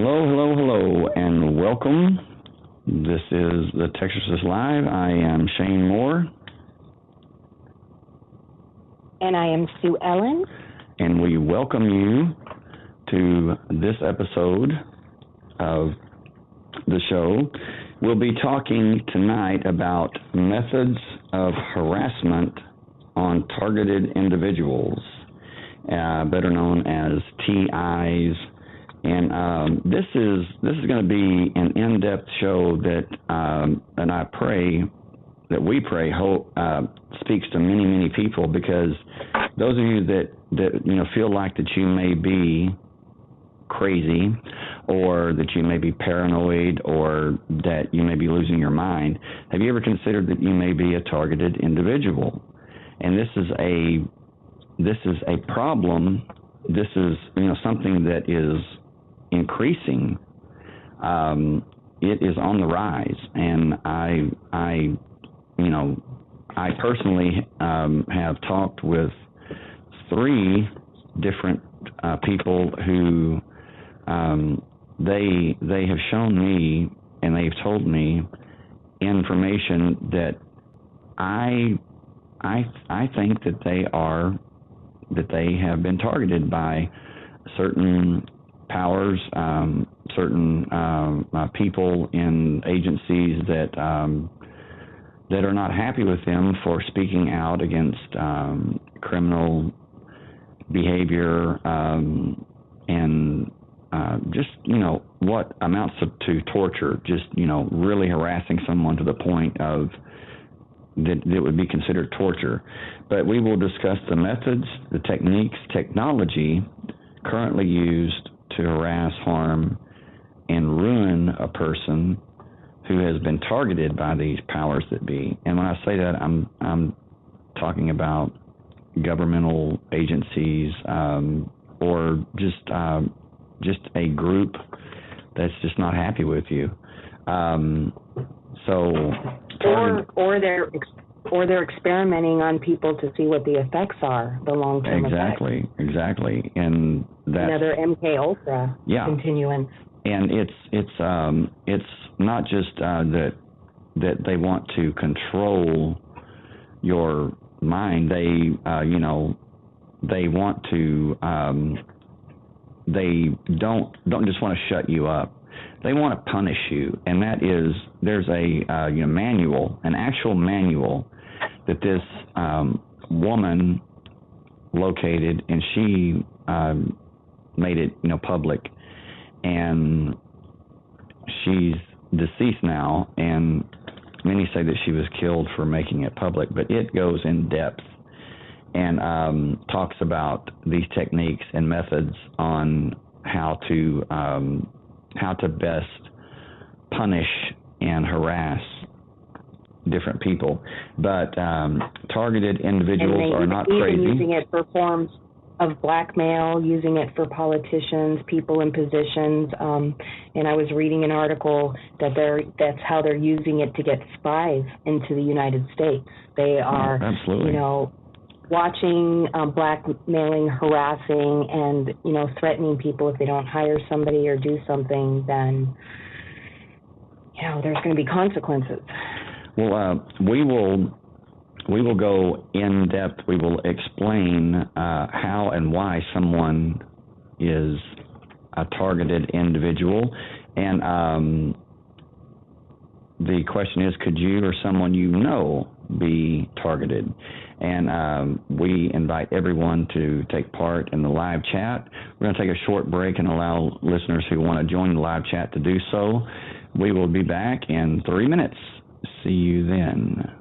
Hello, hello, hello, and welcome. This is the Texas is Live. I am Shane Moore. And I am Sue Ellen. And we welcome you to this episode of the show. We'll be talking tonight about methods of harassment on targeted individuals, better known as TIs. And this is going to be an in-depth show that, and I pray that we pray hope speaks to many, many people, because those of you that feel like that you may be crazy, or that you may be paranoid, or that you may be losing your mind, have you ever considered that you may be a targeted individual? And this is a problem. This is something that is increasing. It is on the rise, and I personally have talked with 3 different people who they have shown me, and they've told me information that I think that they have been targeted by certain powers, certain people in agencies that are not happy with them for speaking out against criminal behavior, and just what amounts to torture, just really harassing someone to the point of that would be considered torture. But we will discuss the methods, the techniques, technology currently used to harass, harm, and ruin a person who has been targeted by these powers that be. And when I say that, I'm talking about governmental agencies, or just a group that's just not happy with you. Or they're experimenting on people to see what the effects are, the long-term effects. Exactly, and that's another MK Ultra continuance. And it's not just that they want to control your mind. They want to they don't just want to shut you up. They want to punish you, and that is, there's a manual, an actual manual that this woman located, and she made it public, and she's deceased now, and many say that she was killed for making it public, but it goes in depth and talks about these techniques and methods on how to best punish and harass different people. But targeted individuals are not crazy. Even using it for forms of blackmail, using it for politicians, people in positions. And I was reading an article that that's how they're using it to get spies into the United States. They are, absolutely, watching, blackmailing, harassing, and threatening people if they don't hire somebody or do something. Then there's going to be consequences. Well, we will go in depth. We will explain how and why someone is a targeted individual, and the question is, could you or someone be targeted? And we invite everyone to take part in the live chat. We're going to take a short break and allow listeners who want to join the live chat to do so. We will be back in 3 minutes. See you then.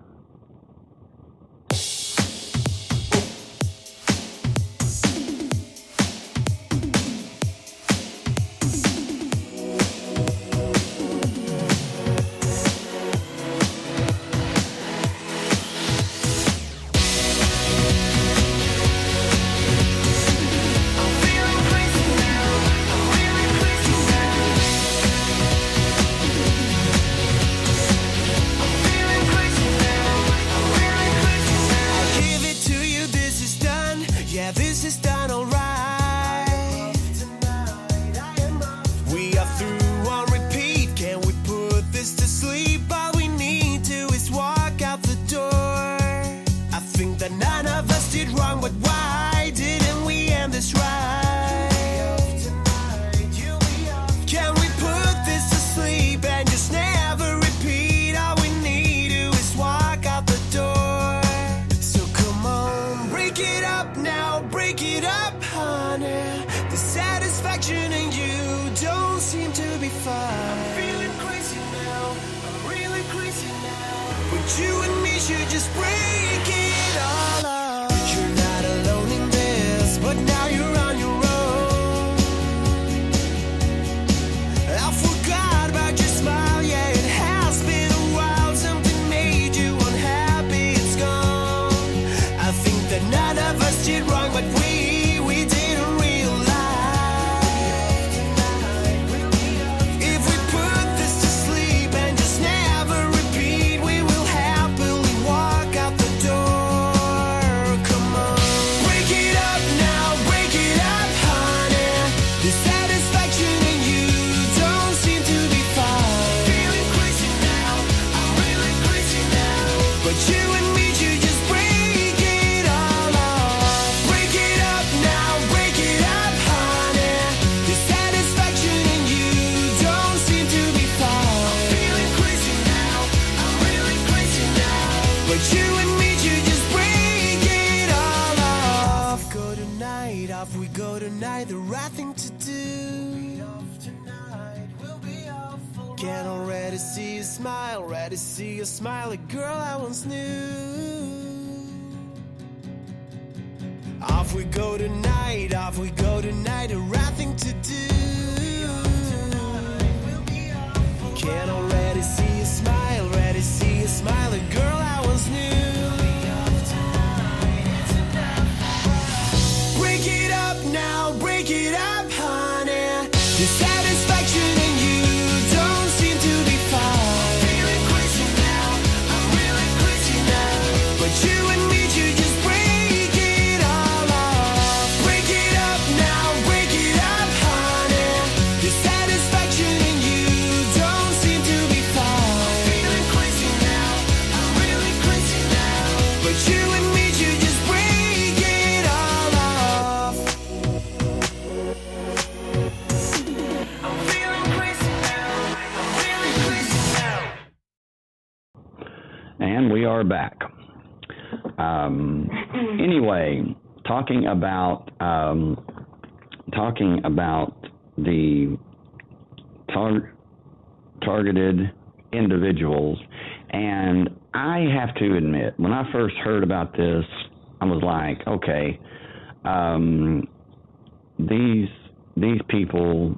Feeling crazy now. you and me should just break it all up. You're not alone in this, but now you're on your own. I forgot about your smile, yeah, it has been a while. Something made you unhappy, it's gone. I think that none of us did wrong, but we didn't realize. If we put this to sleep and just never repeat, we will happily walk out the door. Come on, break it up now, break it up, honey. The satisfaction in you don't seem to be fine. Feeling crazy now, I'm really crazy now. But you and me should just break it all off. Break it up now, break it up, honey. The satisfaction in you don't seem to be fine. I'm feeling crazy now, I'm really crazy now. But you and me should just break it all off. Go tonight, off we go tonight. The right thing to do. Can already see you smile, ready to see you smile, a girl I once knew. Off we go tonight, off we go tonight, the right thing to do. Can already see you smile, ready to see you smile, a girl I once knew. Break it up now, break it up, honey. The satisfaction in you don't seem to be fine. I'm feeling crazy now, I'm really crazy now. But you and me should just break it all off. Break it up now, break it up, honey. The satisfaction in you don't seem to be fine. I'm feeling crazy now, I'm really crazy now. But you and me should just break it all off. I'm feeling crazy now, I'm really crazy now. And we are back. Anyway, talking about the targeted individuals, and I have to admit, when I first heard about this, I was like, okay, these people,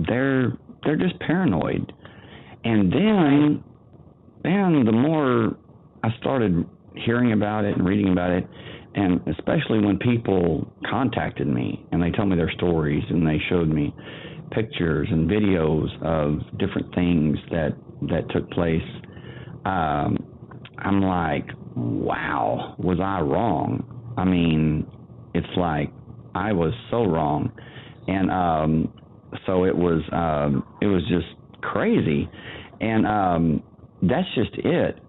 they're just paranoid. And then the more I started hearing about it and reading about it, and especially when people contacted me and they told me their stories and they showed me pictures and videos of different things that took place, I'm like, wow, was I wrong? I mean, it's like I was so wrong. And so it was just crazy. And that's just it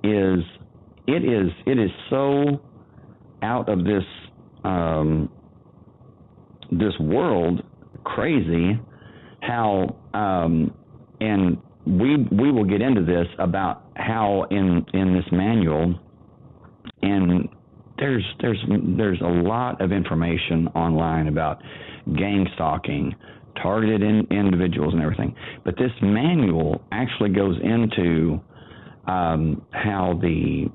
is so out of this world crazy how and we will get into this about how in this manual, and there's a lot of information online about gang stalking, targeted individuals and everything, but this manual actually goes into how the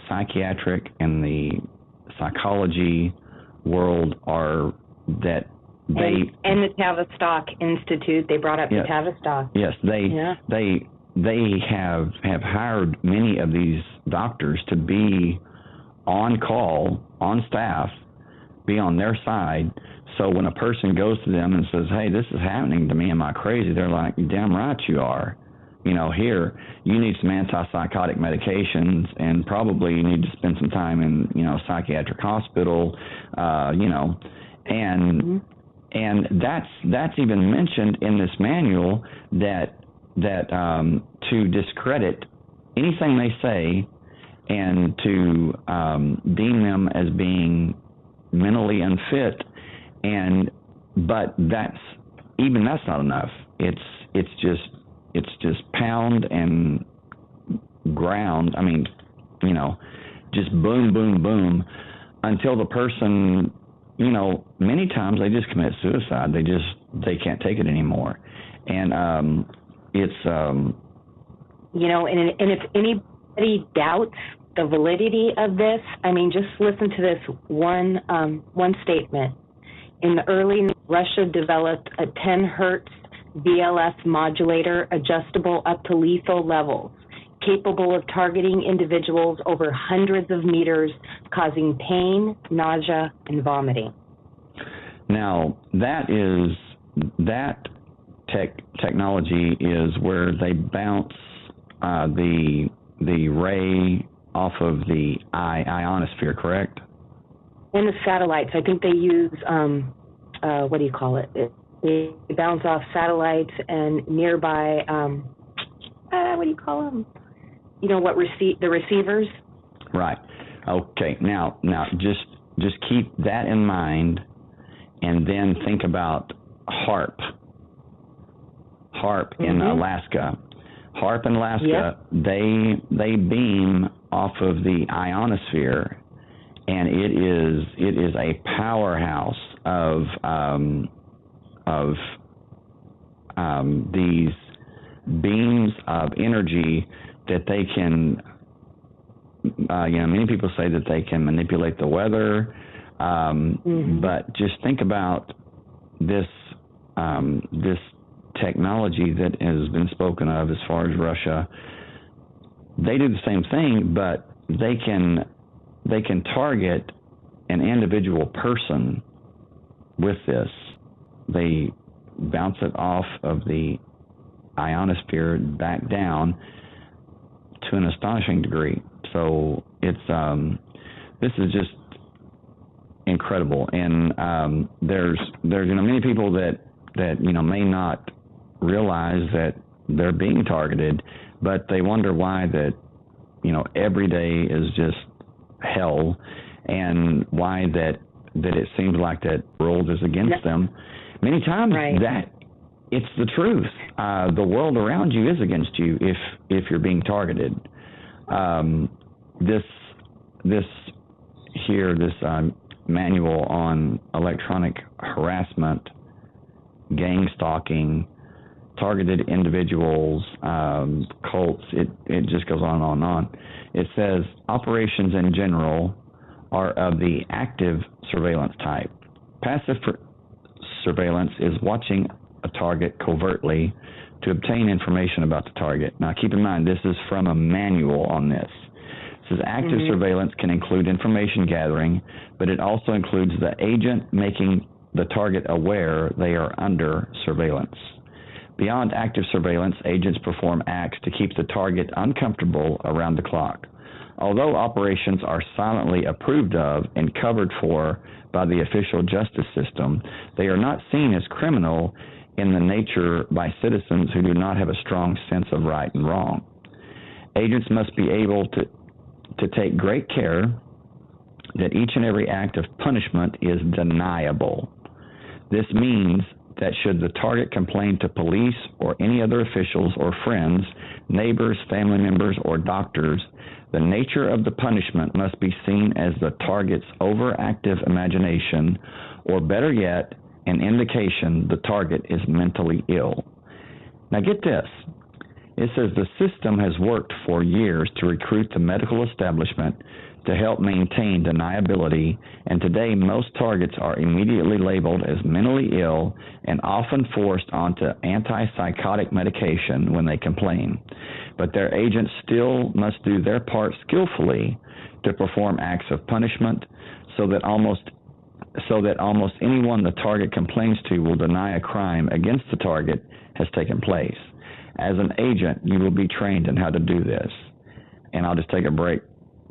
psychiatric and the psychology world are, that they and the Tavistock Institute, they brought up the Tavistock. Yes, they have hired many of these doctors to be on call, on staff, be on their side. So when a person goes to them and says, "Hey, this is happening to me, am I crazy?" They're like, "Damn right you are. You know, here, you need some antipsychotic medications, and probably you need to spend some time in, psychiatric hospital, and that's even mentioned in this manual that to discredit anything they say and to deem them as being mentally unfit, but that's not enough. It's just pound and ground. I mean, just boom, boom, boom, until the person, many times they just commit suicide. They can't take it anymore. And, and if any, And if any anybody doubts the validity of this, I mean, just listen to this one statement. In the early, Russia developed a 10 hertz VLS modulator adjustable up to lethal levels, capable of targeting individuals over hundreds of meters, causing pain, nausea, and vomiting. Now, that technology is where they bounce the ray off of the ionosphere, correct? And the satellites, I think they use, what do you call it? They bounce off satellites and nearby, what do you call them? You know what, the receivers? Right. Okay. Now, just keep that in mind, and then think about HARP. HARP in Alaska. HARP in Alaska, they beam off of the ionosphere, and it is a powerhouse of these beams of energy that they can. Many people say that they can manipulate the weather, but just think about this technology that has been spoken of as far as Russia. They do the same thing, but they can target an individual person with this. They bounce it off of the ionosphere back down to an astonishing degree. So it's this is just incredible, and there's many people that may not realize that they're being targeted, but they wonder why that every day is just hell, and why that it seems like that world is against them. Many times that it's the truth. The world around you is against you if you're being targeted. This manual on electronic harassment, gang stalking, targeted individuals, cults, it just goes on and on and on. It says operations in general are of the active surveillance type. Passive surveillance is watching a target covertly to obtain information about the target. Now keep in mind, this is from a manual on this. It says active surveillance can include information gathering, but it also includes the agent making the target aware they are under surveillance. Beyond active surveillance, agents perform acts to keep the target uncomfortable around the clock. Although operations are silently approved of and covered for by the official justice system, they are not seen as criminal in the nature by citizens who do not have a strong sense of right and wrong. Agents must be able to take great care that each and every act of punishment is deniable. This means that should the target complain to police or any other officials or friends, neighbors, family members, or doctors, the nature of the punishment must be seen as the target's overactive imagination, or better yet, an indication the target is mentally ill. Now get this. It says the system has worked for years to recruit the medical establishment to help maintain deniability, and today most targets are immediately labeled as mentally ill and often forced onto antipsychotic medication when they complain. But their agents still must do their part skillfully to perform acts of punishment so that almost anyone the target complains to will deny a crime against the target has taken place. As an agent, you will be trained in how to do this. And I'll just take a break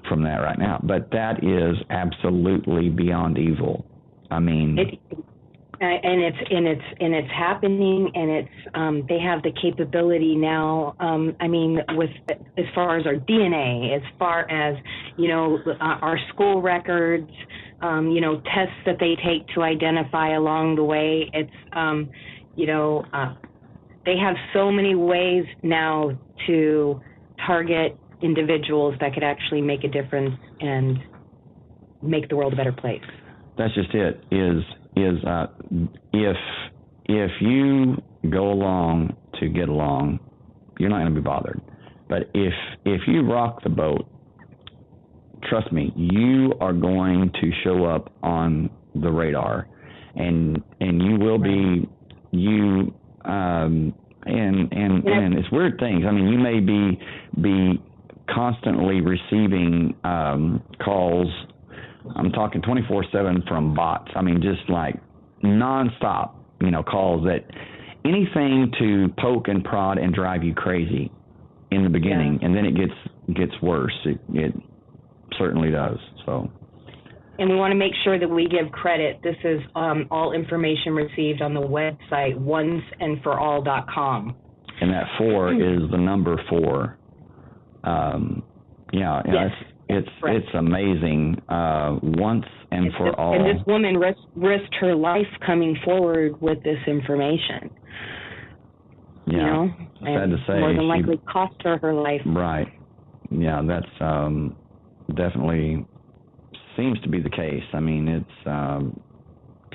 from that right now. But that is absolutely beyond evil. I mean, it's happening, and it's they have the capability now. I mean, with as far as our DNA, as far as our school records, tests that they take to identify along the way. It's they have so many ways now to target individuals that could actually make a difference and make the world a better place. That's just it. If you go along to get along, you're not going to be bothered. But if you rock the boat, trust me, you are going to show up on the radar, and you will be and it's weird things. I mean, you may be constantly receiving calls. I'm talking 24/7 from bots. I mean, just like nonstop, calls that anything to poke and prod and drive you crazy in the beginning, and then it gets worse. It certainly does. So. And we want to make sure that we give credit. This is all information received on the website onceandforall.com. And that 4 is the number 4. Yes. It's amazing. Once and for all. And this woman risked her life coming forward with this information. Yeah, sad to say. More than likely cost her life. Right. Yeah, that's definitely seems to be the case. I mean, it's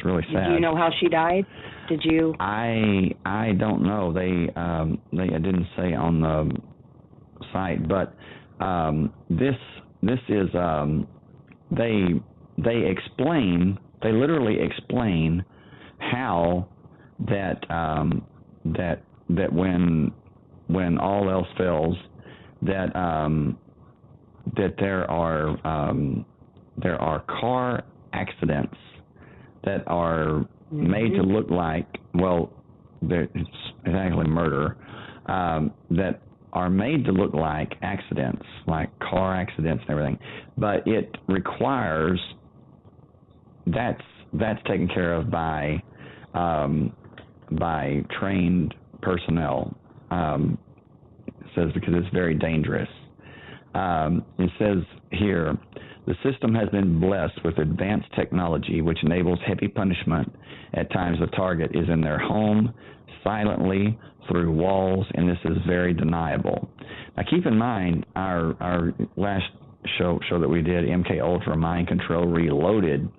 really sad. Do you know how she died? Did you? I don't know. They didn't say on the site, but this is they explain. They literally explain how that when all else fails, that there are car accidents that are made to look like, well, it's actually murder, that are made to look like accidents, like car accidents and everything, but it requires that's taken care of by trained personnel. It says because it's very dangerous. It says here, the system has been blessed with advanced technology which enables heavy punishment at times the target is in their home, silently, through walls, and this is very deniable. Now keep in mind, our last show that we did, MK Ultra Mind Control Reloaded,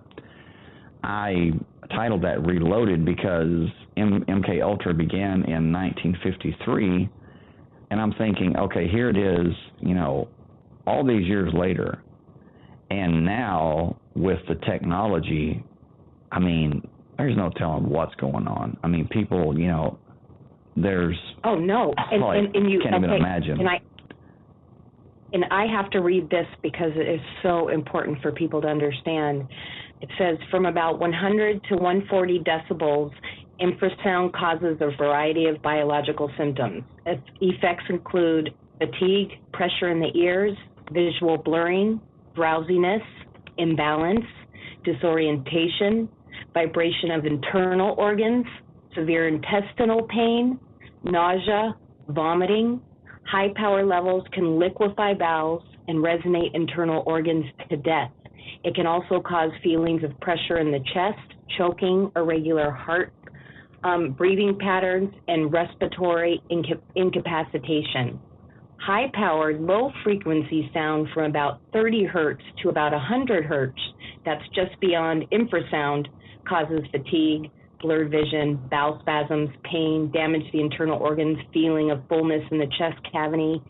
I titled that Reloaded because MK Ultra began in 1953, and I'm thinking, okay, here it is, all these years later, and now with the technology, I mean, there's no telling what's going on. I mean, people, there's... Oh, no. And you can't even imagine. And I have to read this because it is so important for people to understand. It says from about 100 to 140 decibels, infrasound causes a variety of biological symptoms. Its effects include fatigue, pressure in the ears, visual blurring, drowsiness, imbalance, disorientation, vibration of internal organs, severe intestinal pain, nausea, vomiting. High power levels can liquefy bowels and resonate internal organs to death. It can also cause feelings of pressure in the chest, choking, irregular heart, breathing patterns, and respiratory incapacitation. High-powered, low-frequency sound from about 30 hertz to about 100 hertz, that's just beyond infrasound, causes fatigue, blurred vision, bowel spasms, pain, damage to the internal organs, feeling of fullness in the chest cavity,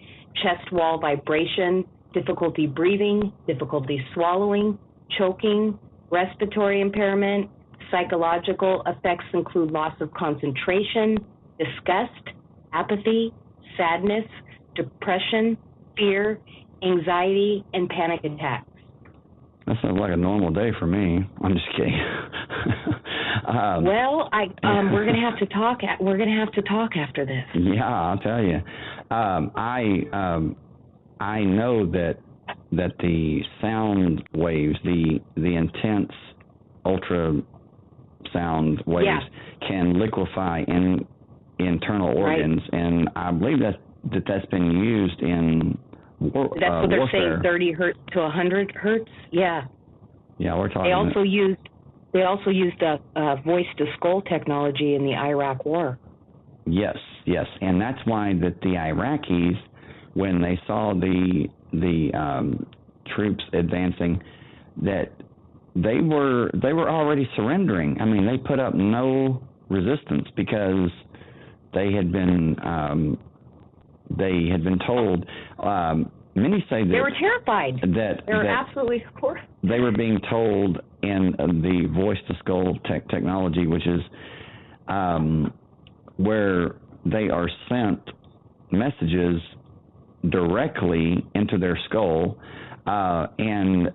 chest wall vibration, difficulty breathing, difficulty swallowing, choking, respiratory impairment. Psychological effects include loss of concentration, disgust, apathy, sadness, depression, fear, anxiety, and panic attacks. That sounds like a normal day for me. I'm just kidding. We're gonna have to talk. We're gonna have to talk after this. Yeah, I'll tell you. I know that the sound waves, the intense ultra sound waves, can liquefy in internal organs, and I believe that's been used in that's what they're warfare. saying, 30 hertz to 100 hertz. Yeah. Yeah, we're talking. They also used voice to skull technology in the Iraq War. Yes, and that's why that the Iraqis, when they saw the troops advancing, that they were already surrendering. I mean, they put up no resistance because they had been they had been told. Many say that they were terrified. They were absolutely horrified. They were being told in the voice-to-skull technology, which is where they are sent messages directly into their skull, and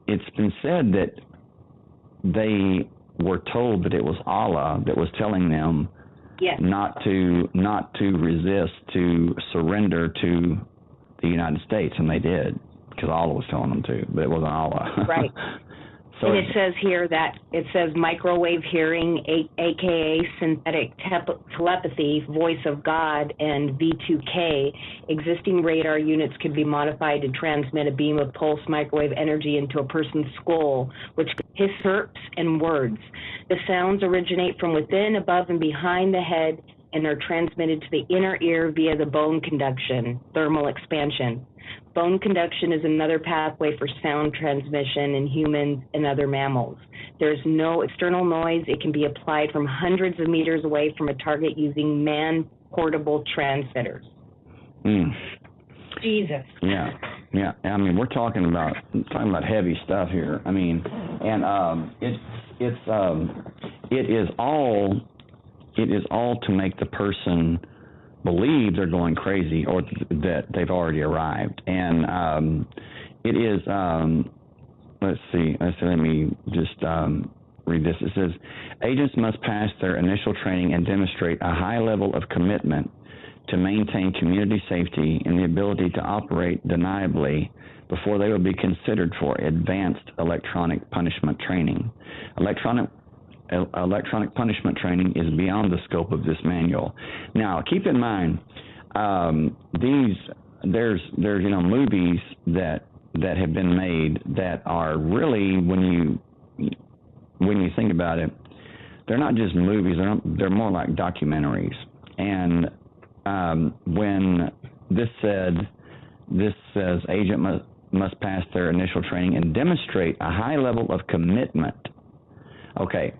it's been said that they were told that it was Allah that was telling them not to resist, to surrender to the United States, and they did, because Allah was telling them to, but it wasn't Allah. Right. So and it says here that it says microwave hearing, aka synthetic telepathy, voice of God, and V2K. Existing radar units could be modified to transmit a beam of pulse microwave energy into a person's skull, which hiss, chirps, and words. The sounds originate from within, above, and behind the head, and are transmitted to the inner ear via the bone conduction, thermal expansion. Bone conduction is another pathway for sound transmission in humans and other mammals. There's no external noise. It can be applied from hundreds of meters away from a target using man-portable transmitters. Jesus. Yeah. I mean, we're talking about heavy stuff here. I mean, and it is all to make the person believe they're going crazy or that they've already arrived. And it is, let me just read this. It says, agents must pass their initial training and demonstrate a high level of commitment to maintain community safety and the ability to operate deniably before they will be considered for advanced electronic punishment training. Electronic punishment training is beyond the scope of this manual. Now, keep in mind, there's movies that have been made that are really, when you think about it, they're not just movies. They're more like documentaries. And when this says agent must pass their initial training and demonstrate a high level of commitment. Okay.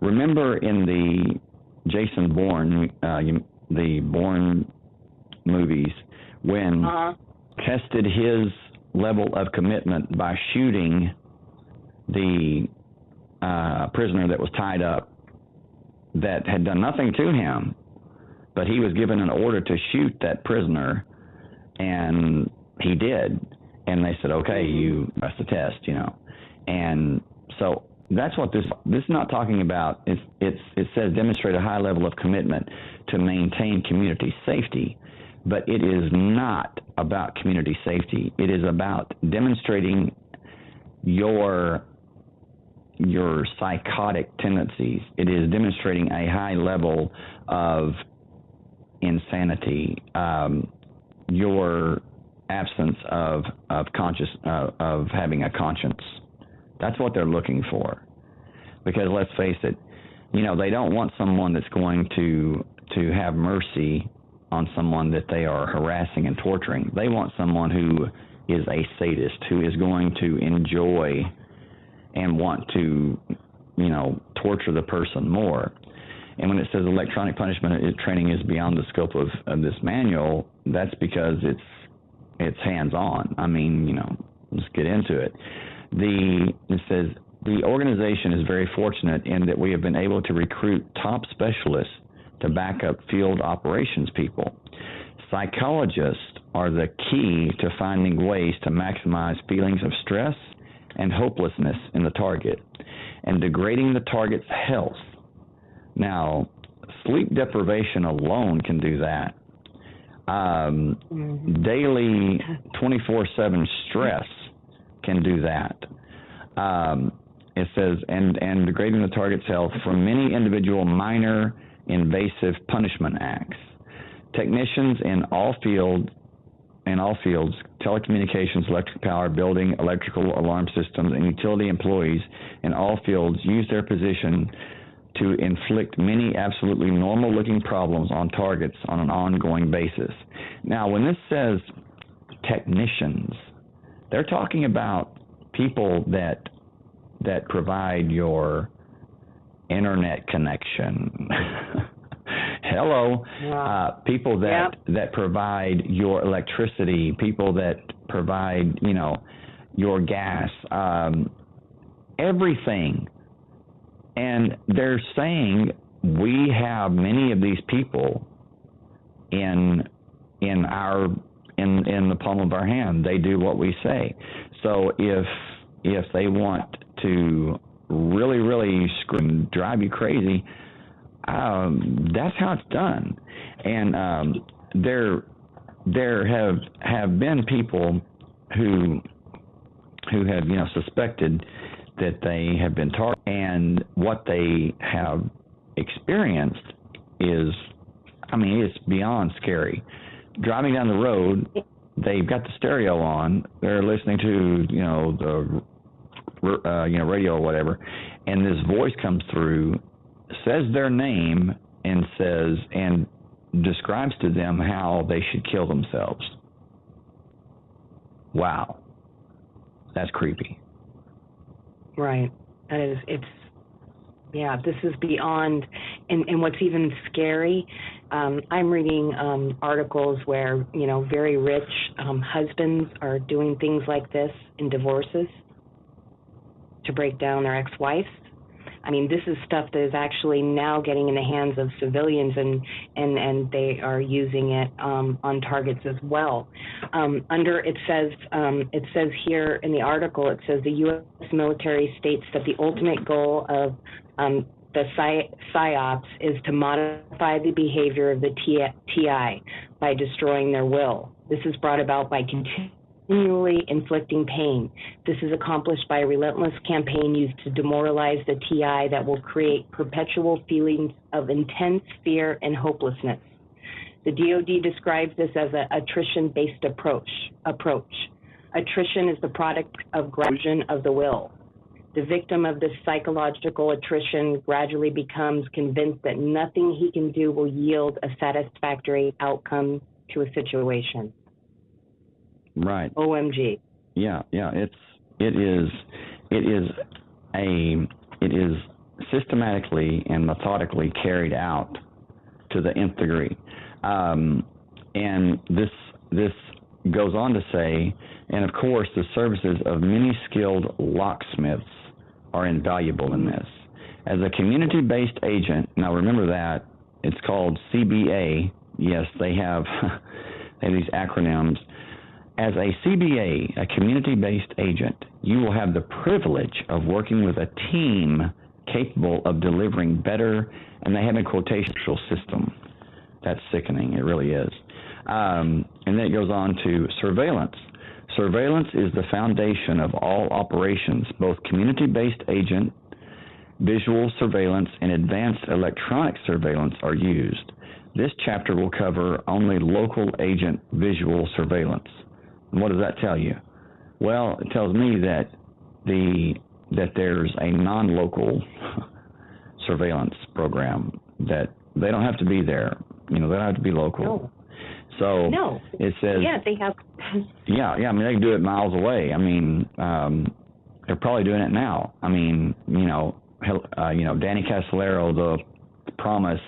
Remember in the Jason Bourne, the Bourne movies, when tested his level of commitment by shooting the prisoner that was tied up that had done nothing to him, but he was given an order to shoot that prisoner, and he did. And they said, okay, that's the test, And so that's what this is not talking about. It says demonstrate a high level of commitment to maintain community safety, but it is not about community safety. It is about demonstrating your psychotic tendencies. It is demonstrating a high level of insanity, your absence of having a conscience. That's what they're looking for. Because let's face it, they don't want someone that's going to have mercy on someone that they are harassing and torturing. They want someone who is a sadist, who is going to enjoy and want to, torture the person more. And when it says electronic punishment training is beyond the scope of this manual, that's because it's hands-on. I mean, let's get into it. It says, the organization is very fortunate in that we have been able to recruit top specialists to back up field operations people. Psychologists are the key to finding ways to maximize feelings of stress and hopelessness in the target and degrading the target's health. Now, sleep deprivation alone can do that. Daily 24/7 stress can do that. It says, and degrading the target's health from many individual minor invasive punishment acts. Technicians in all fields, telecommunications, electric power, building, electrical alarm systems, and utility employees in all fields use their position to inflict many absolutely normal-looking problems on targets on an ongoing basis. Now, when this says technicians, they're talking about people that provide your internet connection. Hello. Wow. People that provide your electricity, people that provide, your gas, everything. And they're saying we have many of these people in the palm of our hand. They do what we say. So if they want to really, really screw and drive you crazy, that's how it's done. And there have been people who have suspected that they have been targeted, and what they have experienced is, it's beyond scary. Driving down the road, they've got the stereo on, they're listening to the radio or whatever, and this voice comes through, says their name, and describes to them how they should kill themselves. Wow, that's creepy. Right. This is beyond, and what's even scary, I'm reading articles where, very rich husbands are doing things like this in divorces to break down their ex-wives. This is stuff that is actually now getting in the hands of civilians, and they are using it on targets as well. It says here in the article, it says the U.S. military states that the ultimate goal of the PSYOPs is to modify the behavior of the TI by destroying their will. This is brought about by continually inflicting pain. This is accomplished by a relentless campaign used to demoralize the TI that will create perpetual feelings of intense fear and hopelessness. The DoD describes this as an attrition-based approach. Attrition is the product of graduation of the will. The victim of this psychological attrition gradually becomes convinced that nothing he can do will yield a satisfactory outcome to a situation. Right. OMG. Yeah. It is systematically and methodically carried out to the nth degree. And this goes on to say, and of course, the services of many skilled locksmiths are invaluable in this. As a community-based agent, now remember that, it's called CBA. Yes, they have these acronyms. As a CBA, a community-based agent, you will have the privilege of working with a team capable of delivering better, and they have a quotation system. That's sickening, it really is. And then it goes on to surveillance. Surveillance is the foundation of all operations. Both community-based agent, visual surveillance, and advanced electronic surveillance are used. This chapter will cover only local agent visual surveillance. And what does that tell you? Well, it tells me that there's a non-local surveillance program, that they don't have to be there. They don't have to be local. No. So no. It says, yeah, they have. Yeah. They can do it miles away. They're probably doing it now. Danny Casolaro, the Promise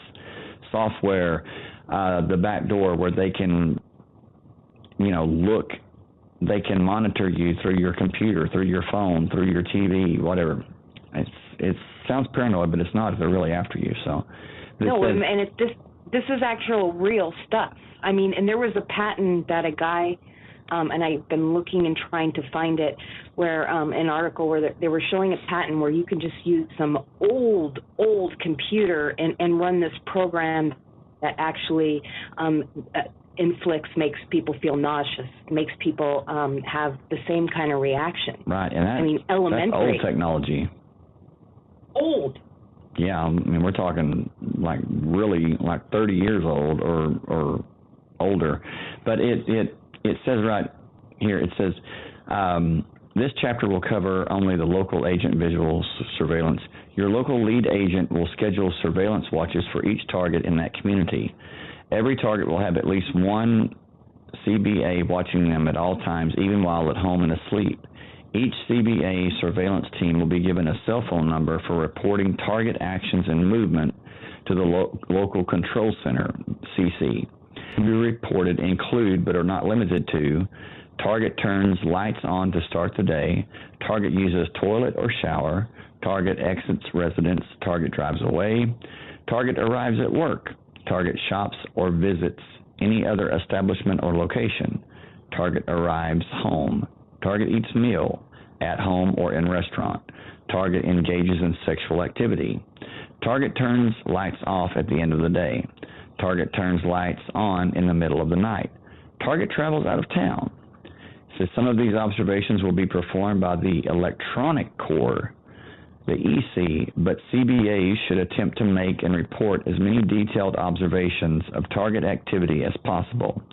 software, the back door where they can, look. They can monitor you through your computer, through your phone, through your TV, whatever. It sounds paranoid, but it's not if they're really after you. So this is actual real stuff. And there was a patent that a guy, and I've been looking and trying to find it, where an article where they were showing a patent where you can just use some old computer and run this program that actually makes people feel nauseous, makes people have the same kind of reaction. Right, and elementary. That's old technology. Old. Yeah, we're talking really 30 years old or older. But it says right here, it says, this chapter will cover only the local agent visual surveillance. Your local lead agent will schedule surveillance watches for each target in that community. Every target will have at least one CBA watching them at all times, even while at home and asleep. Each CBA surveillance team will be given a cell phone number for reporting target actions and movement to the local control center, CC. To be reported include, but are not limited to, target turns lights on to start the day, target uses toilet or shower, target exits residence, target drives away, target arrives at work, target shops or visits any other establishment or location, target arrives home, target eats meal at home or in restaurant, target engages in sexual activity, target turns lights off at the end of the day, target turns lights on in the middle of the night, target travels out of town. So some of these observations will be performed by the electronic core, the EC, but CBAs should attempt to make and report as many detailed observations of target activity as possible.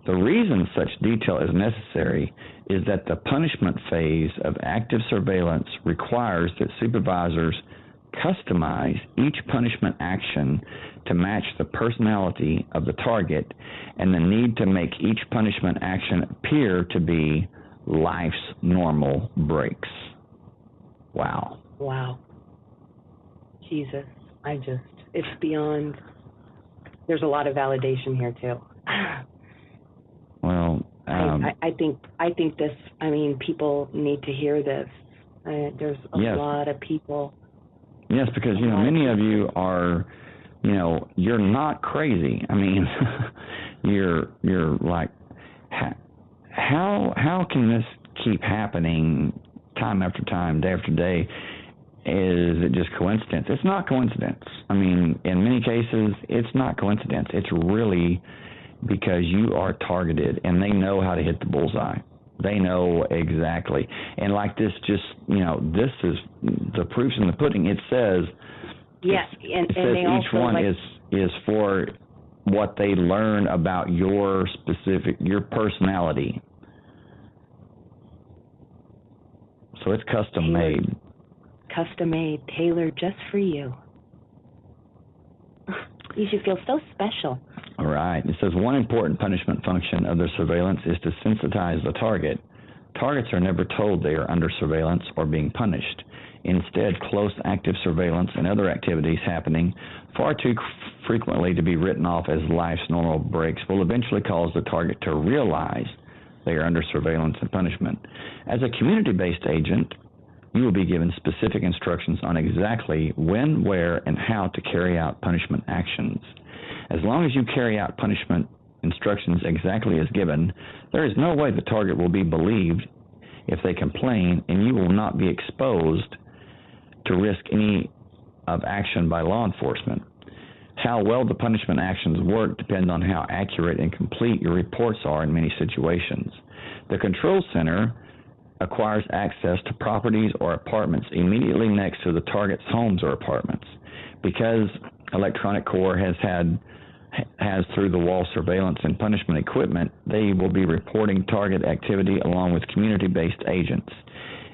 The reason such detail is necessary is that the punishment phase of active surveillance requires that supervisors customize each punishment action to match the personality of the target and the need to make each punishment action appear to be life's normal breaks. Wow. Wow. Jesus, it's beyond, there's a lot of validation here too. Well, I think this, people need to hear this. There's a lot of people. Yes, because, many of you are, you're not crazy. You're like, how can this keep happening time after time, day after day? Is it just coincidence? It's not coincidence. In many cases, it's not coincidence. It's really because you are targeted, and they know how to hit the bullseye. They know exactly. And like this, just, this is the proof's in the pudding. It says, and says they each also one is for what they learn about your personality. So it's custom made. Custom made, tailored just for you. You should feel so special. All right. It says one important punishment function of the surveillance is to sensitize the target. Targets are never told they are under surveillance or being punished. Instead, close active surveillance and other activities happening far too frequently to be written off as life's normal breaks will eventually cause the target to realize they are under surveillance and punishment. As a community-based agent, you will be given specific instructions on exactly when, where, and how to carry out punishment actions. As long as you carry out punishment instructions exactly as given, there is no way the target will be believed if they complain, and you will not be exposed to risk any of action by law enforcement. How well the punishment actions work depends on how accurate and complete your reports are in many situations. The control center acquires access to properties or apartments immediately next to the target's homes or apartments. Because Electronic Corps has through-the-wall surveillance and punishment equipment, they will be reporting target activity along with community-based agents.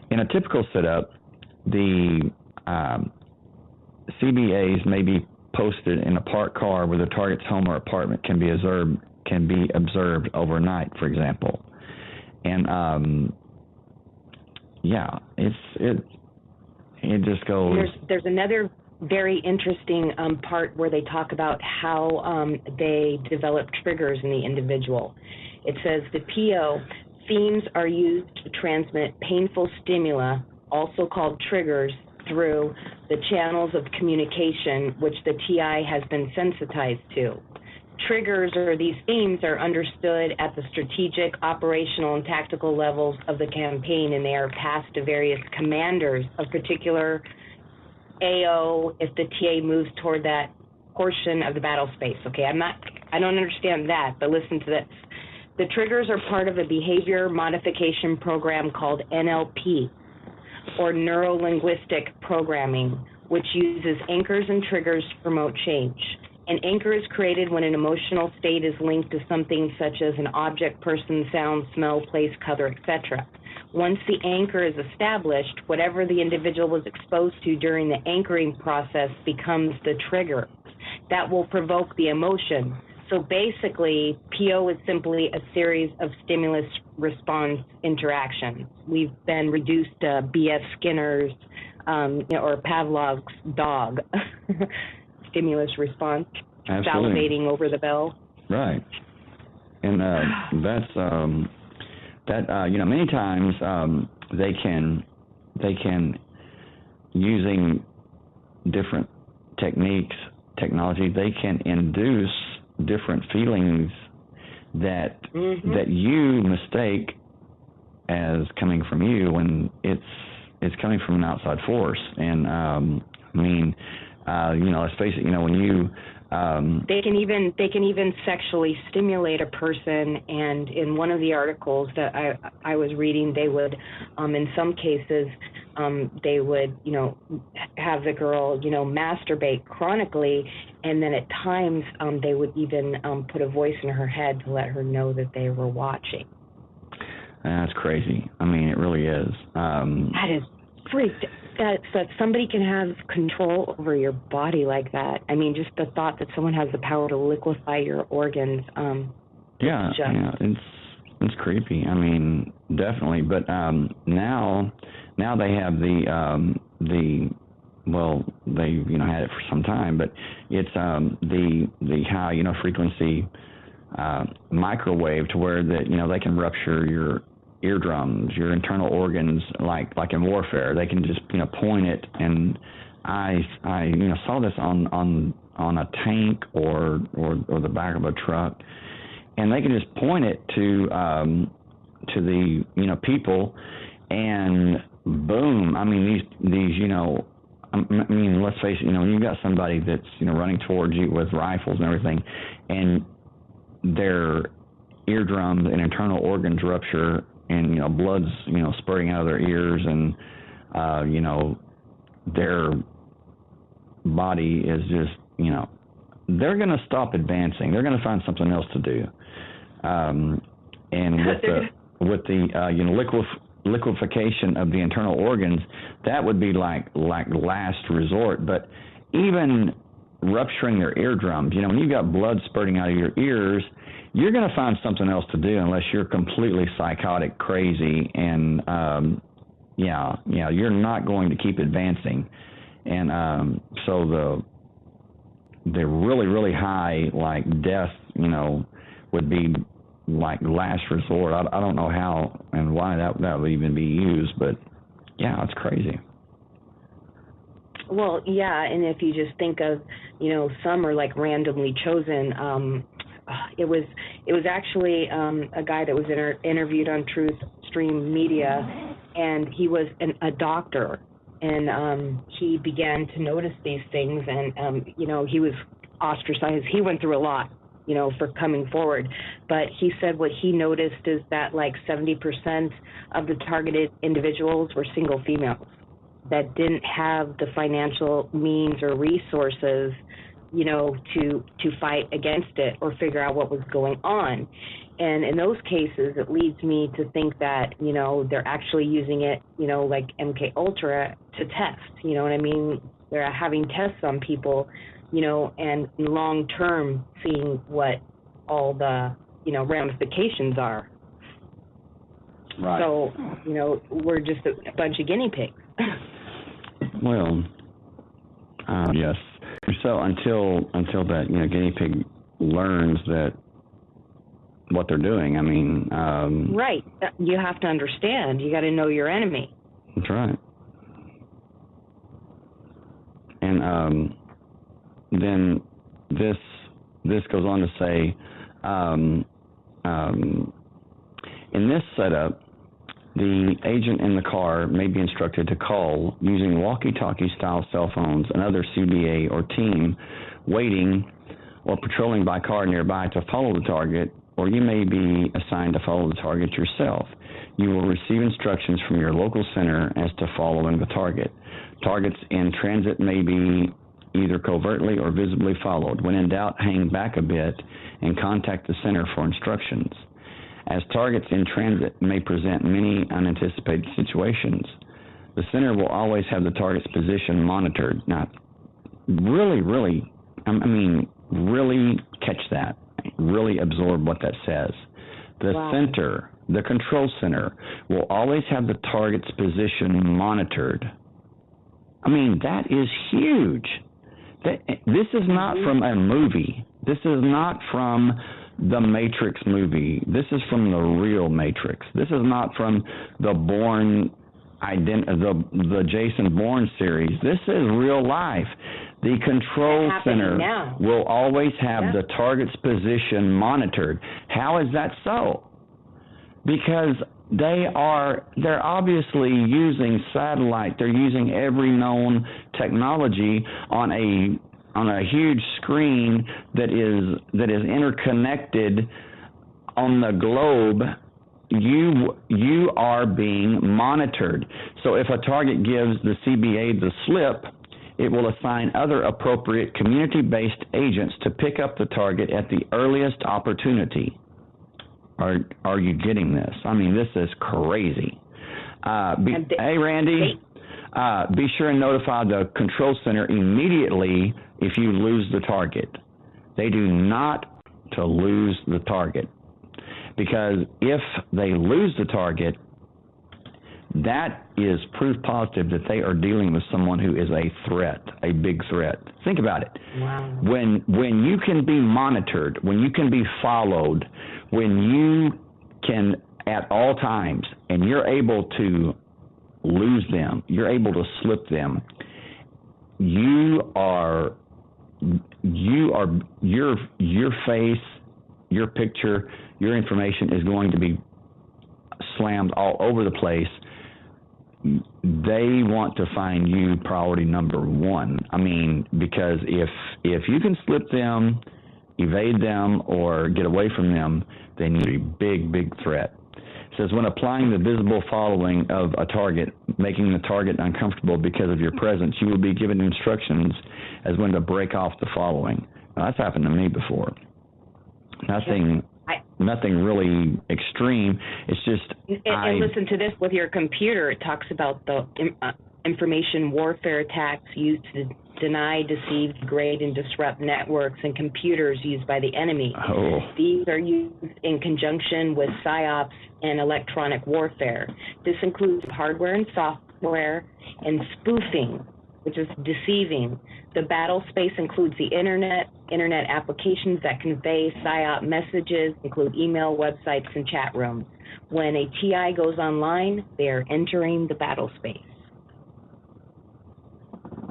In a typical setup, the CBAs may be posted in a parked car where the target's home or apartment can be observed overnight, for example. And it just goes. There's another very interesting part where they talk about how they develop triggers in the individual. It says the PO themes are used to transmit painful stimuli, also called triggers, through the channels of communication which the TI has been sensitized to. Triggers, or these themes, are understood at the strategic, operational, and tactical levels of the campaign, and they are passed to various commanders of particular AO if the TA moves toward that portion of the battle space. Okay, I don't understand that, but listen to this. The triggers are part of a behavior modification program called NLP, or neuro-linguistic programming, which uses anchors and triggers to promote change. An anchor is created when an emotional state is linked to something such as an object, person, sound, smell, place, color, etc. Once the anchor is established, whatever the individual was exposed to during the anchoring process becomes the trigger. That will provoke the emotion. So basically, PO is simply a series of stimulus-response interactions. We've been reduced to B.F. Skinner's or Pavlov's dog. stimulus response, Absolutely. salivating over the bell. Right. And that's many times they can using different technology, they can induce different feelings that that you mistake as coming from you when it's coming from an outside force. And let's face it, when you they can even sexually stimulate a person. And in one of the articles that I was reading, they would in some cases they would have the girl masturbate chronically, and then at times they would even put a voice in her head to let her know that they were watching. That's crazy. I mean, it really is. That is freaked. That somebody can have control over your body like that. I mean, just the thought that someone has the power to liquefy your organs. It's creepy. I mean, definitely. But now they have they've had it for some time, but it's the high frequency microwave, to where that they can rupture your eardrums, your internal organs, like in warfare. They can just point it. And I saw this on a tank or the back of a truck, and they can just point it to the people, and boom. I mean, these let's face it, you've got somebody that's running towards you with rifles and everything, and their eardrums and internal organs rupture, and blood's spurting out of their ears, and their body is just they're going to stop advancing. They're going to find something else to do. And with the liquefaction of the internal organs, that would be like last resort. But even rupturing their eardrums, when you've got blood spurting out of your ears, you're going to find something else to do unless you're completely psychotic, crazy, and you're not going to keep advancing. And so the really, really high, like death, would be like last resort. I don't know how and why that would even be used, but yeah, it's crazy. Well, yeah, and if you just think of, some are like randomly chosen. It was actually a guy that was interviewed on Truth Stream Media, and he was a doctor, and he began to notice these things, and he was ostracized. He went through a lot, for coming forward, but he said what he noticed is that like 70% of the targeted individuals were single females that didn't have the financial means or resources to fight against it or figure out what was going on. And in those cases, it leads me to think that, they're actually using it, like MK Ultra to test, you know what I mean? They're having tests on people, and long term seeing what all the, ramifications are. Right. So, we're just a bunch of guinea pigs. Well, yes. So until that guinea pig learns that what they're doing, I mean, right. You have to understand. You got to know your enemy. That's right. And then this goes on to say, in this setup, the agent in the car may be instructed to call using walkie-talkie style cell phones another CBA or team waiting or patrolling by car nearby to follow the target, or you may be assigned to follow the target yourself. You will receive instructions from your local center as to following the target. Targets in transit may be either covertly or visibly followed. When in doubt, hang back a bit and contact the center for instructions. As targets in transit may present many unanticipated situations, the center will always have the target's position monitored. Now, really catch that. Really absorb what that says. The center, the control center, will always have the target's position monitored. I mean, that is huge. This is not from a movie. This is not from the Matrix movie. This is from the real Matrix. This is not from the the Jason Bourne series. This is real life. The control center will always have the target's position monitored. How is that so? Because they're obviously using satellite. They're using every known technology on a huge screen that is interconnected on the globe. You are being monitored. So if a target gives the CBA the slip, it will assign other appropriate community-based agents to pick up the target at the earliest opportunity. Are you getting this? I mean, this is crazy. Hey, Randy, be sure and notify the control center immediately if you lose the target. They do not to lose the target, because if they lose the target, that is proof positive that they are dealing with someone who is a threat, a big threat. Think about it. Wow. When you can be monitored, when you can be followed, when you can at all times, and you're able to lose them, you're able to slip them, your face, your picture, your information is going to be slammed all over the place. They want to find you priority number one. I mean, because if you can slip them, evade them, or get away from them, then you're a big, big threat. It says, when applying the visible following of a target, making the target uncomfortable because of your presence, you will be given instructions as when to break off the following. Now, that's happened to me before. Nothing really extreme. It's just and listen to this with your computer. It talks about the information warfare attacks used to deny, deceive, degrade, and disrupt networks and computers used by the enemy. Oh. These are used in conjunction with psyops and electronic warfare. This includes hardware and software and spoofing, which is deceiving. The battle space includes the internet applications that convey psyop messages, include email, websites, and chat rooms. When a TI goes online, they are entering the battle space.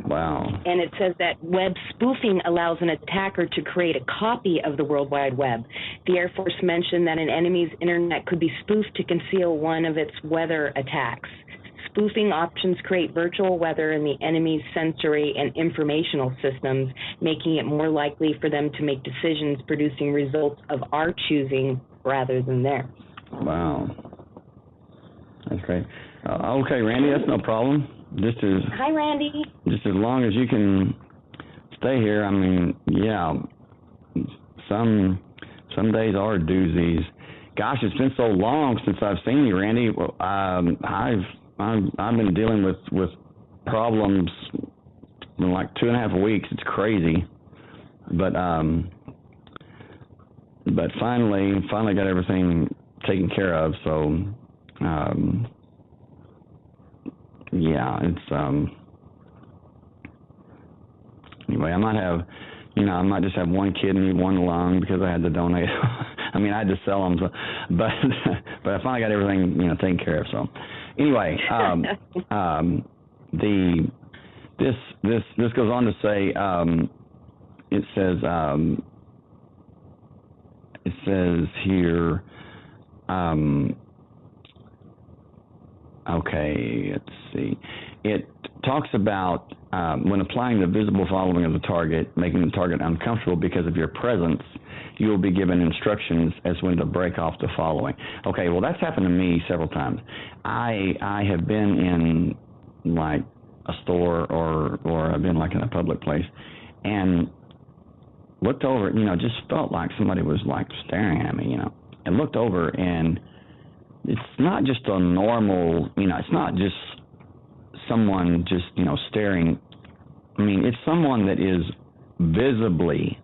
Wow. And it says that web spoofing allows an attacker to create a copy of the World Wide Web. The Air Force mentioned that an enemy's internet could be spoofed to conceal one of its weather attacks. Spoofing options create virtual weather in the enemy's sensory and informational systems, making it more likely for them to make decisions producing results of our choosing rather than theirs. Wow. That's great. Okay, Randy, that's no problem. Hi, Randy. Just as long as you can stay here. I mean, yeah, some days are doozies. Gosh, it's been so long since I've seen you, Randy. Well, I've been dealing with problems in like 2.5 weeks. It's crazy, but finally got everything taken care of. So yeah, it's anyway. I might just have one kidney, one lung because I had to donate. I mean, I had to sell them, so, but I finally got everything taken care of. So. Anyway, this goes on to say, it says here, okay, let's see. It talks about when applying the visible following of the target, making the target uncomfortable because of your presence, you will be given instructions as when to break off the following. Okay, well, that's happened to me several times. I have been in like a store or I've been like in a public place and looked over, just felt like somebody was like staring at me, and looked over, and it's not just a normal, it's not just someone just, staring. I mean, it's someone that is visibly,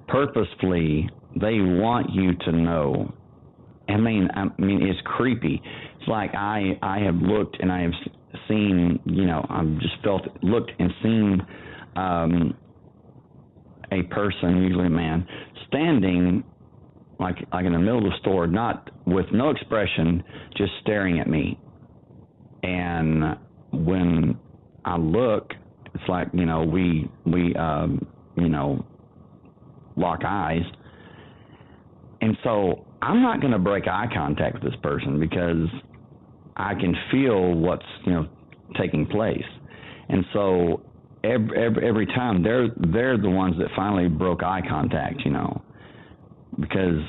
purposefully, they want you to know. I mean, it's creepy. It's like I have looked and I have seen, I've just looked and seen a person, usually a man, standing like in the middle of the store, not with no expression, just staring at me. And when I look, it's like, we lock eyes. And so I'm not going to break eye contact with this person because I can feel what's, taking place. And so every time they're the ones that finally broke eye contact, because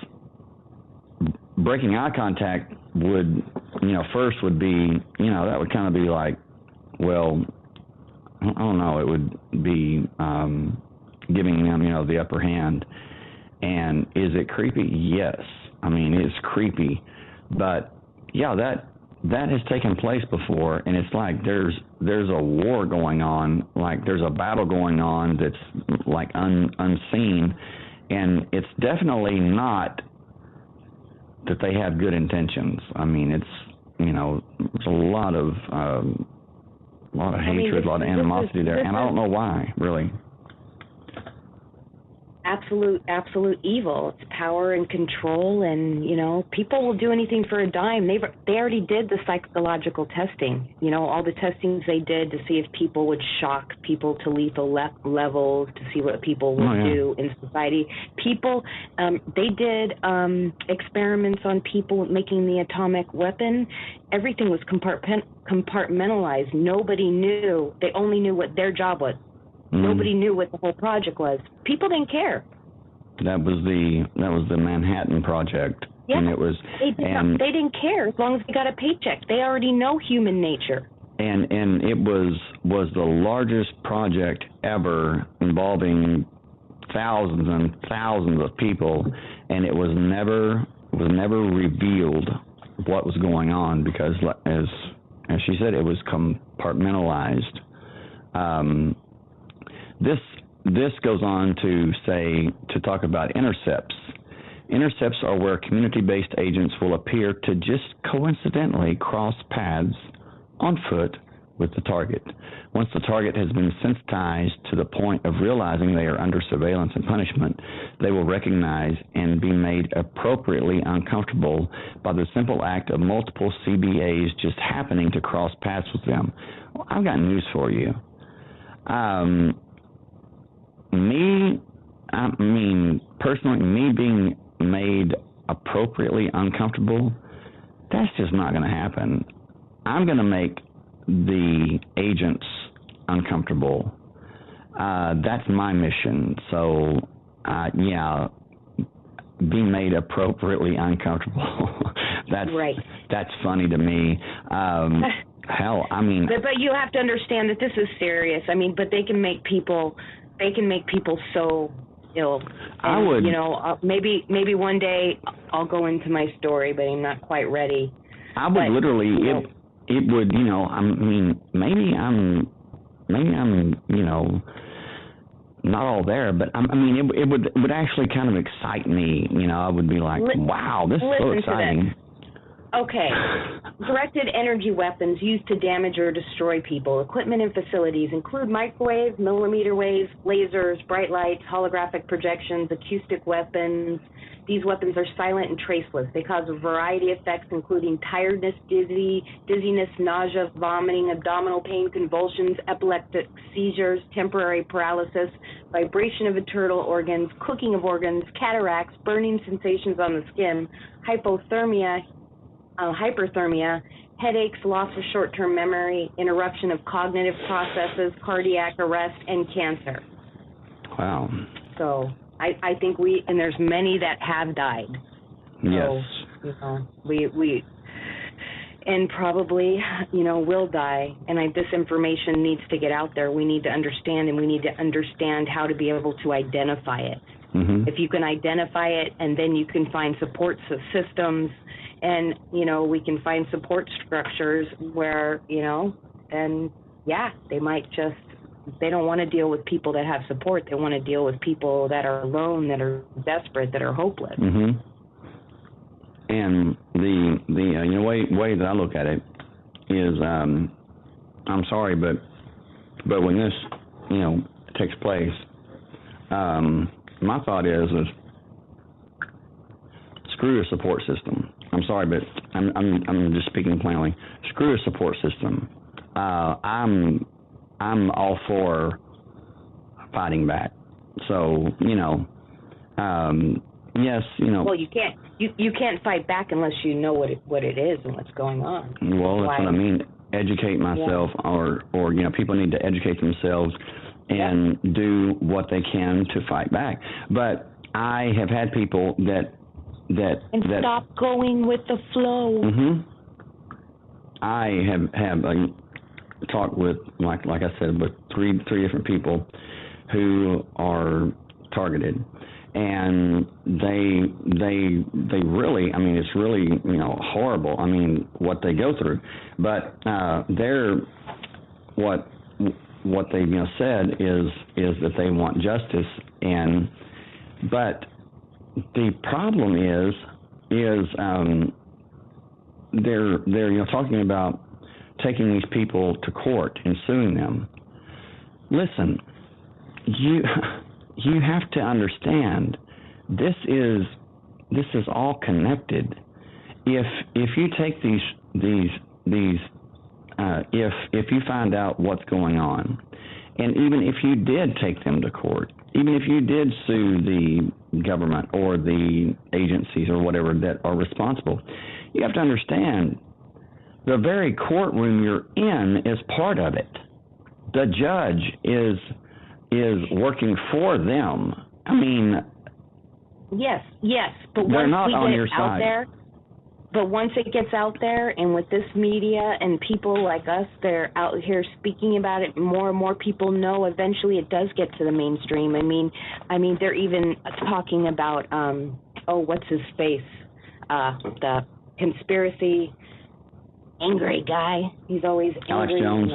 breaking eye contact would, first would be, that would kind of be like, well, I don't know, it would be giving them, the upper hand. And is it creepy? Yes. I mean, it's creepy. But, yeah, that has taken place before, and it's like there's a war going on, like there's a battle going on that's like unseen, and it's definitely not that they have good intentions. I mean, it's, there's a lot of hatred, a lot of animosity there, and I don't know why, really. Absolute evil. It's power and control, and people will do anything for a dime. They already did the psychological testing. All the testings they did to see if people would shock people to lethal levels, to see what people would do in society. People, they did experiments on people making the atomic weapon. Everything was compartmentalized. Nobody knew. They only knew what their job was. Nobody knew what the whole project was. People didn't care. That was the Manhattan Project. Yeah, and it was. They didn't care as long as they got a paycheck. They already know human nature. And it was the largest project ever involving thousands and thousands of people, and it was never revealed what was going on because, as she said, it was compartmentalized. This goes on to talk about intercepts. Intercepts are where community-based agents will appear to just coincidentally cross paths on foot with the target. Once the target has been sensitized to the point of realizing they are under surveillance and punishment, they will recognize and be made appropriately uncomfortable by the simple act of multiple CBAs just happening to cross paths with them. Well, I've got news for you. Personally, me being made appropriately uncomfortable, that's just not going to happen. I'm going to make the agents uncomfortable. That's my mission. So, being made appropriately uncomfortable. That's funny to me. Hell, I mean. But you have to understand that this is serious. I mean, but they can make people so ill. And, I would. Maybe one day I'll go into my story, but I'm not quite ready. I would literally. It would. I mean, maybe I'm. Not all there, but it would actually kind of excite me. I would be like, wow, this is so exciting. Okay. Directed energy weapons used to damage or destroy people. Equipment and facilities include microwaves, millimeter waves, lasers, bright lights, holographic projections, acoustic weapons. These weapons are silent and traceless. They cause a variety of effects, including tiredness, dizziness, nausea, vomiting, abdominal pain, convulsions, epileptic seizures, temporary paralysis, vibration of internal organs, cooking of organs, cataracts, burning sensations on the skin, hypothermia, hyperthermia, headaches, loss of short-term memory, interruption of cognitive processes, cardiac arrest, and cancer. Wow. So I think and there's many that have died. Yes. So, we and probably, will die. And this information needs to get out there. We need to understand, and we need to understand how to be able to identify it. Mm-hmm. If you can identify it, and then you can find support systems, and, we can find support structures where, they might just, they don't want to deal with people that have support. They want to deal with people that are alone, that are desperate, that are hopeless. Mm-hmm. And the way that I look at it is, I'm sorry, but when this, takes place, my thought is screw a support system. I'm sorry, but I'm just speaking plainly. Screw a support system. I'm all for fighting back. So yes, Well, you can't fight back unless you know what it is and what's going on. Well, that's what I mean. Educate myself, or people need to educate themselves and do what they can to fight back. But I have had people that stop going with the flow. Mm-hmm. I have talked with, like I said, with three different people who are targeted, and they really, I mean, it's really horrible. I mean, what they go through, but they're what they said is that they want justice, but the problem is they're talking about taking these people to court and suing them. Listen, you have to understand this is all connected. If you take these if you find out what's going on, and even if you did take them to court, even if you did sue the government or the agencies or whatever that are responsible, you have to understand the very courtroom you're in is part of it. The judge is working for them. I mean, yes, but they're once not we on get your it out side. there, but once it gets out there, and with this media and people like us, they're out here speaking about it, more and more people know. Eventually, it does get to the mainstream. I mean, they're even talking about what's his face, the conspiracy angry guy. He's always angry. Alex Jones.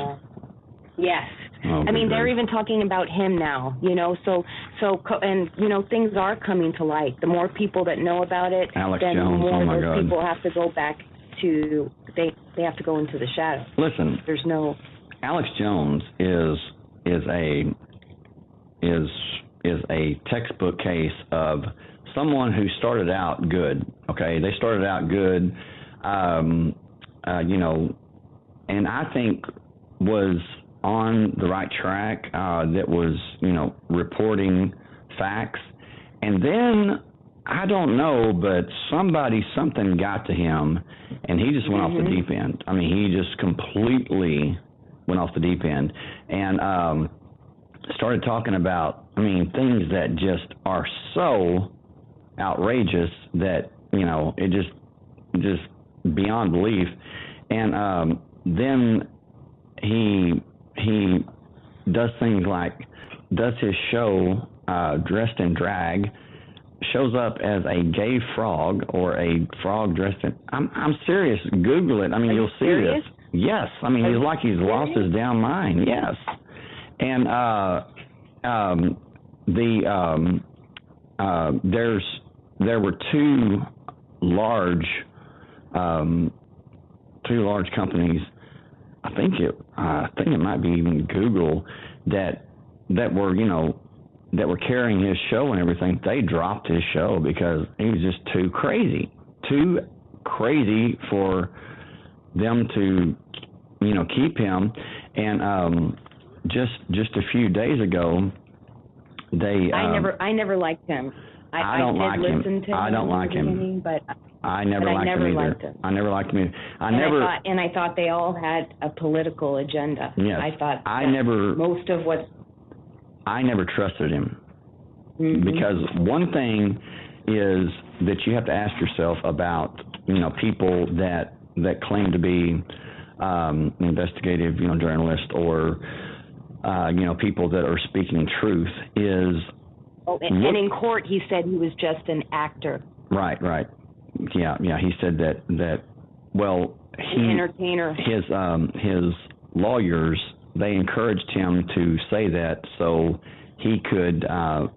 Yes. Oh, I mean, they're even talking about him now, so things are coming to light. The more people that know about it, Alex then Jones, more oh my those God. people have to go back to, they have to go into the shadow. Listen, There's no... Alex Jones is a textbook case of someone who started out good. Okay, they started out good, and I think was on the right track, that was, reporting facts. And then, I don't know, but something got to him, and he just went off the deep end. I mean, he just completely went off the deep end, and started talking about, things that just are so outrageous that, it just beyond belief. And then he does things like does his show dressed in drag, shows up as a gay frog or a frog dressed in... I'm serious. Google it. You'll see serious? this. Yes. He's like he's lost his damn mind. Yes. And there were two large companies. I think it might be even Google that were carrying his show and everything. They dropped his show because he was just too crazy for them to keep him. And just a few days ago, they I never liked him. I don't like him. I don't like him. But I never liked him either. I never liked him either. I thought they all had a political agenda. Yes. I never trusted him. Mm-hmm. Because one thing is that you have to ask yourself about, people that claim to be investigative, journalists or, people that are speaking truth is... and in court he said he was just an actor. Right. Yeah, he said that an entertainer. His lawyers, they encouraged him to say that so he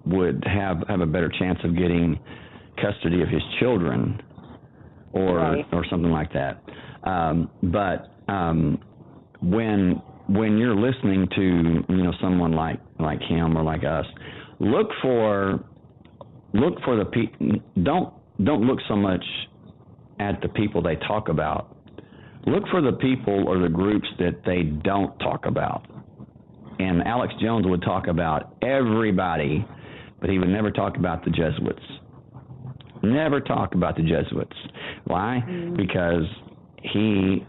would have a better chance of getting custody of his children or something like that. But when you're listening to someone like like him or like us. Look for the people. Don't look so much at the people they talk about. Look for the people or the groups that they don't talk about. And Alex Jones would talk about everybody, but he would never talk about the Jesuits. Never talk about the Jesuits. Why? Because he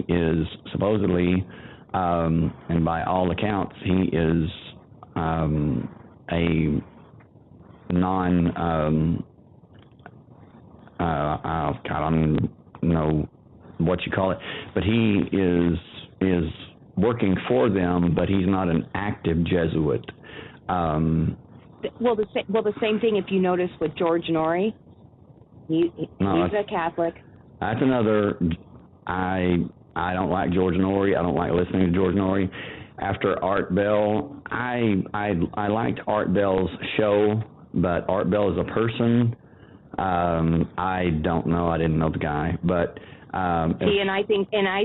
is supposedly, and by all accounts, he is a non. I don't know what you call it, but he is working for them, but he's not an active Jesuit. Well, the same thing if you notice with George Norrie. He's a Catholic. That's another. I don't like George Norrie. I don't like listening to George Norrie. After Art Bell, I liked Art Bell's show, but Art Bell is a person. I don't know. I didn't know the guy, but. See, and I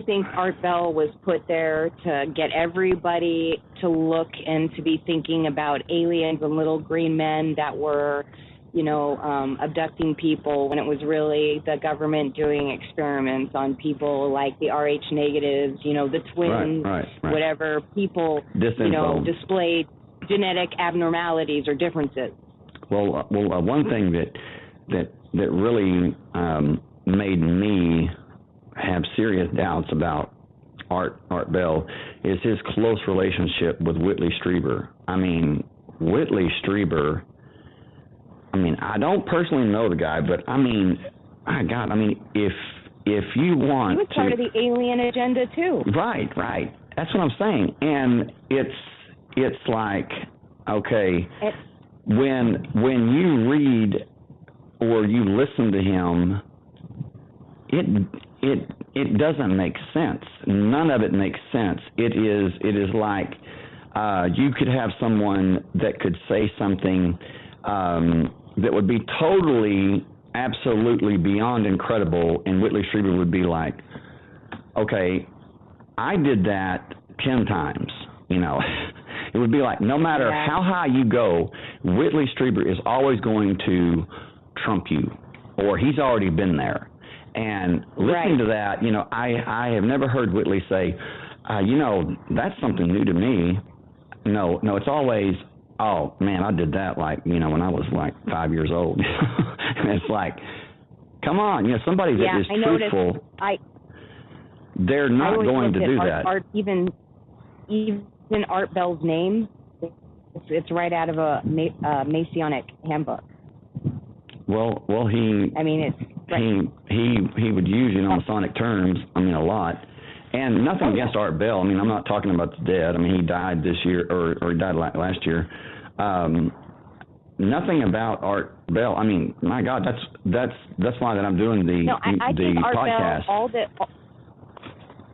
think Art Bell was put there to get everybody to look and to be thinking about aliens and little green men that were, abducting people, when it was really the government doing experiments on people like the Rh negatives, the twins, right. Whatever people, displayed genetic abnormalities or differences. Well, one thing that really made me have serious doubts about Art Bell is his close relationship with Whitley Strieber. I mean, Whitley Strieber, I don't personally know the guy, but if you want he was part of the alien agenda too. Right. That's what I'm saying. And it's like, okay, when you read or you listen to him, it doesn't make sense. None of it makes sense. It is like you could have someone that could say something that would be totally, absolutely beyond incredible, and Whitley Strieber would be like, okay, I did that 10 times, It would be like, no matter how high you go, Whitley Strieber is always going to trump you, or he's already been there. And listening to that, I have never heard Whitley say, that's something new to me. No, it's always, oh, man, I did that, when I was, 5 years old. And it's like, come on, somebody that is truthful, they're not going to do that. Art, even Art Bell's name, it's right out of a Masonic handbook. Well, he would use, Masonic terms, a lot. And nothing against Art Bell. I'm not talking about the dead. He died this year, or he died last year. Nothing about Art Bell. My God, that's why that I'm doing I think Art podcast. Bell,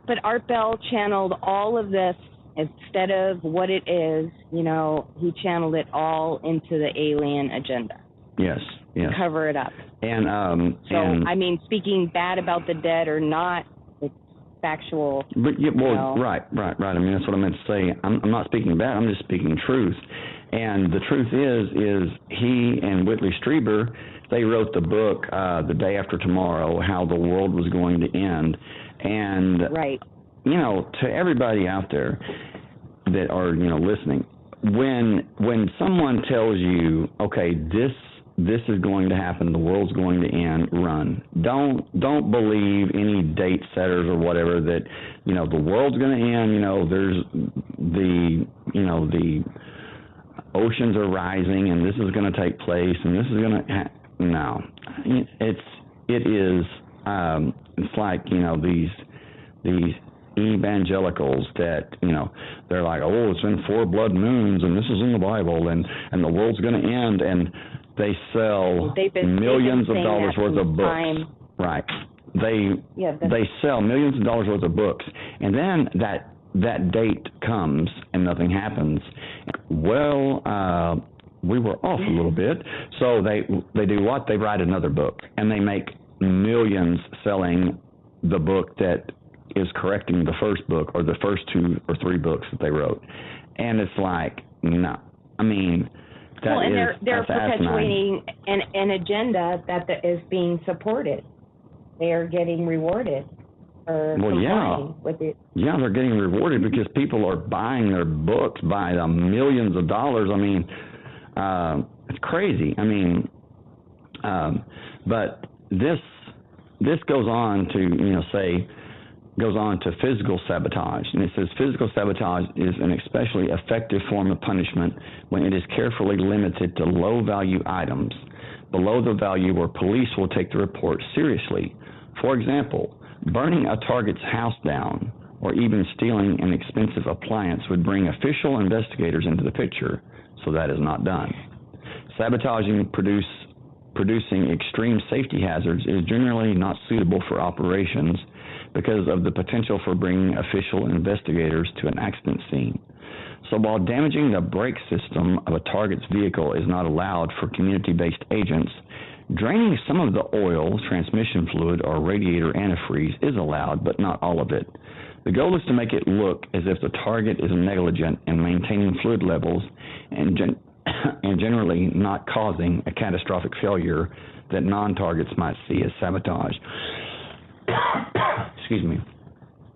but Art Bell channeled all of this instead of what it is. He channeled it all into the alien agenda. Yes. Cover it up. And speaking bad about the dead or not, it's factual. But right. That's what I meant to say. I'm not speaking bad. I'm just speaking truth. And the truth is he and Whitley Strieber, they wrote the book The Day After Tomorrow, how the world was going to end. And to everybody out there that are listening, when someone tells you, okay, this is going to happen, the world's going to end, run. Don't believe any date setters or whatever that, the world's going to end, there's the oceans are rising and this is going to take place and this is going to no. It's like, these evangelicals that, they're like, oh, it's in 4 blood moons and this is in the Bible and the world's going to end, and they sell millions of dollars worth of books. Right. They sell millions of dollars worth of books, and then that date comes and nothing happens. Well, we were off a little bit, so they do what? They write another book, and they make millions selling the book that is correcting the first book or the first 2 or 3 books that they wrote. And it's like, No. I mean, they're that's perpetuating an agenda that is being supported. They are getting rewarded for complying with it. Yeah, they're getting rewarded because people are buying their books by the millions of dollars. I mean, it's crazy. I mean, but this goes on to, goes on to physical sabotage. And it says physical sabotage is an especially effective form of punishment when it is carefully limited to low-value items, below the value where police will take the report seriously. For example, burning a target's house down or even stealing an expensive appliance would bring official investigators into the picture, so that is not done. Sabotaging producing extreme safety hazards is generally not suitable for operations because of the potential for bringing official investigators to an accident scene. So while damaging the brake system of a target's vehicle is not allowed for community-based agents, draining some of the oil, transmission fluid, or radiator antifreeze is allowed, but not all of it. The goal is to make it look as if the target is negligent in maintaining fluid levels and generally not causing a catastrophic failure that non-targets might see as sabotage. Excuse me.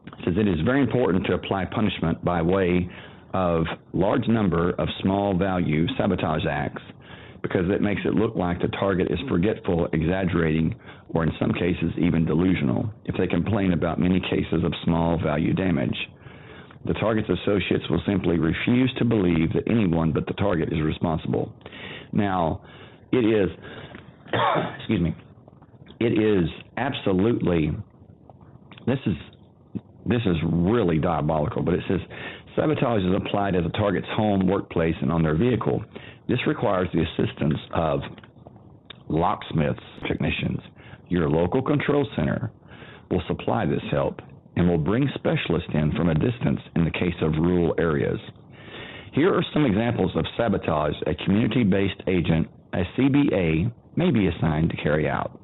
It says it is very important to apply punishment by way of large number of small value sabotage acts because it makes it look like the target is forgetful, exaggerating, or in some cases even delusional if they complain about many cases of small value damage. The target's associates will simply refuse to believe that anyone but the target is responsible. Now, it is, excuse me, it is absolutely, this is really diabolical, but it says sabotage is applied at the target's home, workplace, and on their vehicle. This requires the assistance of locksmiths, technicians. Your local control center will supply this help and will bring specialists in from a distance in the case of rural areas. Here are some examples of sabotage a community-based agent, a CBA, may be assigned to carry out.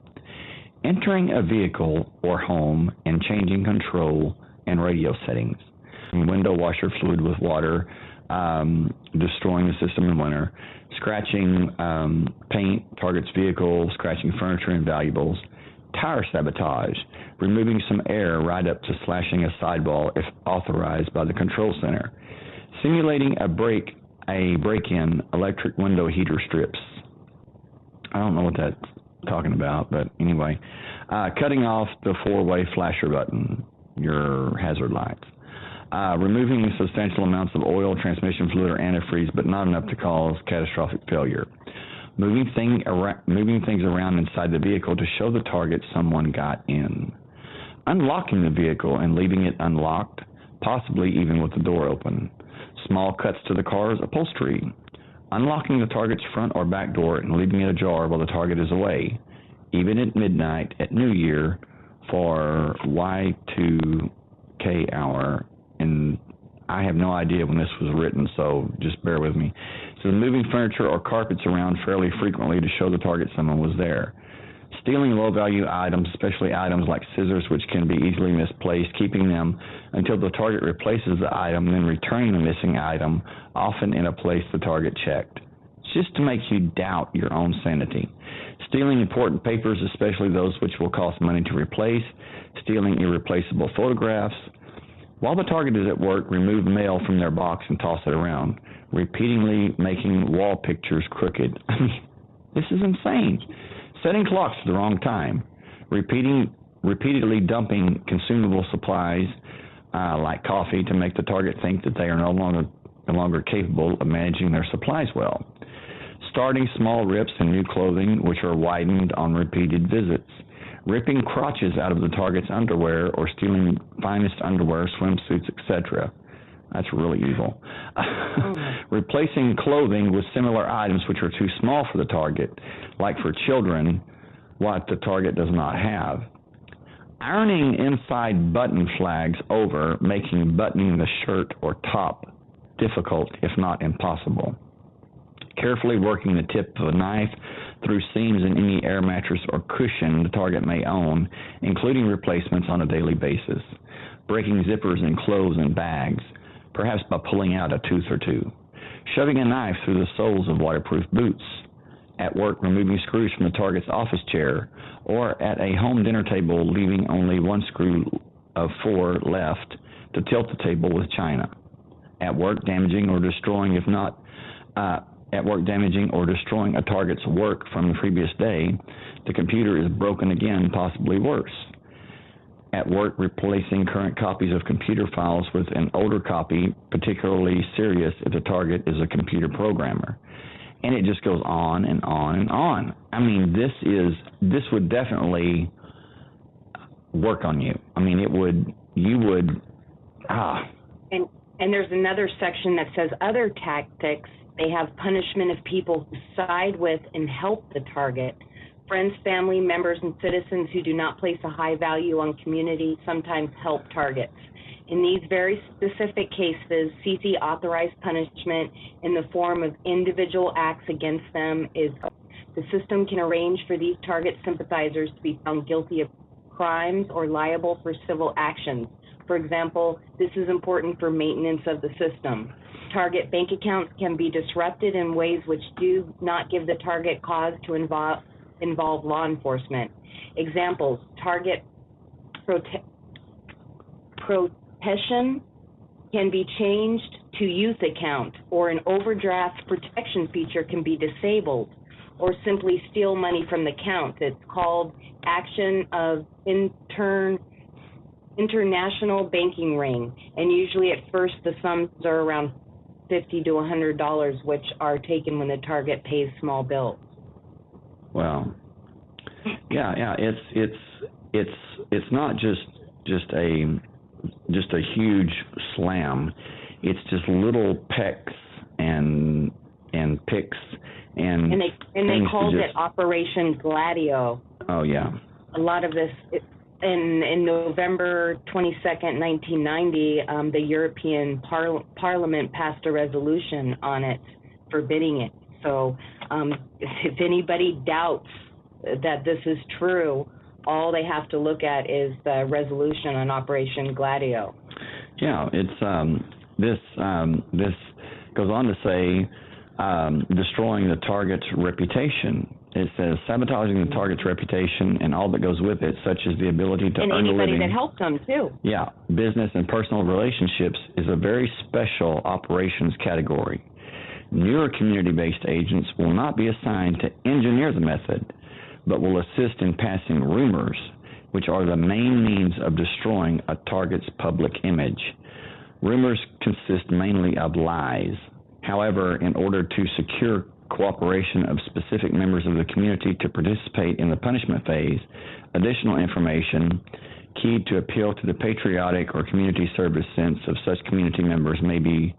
Entering a vehicle or home and changing control and radio settings. Window washer fluid with water, destroying the system in winter, scratching paint, target's vehicle, scratching furniture and valuables, tire sabotage, removing some air right up to slashing a sidewall if authorized by the control center, simulating a break-in electric window heater strips. I don't know what that's talking about, but anyway, cutting off the four-way flasher button, your hazard lights, removing substantial amounts of oil, transmission fluid, or antifreeze, but not enough to cause catastrophic failure, moving things around inside the vehicle to show the target someone got in, unlocking the vehicle and leaving it unlocked, possibly even with the door open, small cuts to the car's upholstery, unlocking the target's front or back door and leaving it ajar while the target is away, even at midnight at New Year for Y2K hour. And I have no idea when this was written, so just bear with me. So moving furniture or carpets around fairly frequently to show the target someone was there. Stealing low-value items, especially items like scissors, which can be easily misplaced, keeping them until the target replaces the item, then returning the missing item, often in a place the target checked. It's just to make you doubt your own sanity. Stealing important papers, especially those which will cost money to replace. Stealing irreplaceable photographs. While the target is at work, remove mail from their box and toss it around. Repeatedly making wall pictures crooked. I mean, this is insane. Setting clocks to the wrong time, repeatedly dumping consumable supplies like coffee to make the target think that they are no longer capable of managing their supplies well. Starting small rips in new clothing which are widened on repeated visits. Ripping crotches out of the target's underwear or stealing finest underwear, swimsuits, etc. That's really evil. Replacing clothing with similar items which are too small for the target, like for children, what the target does not have. Ironing inside button flags over, making buttoning the shirt or top difficult, if not impossible. Carefully working the tip of a knife through seams in any air mattress or cushion the target may own, including replacements on a daily basis. Breaking zippers in clothes and bags, perhaps by pulling out a tooth or two. shoving a knife through the soles of waterproof boots, at work removing screws from the target's office chair, or at a home dinner table leaving only one screw of 4 left to tilt the table with china. At work damaging or destroying a target's work from the previous day, the computer is broken again, possibly worse. At work, replacing current copies of computer files with an older copy, particularly serious if the target is a computer programmer. And it just goes on and on and on. I mean, this would definitely work on you. I mean, And there's another section that says other tactics. They have punishment of people who side with and help the target. Friends, family members, and citizens who do not place a high value on community sometimes help targets. In these very specific cases, CC authorized punishment in the form of individual acts against them is the system can arrange for these target sympathizers to be found guilty of crimes or liable for civil actions. For example, this is important for maintenance of the system. Target bank accounts can be disrupted in ways which do not give the target cause to involve law enforcement. Examples: target protection can be changed to youth account, or an overdraft protection feature can be disabled, or simply steal money from the account. It's called action of international banking ring, and usually at first the sums are around $50 to $100, which are taken when the target pays small bills. Well, yeah, it's not just a huge slam. It's just little pecks and picks and they called it Operation Gladio. Oh yeah. A lot of this in November 22nd, 1990, the European Parliament passed a resolution on it, forbidding it. So if anybody doubts that this is true, all they have to look at is the resolution on Operation Gladio. Yeah, it's this goes on to say destroying the target's reputation. It says sabotaging the target's reputation and all that goes with it, such as the ability to earn a living. And anybody that helps them too. Yeah, business and personal relationships is a very special operations category. Newer community-based agents will not be assigned to engineer the method, but will assist in passing rumors, which are the main means of destroying a target's public image. Rumors consist mainly of lies. However, in order to secure cooperation of specific members of the community to participate in the punishment phase, additional information keyed to appeal to the patriotic or community service sense of such community members may be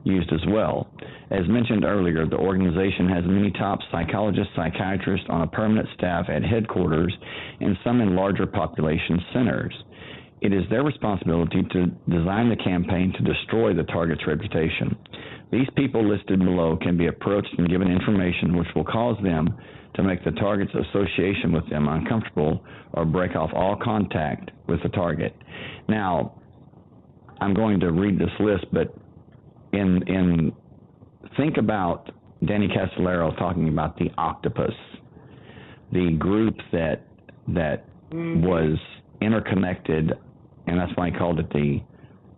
used as well. As mentioned earlier, the organization has many top psychologists, psychiatrists on a permanent staff at headquarters and some in larger population centers. It is their responsibility to design the campaign to destroy the target's reputation. These people listed below can be approached and given information which will cause them to make the target's association with them uncomfortable or break off all contact with the target. Now, I'm going to read this list, but think about Danny Castellero talking about the octopus, the group that was interconnected, and that's why he called it the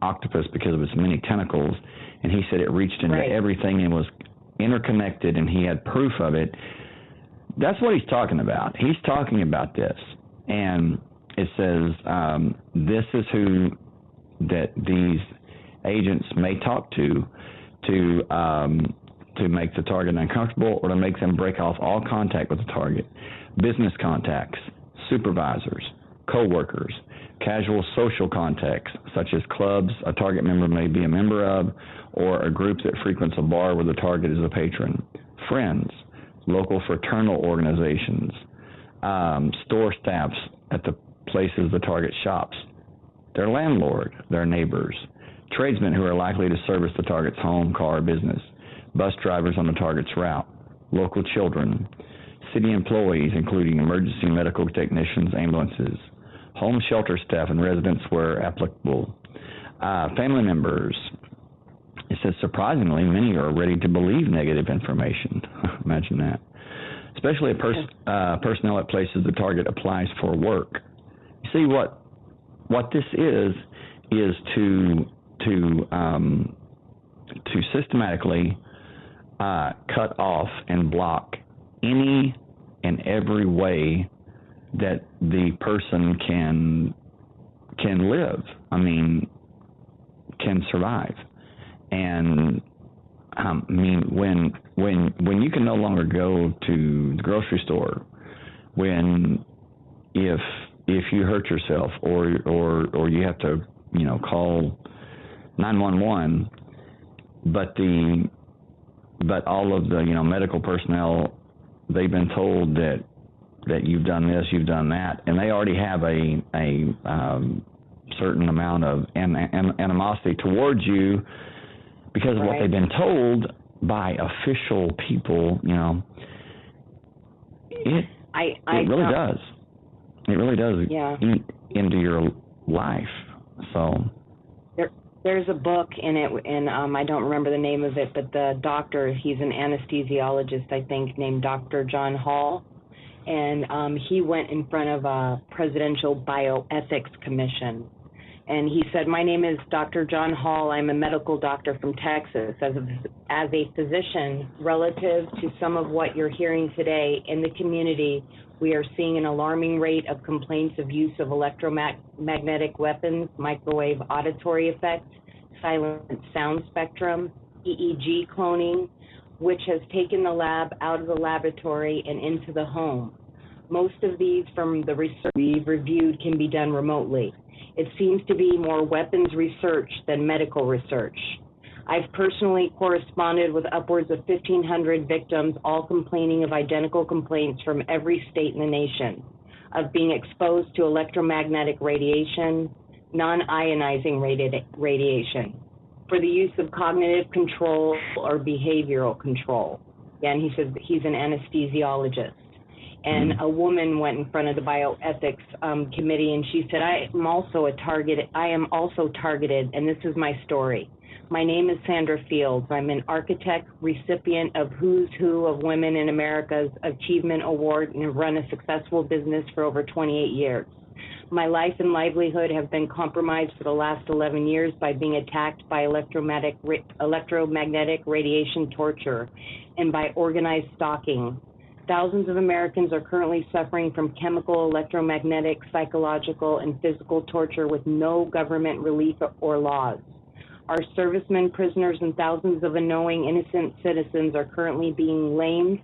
octopus, because of its many tentacles. And he said it reached into everything and was interconnected, and he had proof of it. That's what he's talking about. He's talking about this. And it says this is who that these agents may talk to make the target uncomfortable or to make them break off all contact with the target. Business contacts, supervisors, co-workers, casual social contacts, such as clubs a target member may be a member of, or a group that frequents a bar where the target is a patron, friends, local fraternal organizations, store staffs at the places the target shops, their landlord, their neighbors, tradesmen who are likely to service the target's home, car, or business, bus drivers on the target's route, local children, city employees, including emergency medical technicians, ambulances, home shelter staff and residents where applicable, family members. It says, surprisingly, many are ready to believe negative information. Imagine that. Especially personnel at places the target applies for work. You see, what this is to systematically cut off and block any and every way that the person can live. I mean, can survive. And I mean, when you can no longer go to the grocery store, if you hurt yourself or you have to, call 911, but all of the medical personnel, they've been told that you've done this, you've done that, and they already have a certain amount of animosity towards you because of what they've been told by official people. It really does. It really does eat into your life. So there's a book in it, and I don't remember the name of it, but the doctor, he's an anesthesiologist, I think, named Dr. John Hall, and he went in front of a presidential bioethics commission. And he said, my name is Dr. John Hall. I'm a medical doctor from Texas. As a physician, relative to some of what you're hearing today in the community, we are seeing an alarming rate of complaints of use of electromagnetic weapons, microwave auditory effect, silent sound spectrum, EEG cloning, which has taken the lab out of the laboratory and into the home. Most of these, from the research we've reviewed, can be done remotely. It seems to be more weapons research than medical research. I've personally corresponded with upwards of 1,500 victims, all complaining of identical complaints from every state in the nation, of being exposed to electromagnetic radiation, non-ionizing radiation, for the use of cognitive control or behavioral control. And he says he's an anesthesiologist. And a woman went in front of the bioethics committee, and she said, I am also targeted, and this is my story. My name is Sandra Fields. I'm an architect, recipient of Who's Who of Women in America's Achievement Award, and have run a successful business for over 28 years. My life and livelihood have been compromised for the last 11 years by being attacked by electromagnetic radiation torture and by organized stalking. Thousands of Americans are currently suffering from chemical, electromagnetic, psychological, and physical torture with no government relief or laws. Our servicemen, prisoners, and thousands of unknowing innocent citizens are currently being lamed,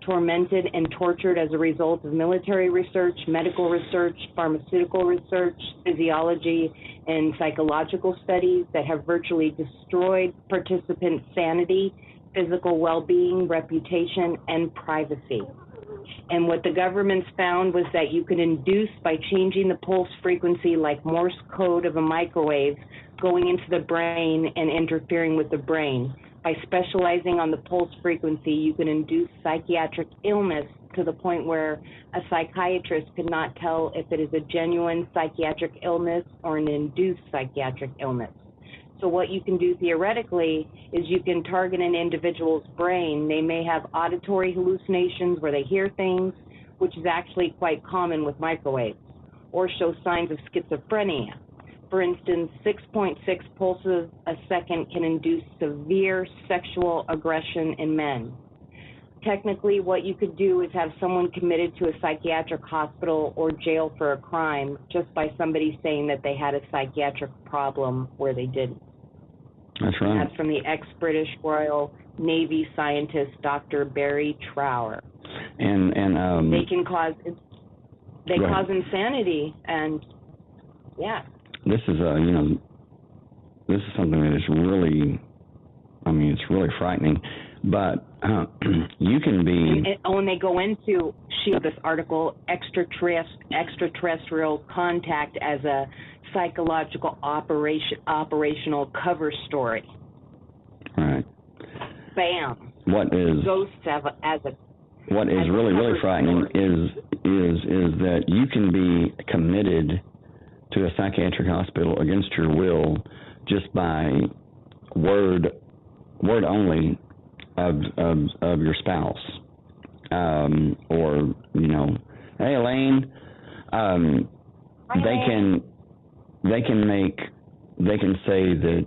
tormented, and tortured as a result of military research, medical research, pharmaceutical research, physiology, and psychological studies that have virtually destroyed participants' sanity, physical well-being, reputation, and privacy. And what the governments found was that you could induce, by changing the pulse frequency like Morse code of a microwave, going into the brain and interfering with the brain. By specializing on the pulse frequency, you can induce psychiatric illness to the point where a psychiatrist could not tell if it is a genuine psychiatric illness or an induced psychiatric illness. So what you can do theoretically is you can target an individual's brain. They may have auditory hallucinations where they hear things, which is actually quite common with microwaves, or show signs of schizophrenia. For instance, 6.6 pulses a second can induce severe sexual aggression in men. Technically, what you could do is have someone committed to a psychiatric hospital or jail for a crime just by somebody saying that they had a psychiatric problem where they didn't. That's right. That's from the ex-British Royal Navy scientist Dr. Barry Trower. And they can cause insanity, and this is this is something that is really, it's really frightening. But you can be. When they go into this article, extraterrestrial contact as a psychological operational cover story. Right. Bam. What is really frightening is that you can be committed to a psychiatric hospital against your will just by word word only of your spouse, or hey Elaine, they can say that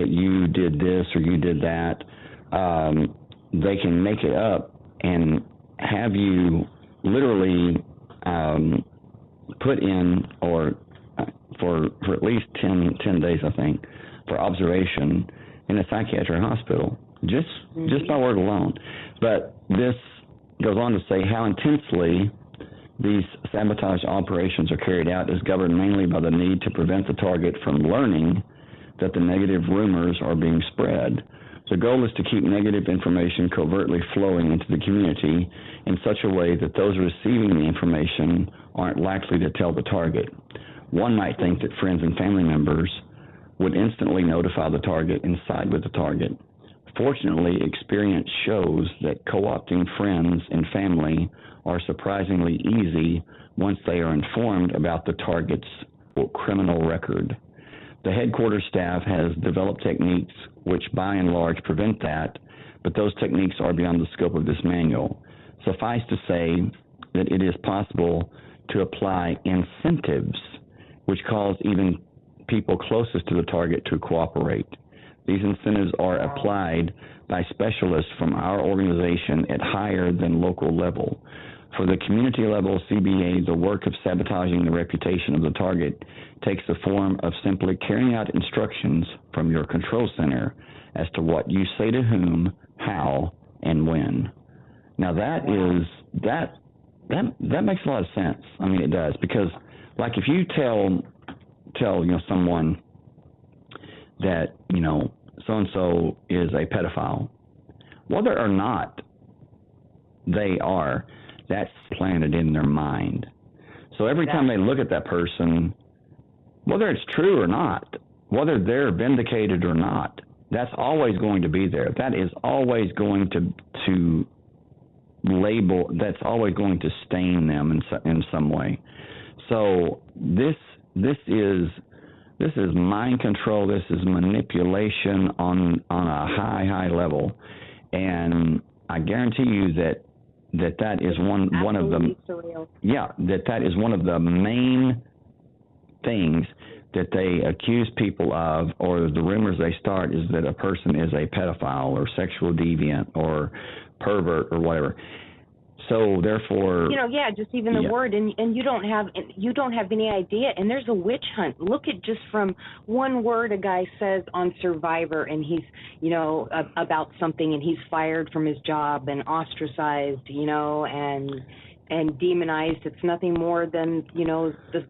you did this or you did that. They can make it up and have you literally put in, or for at least 10 days, I think, for observation in a psychiatric hospital, just by word alone. But this goes on to say how intensely these sabotage operations are carried out is governed mainly by the need to prevent the target from learning that the negative rumors are being spread. The goal is to keep negative information covertly flowing into the community in such a way that those receiving the information aren't likely to tell the target. One might think that friends and family members would instantly notify the target and side with the target. Fortunately, experience shows that co-opting friends and family are surprisingly easy once they are informed about the target's criminal record. The headquarters staff has developed techniques which by and large prevent that, but those techniques are beyond the scope of this manual. Suffice to say that it is possible to apply incentives which cause even people closest to the target to cooperate. These incentives are applied by specialists from our organization at higher than local level. For the community level CBA, the work of sabotaging the reputation of the target takes the form of simply carrying out instructions from your control center as to what you say to whom, how, and when. Now that makes a lot of sense. I mean, it does, because like if you tell someone that so and so is a pedophile, whether or not they are, that's planted in their mind. So every time they look at that person, whether it's true or not, whether they're vindicated or not, that's always going to be there. That is always going to label. That's always going to stain them in some way. So this is mind control. This is manipulation on a high level, and I guarantee you that is one of the surreal. That is one of the main things that they accuse people of, or the rumors they start, is that a person is a pedophile or sexual deviant or pervert or whatever. So therefore, just even the word, and you don't have any idea. And there's a witch hunt. Look at just from one word a guy says on Survivor, and he's about something, and he's fired from his job and ostracized, and demonized. It's nothing more than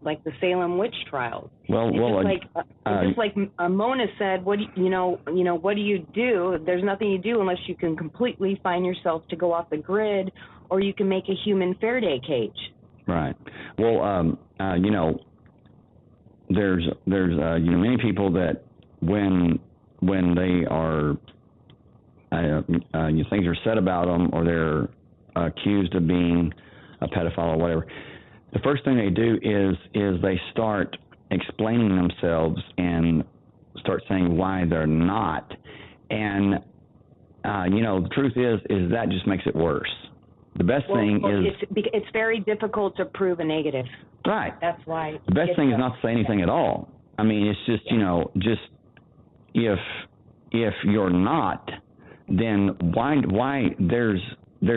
like the Salem witch trials. Just like Mona said, what do you do? There's nothing you do unless you can completely find yourself to go off the grid, or you can make a human Faraday cage. Right. Well, there's many people that when they are things are said about them, or they're accused of being a pedophile or whatever, the first thing they do is they start explaining themselves and start saying why they're not. And the truth is that just makes it worse. The best thing is it's very difficult to prove a negative. Right. That's why. The best thing is not to say anything at all. I mean, it's just just if you're not, then why there's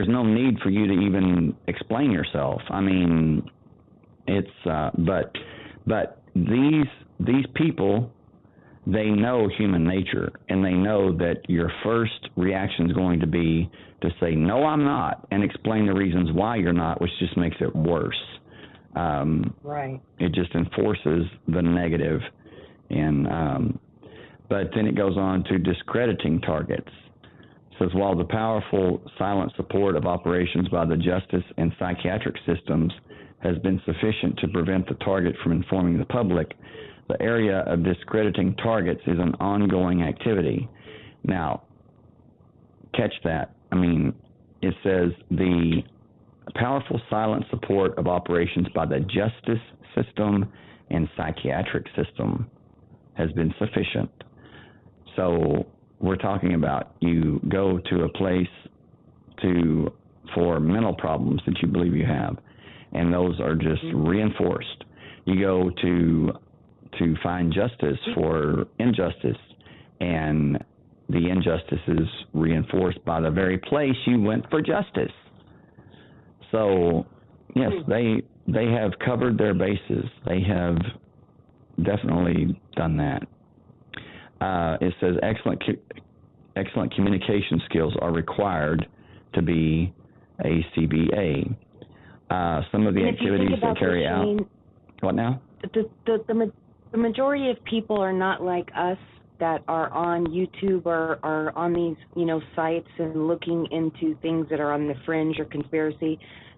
no need for you to even explain yourself. I mean, it's but these people, they know human nature, and they know that your first reaction is going to be to say, no, I'm not, and explain the reasons why you're not, which just makes it worse. Right. It just enforces the negative. And but then it goes on to discrediting targets. It says, while the powerful silent support of operations by the justice and psychiatric systems has been sufficient to prevent the target from informing the public, the area of discrediting targets is an ongoing activity. Now, catch that. I mean, it says the powerful silent support of operations by the justice system and psychiatric system has been sufficient. So we're talking about you go to a place for mental problems that you believe you have, and those are just reinforced. You go to find justice for injustice, and the injustice is reinforced by the very place you went for justice. So, yes, they have covered their bases. They have definitely done that. It says excellent communication skills are required to be a CBA. Some of the activities they carry out. What now? The majority of people are not like us that are on YouTube or are on these, sites and looking into things that are on the fringe or conspiracy.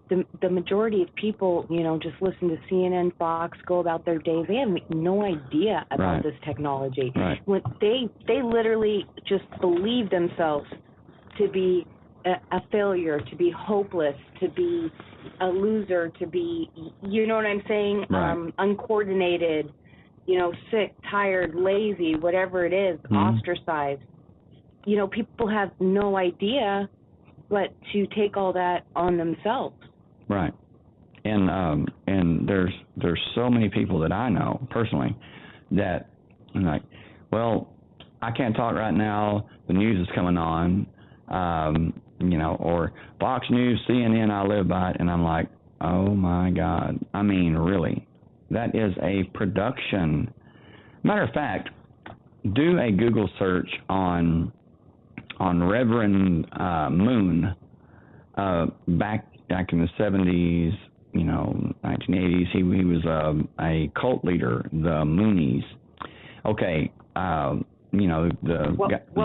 The majority of people, just listen to CNN, Fox, go about their days. They have no idea about this technology. Right. When they literally just believe themselves to be a failure, to be hopeless, to be a loser, to be, you know what I'm saying, uncoordinated, sick, tired, lazy, whatever it is, ostracized. People have no idea but to take all that on themselves. Right. And there's so many people that I know personally that I'm like, well, I can't talk right now. The news is coming on, or Fox News, CNN, I live by it. And I'm like, oh my God. I mean, really, that is a production. Matter of fact, do a Google search on Reverend Moon, back in the 70s, 1980s. He was a cult leader, the Moonies. Okay, What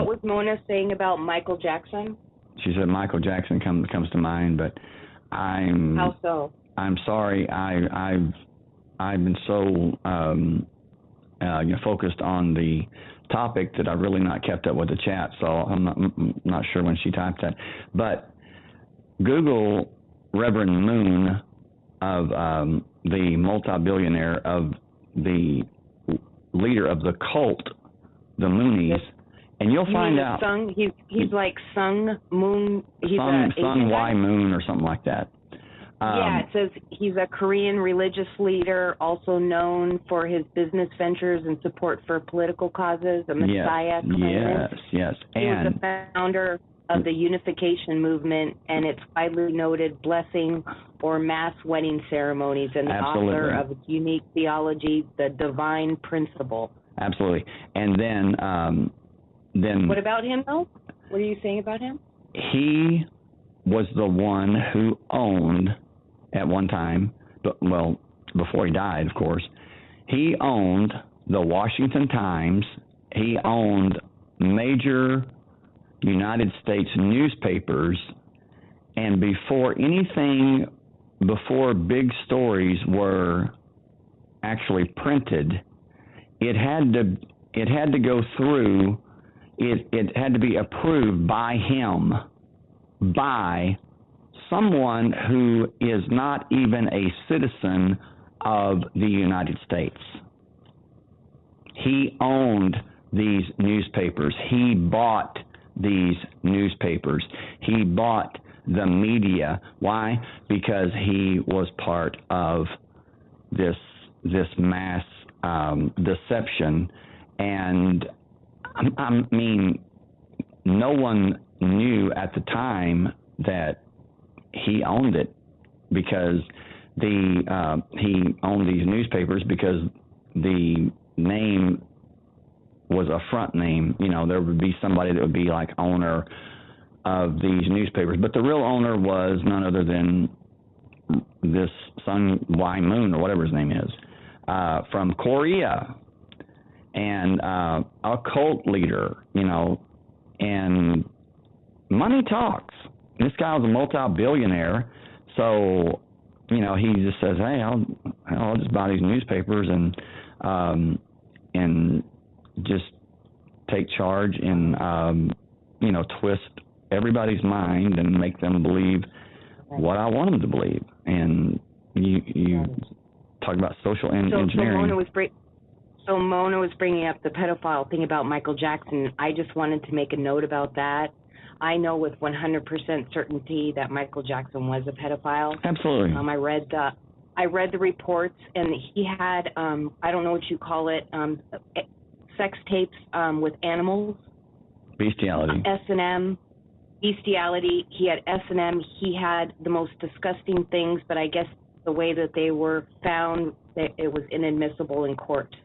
was Mona saying about Michael Jackson? She said Michael Jackson comes to mind, but How so? I'm sorry. I've been so focused on the topic that I've really not kept up with the chat, so I'm not sure when she typed that. But Google Reverend Moon of the multi-billionaire of the leader of the cult, the Moonies, and you'll find out. He's like Sung Moon. He's Sung Y Moon or something like that. It says he's a Korean religious leader, also known for his business ventures and support for political causes, a Messiah claimant. Yes. He was the founder of the Unification Movement and its widely noted blessing or mass wedding ceremonies, and the author of its unique theology, The Divine Principle. Absolutely. And then what about him, though? What are you saying about him? He was the one who owned, at one time, before he died, of course, he owned the Washington Times. He owned major United States newspapers, and before big stories were actually printed, it had to go through, it had to be approved by him, by someone who is not even a citizen of the United States. He owned these newspapers. He bought these newspapers. He bought the media. Why? Because he was part of this mass deception. And I mean, no one knew at the time that he owned it, because he owned these newspapers because the name was a front name. There would be somebody that would be like owner of these newspapers, but the real owner was none other than this Sun Y Moon, or whatever his name is, from Korea, and a cult leader, and money talks. This guy was a multi-billionaire, so he just says, "Hey, I'll just buy these newspapers and just take charge and twist everybody's mind and make them believe what I want them to believe." And you talk about social engineering. So Mona was bringing up the pedophile thing about Michael Jackson. I just wanted to make a note about that. I know with 100% certainty that Michael Jackson was a pedophile. Absolutely. I read the reports, and he had I don't know what you call it, sex tapes with animals. Bestiality. S&M, bestiality. He had S&M. He had the most disgusting things, but I guess the way that they were found, it was inadmissible in court.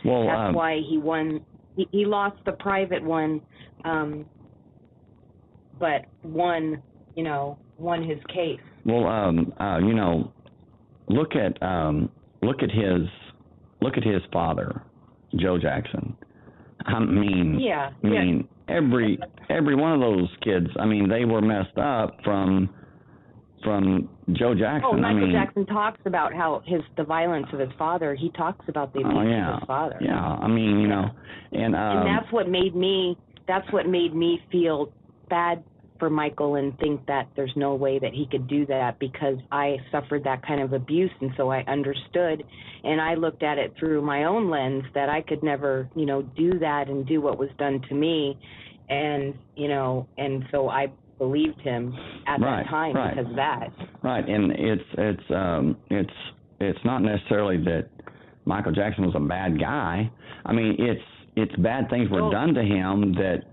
Well, that's why he won. He lost the private one, but won his case. Well, look at his father, Joe Jackson. I mean, every one of those kids. I mean, they were messed up from Joe Jackson. Oh, Michael Jackson talks about the violence of his father. He talks about the abuse of his father. Yeah, I mean, and that's what made me feel bad for Michael and think that there's no way that he could do that, because I suffered that kind of abuse, and so I understood, and I looked at it through my own lens that I could never, do that and do what was done to me, and so I believed him at that time because of that. Right, and it's not necessarily that Michael Jackson was a bad guy. I mean, it's bad things were done to him that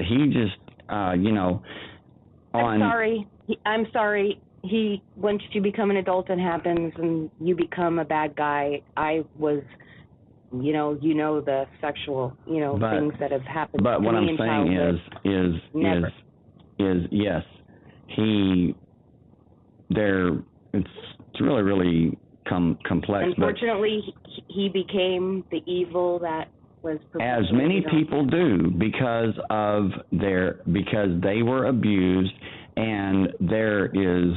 he just I'm sorry. Once you become an adult and happens and you become a bad guy, I was, the sexual, things that have happened. But what I'm saying is yes, it's really, really complex. Unfortunately, he became the evil that was. As many people do because they were abused, and there's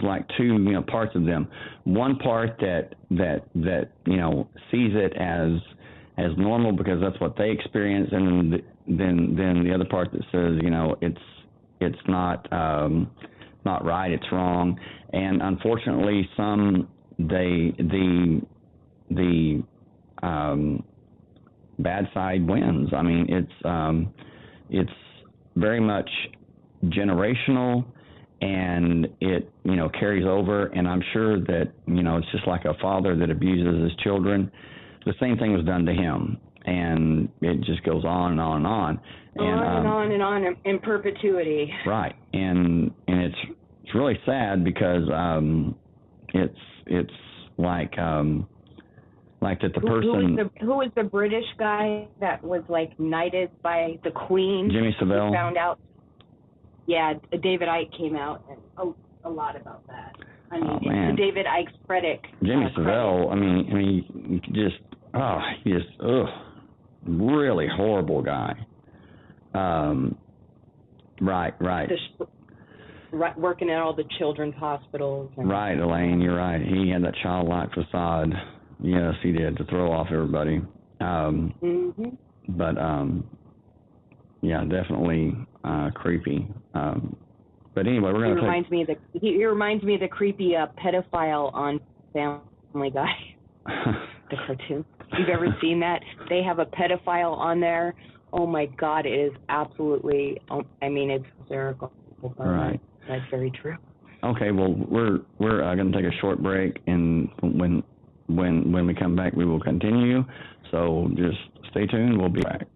like two parts of them. One part that sees it as normal because that's what they experience, and then the other part that says it's not right, it's wrong. And unfortunately, the bad side wins. I mean, it's very much generational, and it carries over. And I'm sure that it's just like a father that abuses his children. The same thing was done to him, and it just goes on and on and on. And on in perpetuity. Right, and it's really sad because it's like that the person who was the British guy that was like knighted by the Queen. Jimmy Savile. Found out. Yeah, David Icke came out and a lot about that. I mean, to David Icke's credit. Jimmy Savile. I mean, really horrible guy. Right. Working at all the children's hospitals. Right, Elaine, you're right. He had that childlike facade. Yes, he did, to throw off everybody. But definitely creepy. But anyway, we're going to. He reminds me of the creepy pedophile on Family Guy, the cartoon. You've ever seen that? They have a pedophile on there. Oh my God, it is absolutely. It's hysterical. Right. That's very true. Okay, well, we're going to take a short break, and when we come back, we will continue. So just stay tuned. We'll be back.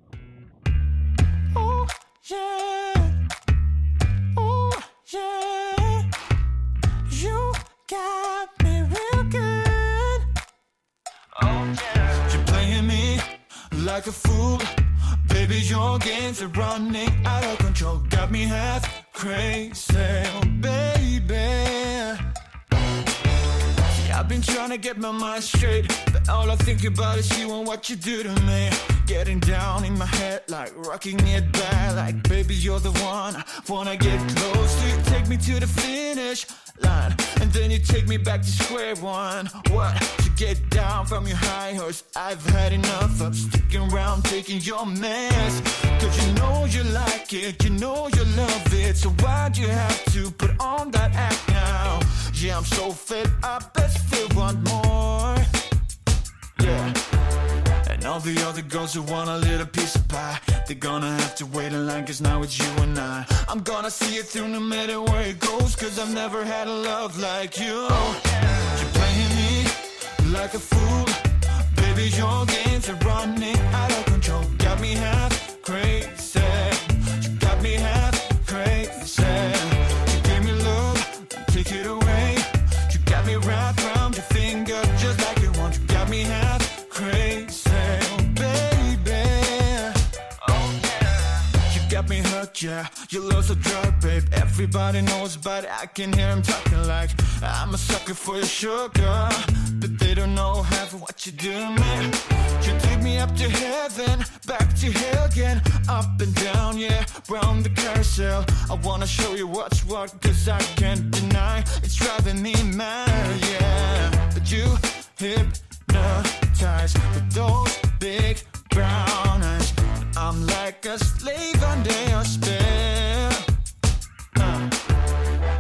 Oh yeah, oh yeah, you got me real good. Oh yeah, you're playing me like a fool. Baby, your games are running out of control. Got me half crazy, oh, baby. Yeah, I've been trying to get my mind straight, but all I think about is you and what you do to me. Getting down in my head, like rocking it back, like baby, you're the one I wanna get close to. You take me to the finish line, and then you take me back to square one. What? To get down from your high horse, I've had enough of sticking around taking your mess. Cause you know you like it, you know you love it, so why'd you have to put on that act now? Yeah, I'm so fed up, I still want more. Yeah. And all the other girls who want a little piece of pie, they're gonna have to wait in line, cause now it's you and I. I'm gonna see it through no matter where it goes, cause I've never had a love like you. You're playing me like a fool, baby, your games are running out of control. Got me half crazy, you got me half crazy. You gave me love, take it away. You got me wrapped around your finger just like you want. You got me half crazy, oh baby, oh yeah. You got me hooked, yeah, your love's a drug, babe. Everybody knows about it, I can hear him talking like I'm a sucker for your sugar, but they don't know half of what you do to me. You take me up to heaven, back to hell again, up and down, yeah, round the carousel. I wanna show you what's what, cause I can't deny it's driving me mad, yeah. But you hypnotize with those big brown eyes. I'm like a slave under your spell.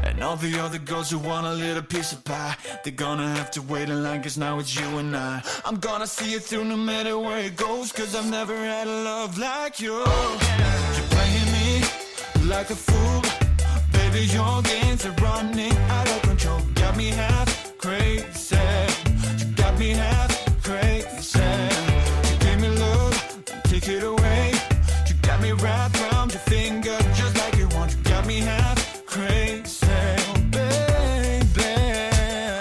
And all the other girls who want a little piece of pie, they're gonna have to wait in line, cause now it's you and I. I'm gonna see it through no matter where it goes, cause I've never had a love like you. You're playing me like a fool, baby, your games are running out of control. Got me half crazy, you got me half crazy. You gave me love, take it away. You got me wrapped around your finger just like you want. You got me half crazy, oh baby,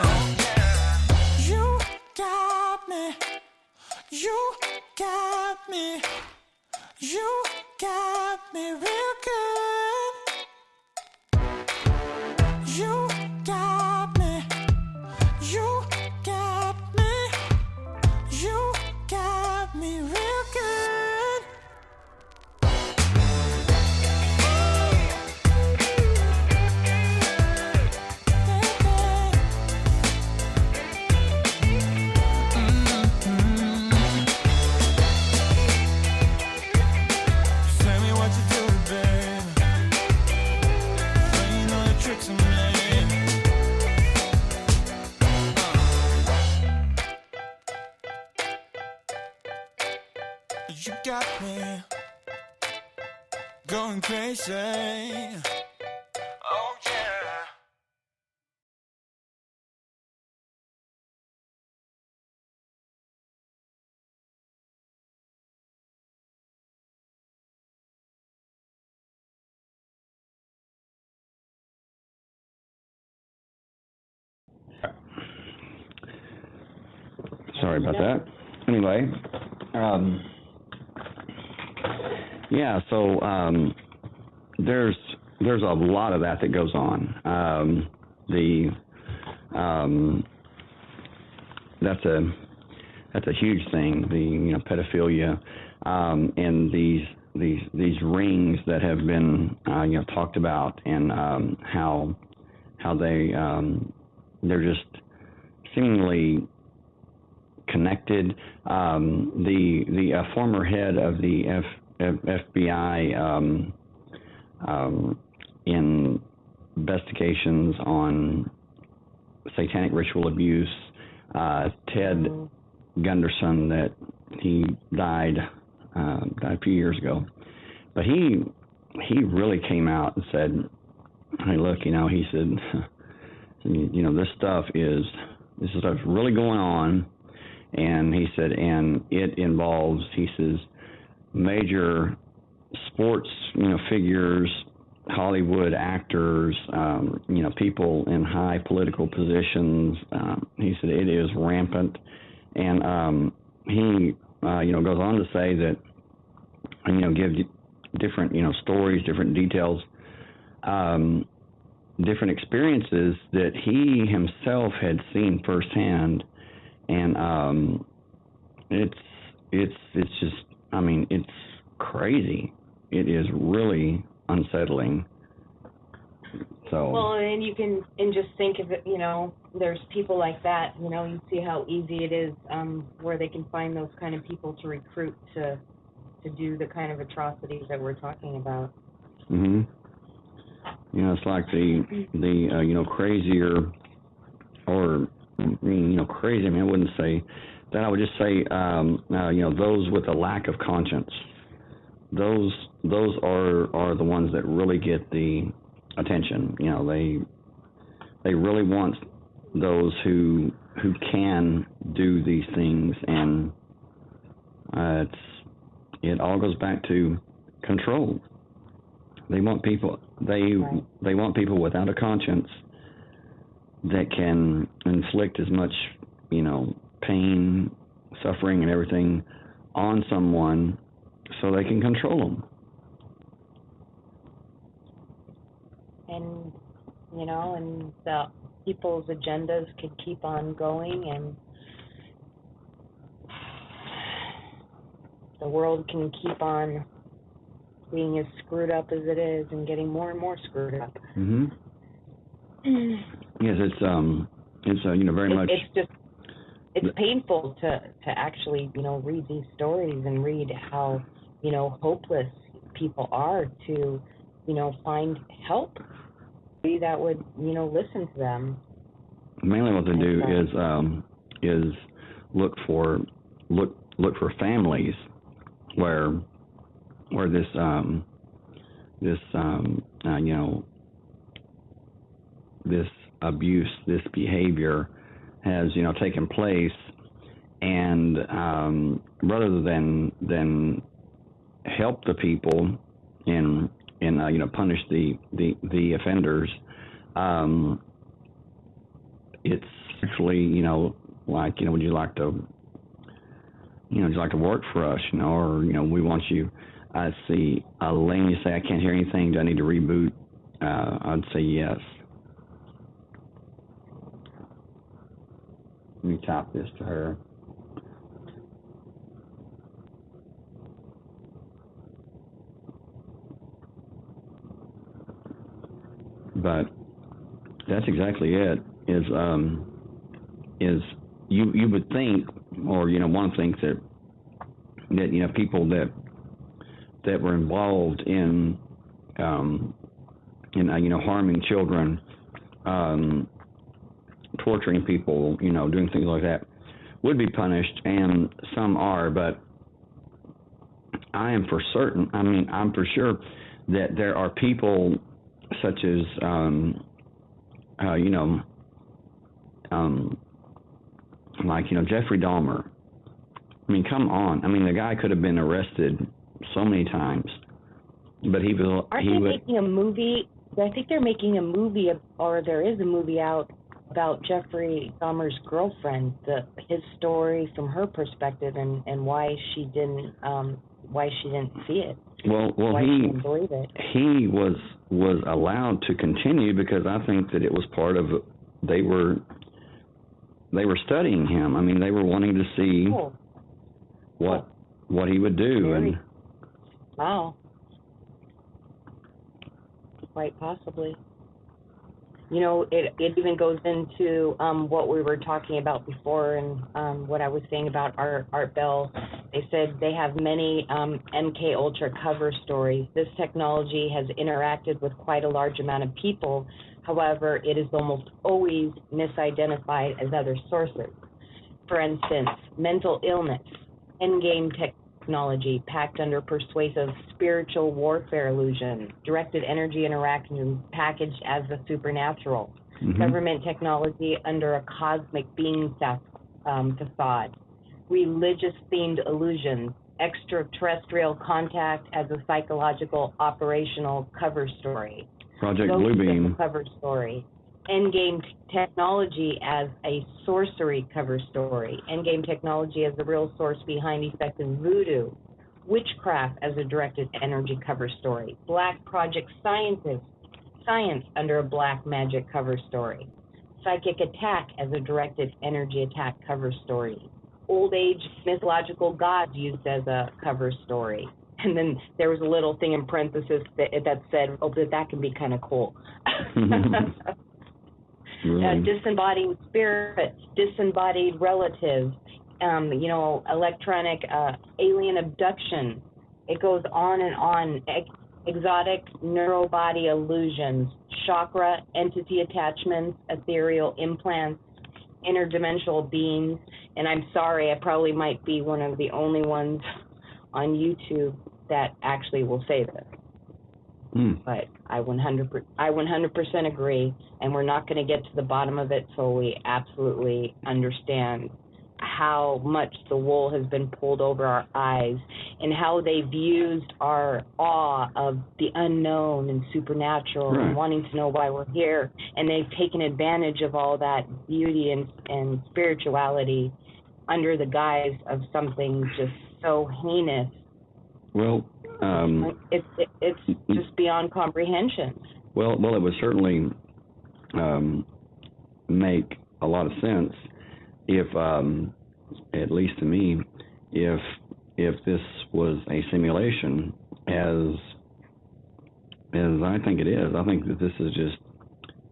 oh yeah. You got me, you got me, you got me real good. You got me, you got me, you got me real good. Tell me what you doing, babe. Playing all the tricks on me. You got me going crazy. Oh yeah. Sorry about that. Anyway, yeah, so there's a lot of that goes on. That's a huge thing. The pedophilia, and these rings that have been talked about, and how they're just seemingly connected. The former head of the FBI in investigations on satanic ritual abuse, Ted Gunderson, that he died a few years ago, but he really came out and said, "Hey, look, he said, this stuff is really going on." And he said, and it involves, he says, major sports, figures, Hollywood actors, people in high political positions. He said it is rampant, and he, goes on to say that, give different, stories, different details, different experiences that he himself had seen firsthand. And it's just, it's crazy. It is really unsettling. So. Well, and you can just think of it. There's people like that. You see how easy it is, where they can find those kind of people to recruit to do the kind of atrocities that we're talking about. Mhm. It's like the crazier, or crazy. I wouldn't say then I would just say, those with a lack of conscience, those are the ones that really get the attention. They really want those who can do these things, and it all goes back to control. They want people. They want people without a conscience that can inflict as much, pain, suffering, and everything on someone, so they can control them. And and the people's agendas could keep on going, and the world can keep on being as screwed up as it is, and getting more and more screwed up. Mm-hmm. Yes, it's very much. It's painful to actually read these stories and read how hopeless people are to find help. That would listen to them. Mainly, what they do is look for families where this abuse, this behavior has taken place, and rather than help the people and punish the offenders, it's actually would you like to work for us, or we want you. I see Elaine, you say I can't hear anything. Do I need to reboot? I'd say yes. Let me type this to her. But that's exactly it. Is you would think, or want to think that people that were involved in harming children, torturing people, doing things like that, would be punished, and some are. But I am for certain. I'm for sure that there are people such as Jeffrey Dahmer. Come on. The guy could have been arrested so many times, but he was. Aren't they making a movie? I think they're making a movie, or there is a movie out about Jeffrey Dahmer's girlfriend, his story from her perspective, and why she didn't see it. Well, why she didn't believe it. He was allowed to continue because I think that it was part of. They were studying him. They were wanting to see what he would do. And wow. Quite possibly. It even goes into what we were talking about before, and what I was saying about Art Bell. They said they have many MK Ultra cover stories. This technology has interacted with quite a large amount of people. However, it is almost always misidentified as other sources. For instance, mental illness, endgame technology packed under persuasive spiritual warfare illusion, directed energy interactions packaged as the supernatural, government technology under a cosmic being facade, religious-themed illusions, extraterrestrial contact as a psychological operational cover story, Project Bluebeam cover story, endgame technology as a sorcery cover story, endgame technology as the real source behind effective voodoo, witchcraft as a directed energy cover story, black project science under a black magic cover story, psychic attack as a directed energy attack cover story, old age mythological gods used as a cover story. And then there was a little thing in parentheses that said, but that can be kind of cool. Really? Disembodied spirit, disembodied relatives, electronic alien abduction. It goes on and on. Exotic neurobody illusions, chakra entity attachments, ethereal implants, interdimensional beings, and I'm sorry, I probably might be one of the only ones on YouTube that actually will say this. But I 100% agree, and we're not going to get to the bottom of it till we absolutely understand how much the wool has been pulled over our eyes and how they've used our awe of the unknown and supernatural and wanting to know why we're here, and they've taken advantage of all that beauty and spirituality under the guise of something just so heinous. Well, it's just beyond comprehension. Well, it would certainly make a lot of sense if, at least to me, if this was a simulation, as I think it is. I think that this is just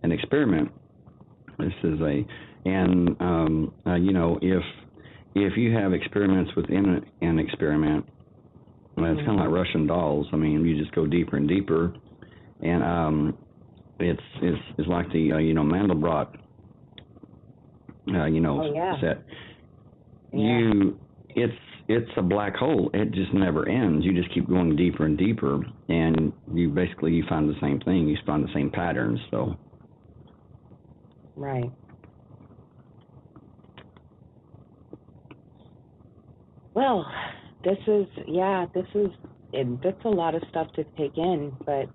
an experiment. This is if you have experiments within an experiment, it's kind of like Russian dolls. I mean, you just go deeper and deeper, and it's like the Mandelbrot set. It's a black hole. It just never ends. You just keep going deeper and deeper, and you find the same thing. You find the same patterns. So right. Well, that's a lot of stuff to take in, but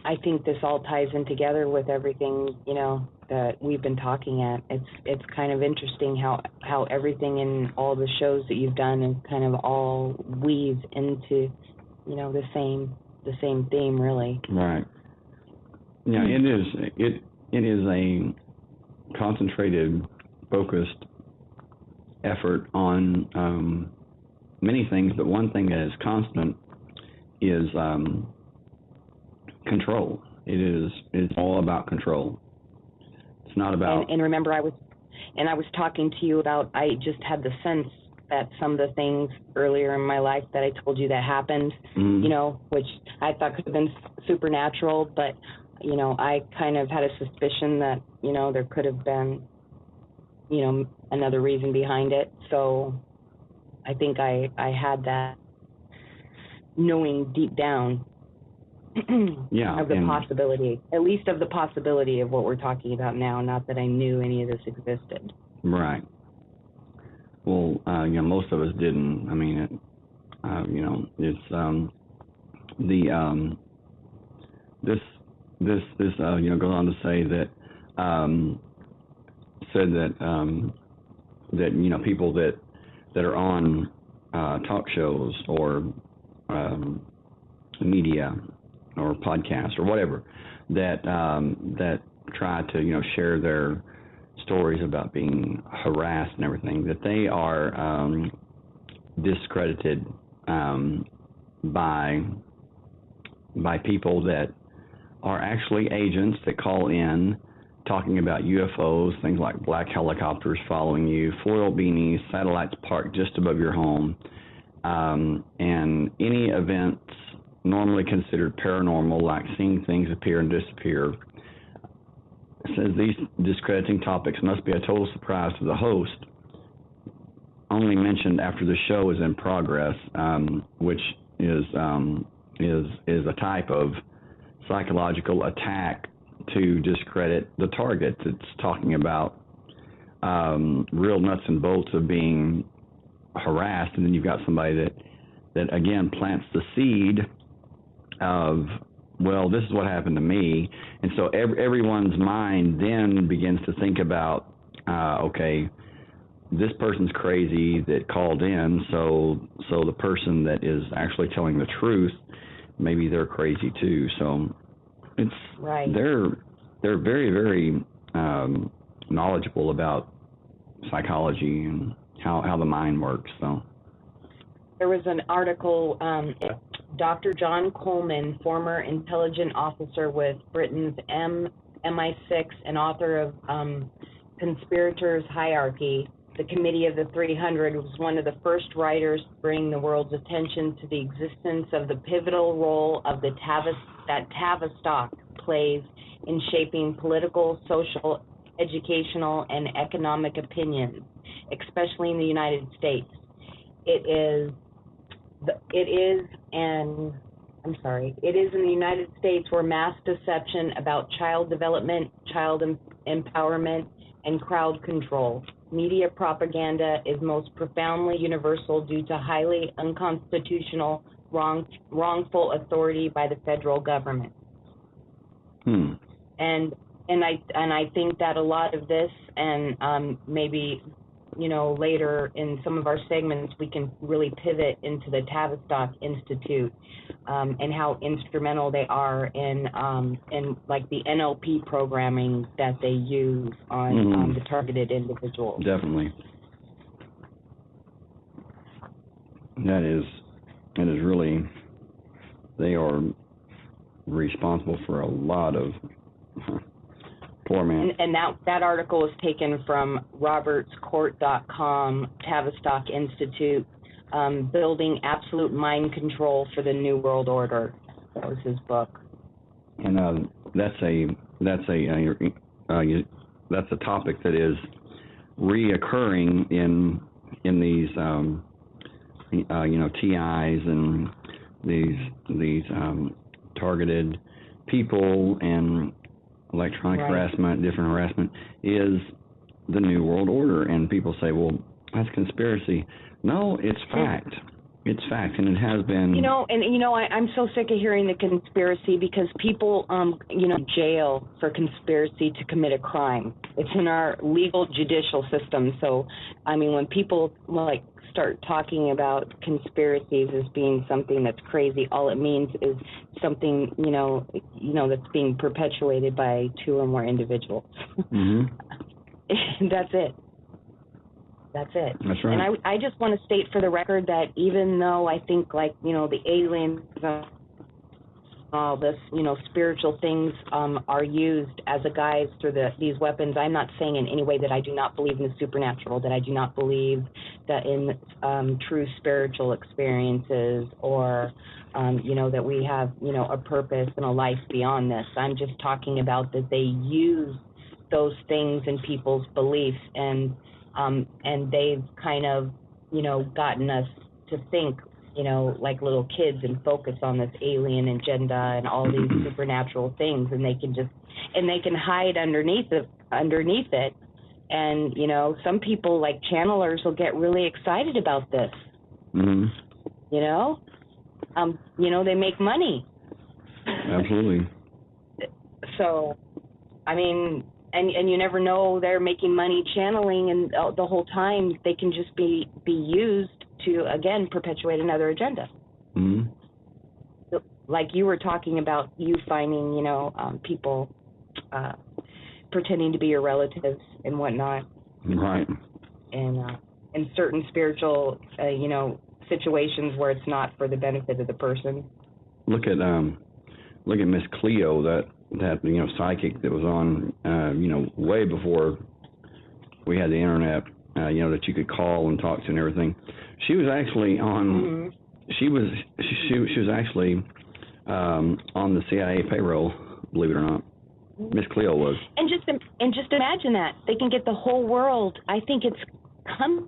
I think this all ties in together with everything, that we've been talking at. It's kind of interesting how everything in all the shows that you've done is kind of all weaves into, the same theme, really. Right. Yeah, it is a concentrated, focused effort on many things, but one thing that is constant is control. It's all about control. It's not about. And remember, I was talking to you about. I just had the sense that some of the things earlier in my life that I told you that happened, which I thought could have been supernatural, but I kind of had a suspicion that there could have been another reason behind it. So I think I had that knowing deep down of the possibility, at least of the possibility of what we're talking about now, not that I knew any of this existed. Right. Well, most of us didn't. I mean, it's this goes on to say that that people that are on talk shows or media or podcasts or whatever that try to share their stories about being harassed and everything, that they are discredited by people that are actually agents that call in talking about UFOs, things like black helicopters following you, foil beanies, satellites parked just above your home, and any events normally considered paranormal, like seeing things appear and disappear. It says these discrediting topics must be a total surprise to the host, only mentioned after the show is in progress, which is a type of psychological attack to discredit the target. It's talking about real nuts and bolts of being harassed, and then you've got somebody that again plants the seed of, well, this is what happened to me, and so everyone's mind then begins to think about, okay, this person's crazy that called in, so the person that is actually telling the truth, maybe they're crazy too. So it's right. They're very, very knowledgeable about psychology and how the mind works. So there was an article. Dr. John Coleman, former intelligence officer with Britain's MI6 and author of Conspirators' Hierarchy, the Committee of the 300, was one of the first writers to bring the world's attention to the existence of the pivotal role of that Tavistock plays in shaping political, social, educational, and economic opinions, especially in the United States. It is in the United States where mass deception about child development, child empowerment, and crowd control, media propaganda is most profoundly universal due to highly unconstitutional, wrongful authority by the federal government. And I think that a lot of this, and maybe, later in some of our segments, we can really pivot into the Tavistock Institute and how instrumental they are in like the NLP programming that they use on the targeted individuals. Definitely. That is really, they are responsible for a lot of poor man. And that article is taken from robertscourt.com, Tavistock Institute, Building Absolute Mind Control for the New World Order. That was his book. And that's a topic that is reoccurring in these TIs and these targeted people and electronic harassment, different harassment, is the New World Order. And people say, well, that's conspiracy. No, it's fact. It's fact, and it has been. I'm so sick of hearing the conspiracy because people, jail for conspiracy to commit a crime. It's in our legal judicial system. So, when people start talking about conspiracies as being something that's crazy, all it means is something, that's being perpetuated by two or more individuals. That's it. That's it. That's right. And I just want to state for the record that even though I think the aliens, all this, spiritual things are used as a guise through these weapons, I'm not saying in any way that I do not believe in the supernatural, that I do not believe that in true spiritual experiences or, that we have, a purpose and a life beyond this. I'm just talking about that they use those things in people's beliefs, and they've kind of, gotten us to think, like little kids and focus on this alien agenda and all these supernatural things, and they can hide underneath it. And, some people like channelers will get really excited about this. They make money. Absolutely. So, and you never know they're making money channeling, and the whole time they can just be used to, again, perpetuate another agenda. Like you were talking about, you finding, people pretending to be your relatives and whatnot. Right. And in certain spiritual, situations where it's not for the benefit of the person. Look at Miss Cleo, that psychic that was on, way before we had the internet, that you could call and talk to and everything. She was actually on. She was actually on the CIA payroll, believe it or not. Miss Cleo was. And just imagine that they can get the whole world. I think it's coming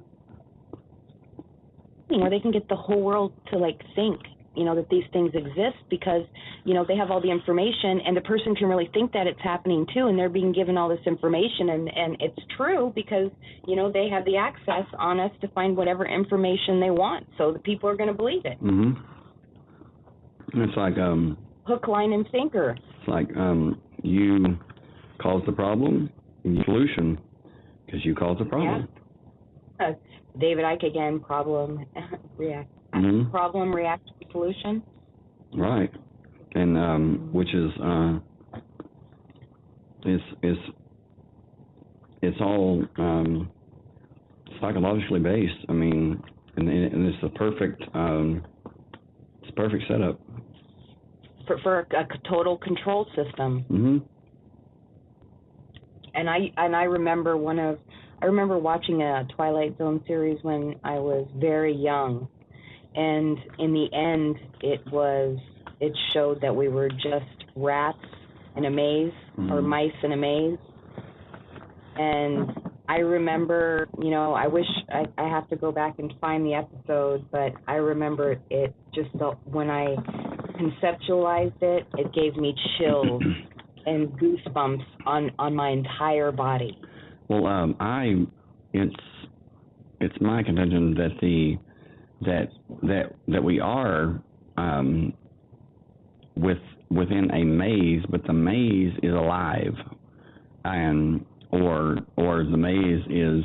where they can get the whole world to think, that these things exist because, they have all the information, and the person can really think that it's happening too, and they're being given all this information, and it's true because, they have the access on us to find whatever information they want, so the people are going to believe it. It's like hook, line, and sinker. It's like you cause the problem, solution, because you cause the problem. Yeah. David Icke again, problem, react. Problem, reaction, solution. Right, and which is it's all psychologically based. And it's the perfect setup for a total control system. And I remember watching a Twilight Zone series when I was very young. And in the end, it showed that we were just rats in a maze, or mice in a maze. And I remember, I wish I have to go back and find the episode, but I remember it just when I conceptualized it, it gave me chills and goosebumps on my entire body. Well, it's my contention that we are within a maze, but the maze is alive, and or the maze is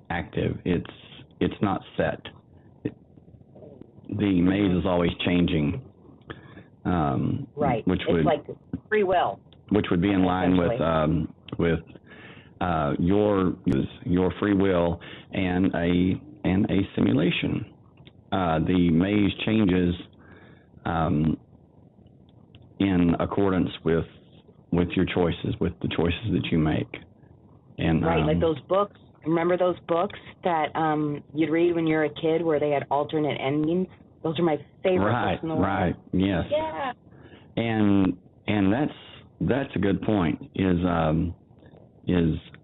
active. It's not set. The maze is always changing. Right. Which it's like free will. Which would be in line with your free will and a simulation. The maze changes in accordance with your choices, with the choices that you make. And right, like those books. Remember those books that you'd read when you were a kid, where they had alternate endings? Those are my favorite books in the world. Right. Yes. Yeah. And that's a good point. Is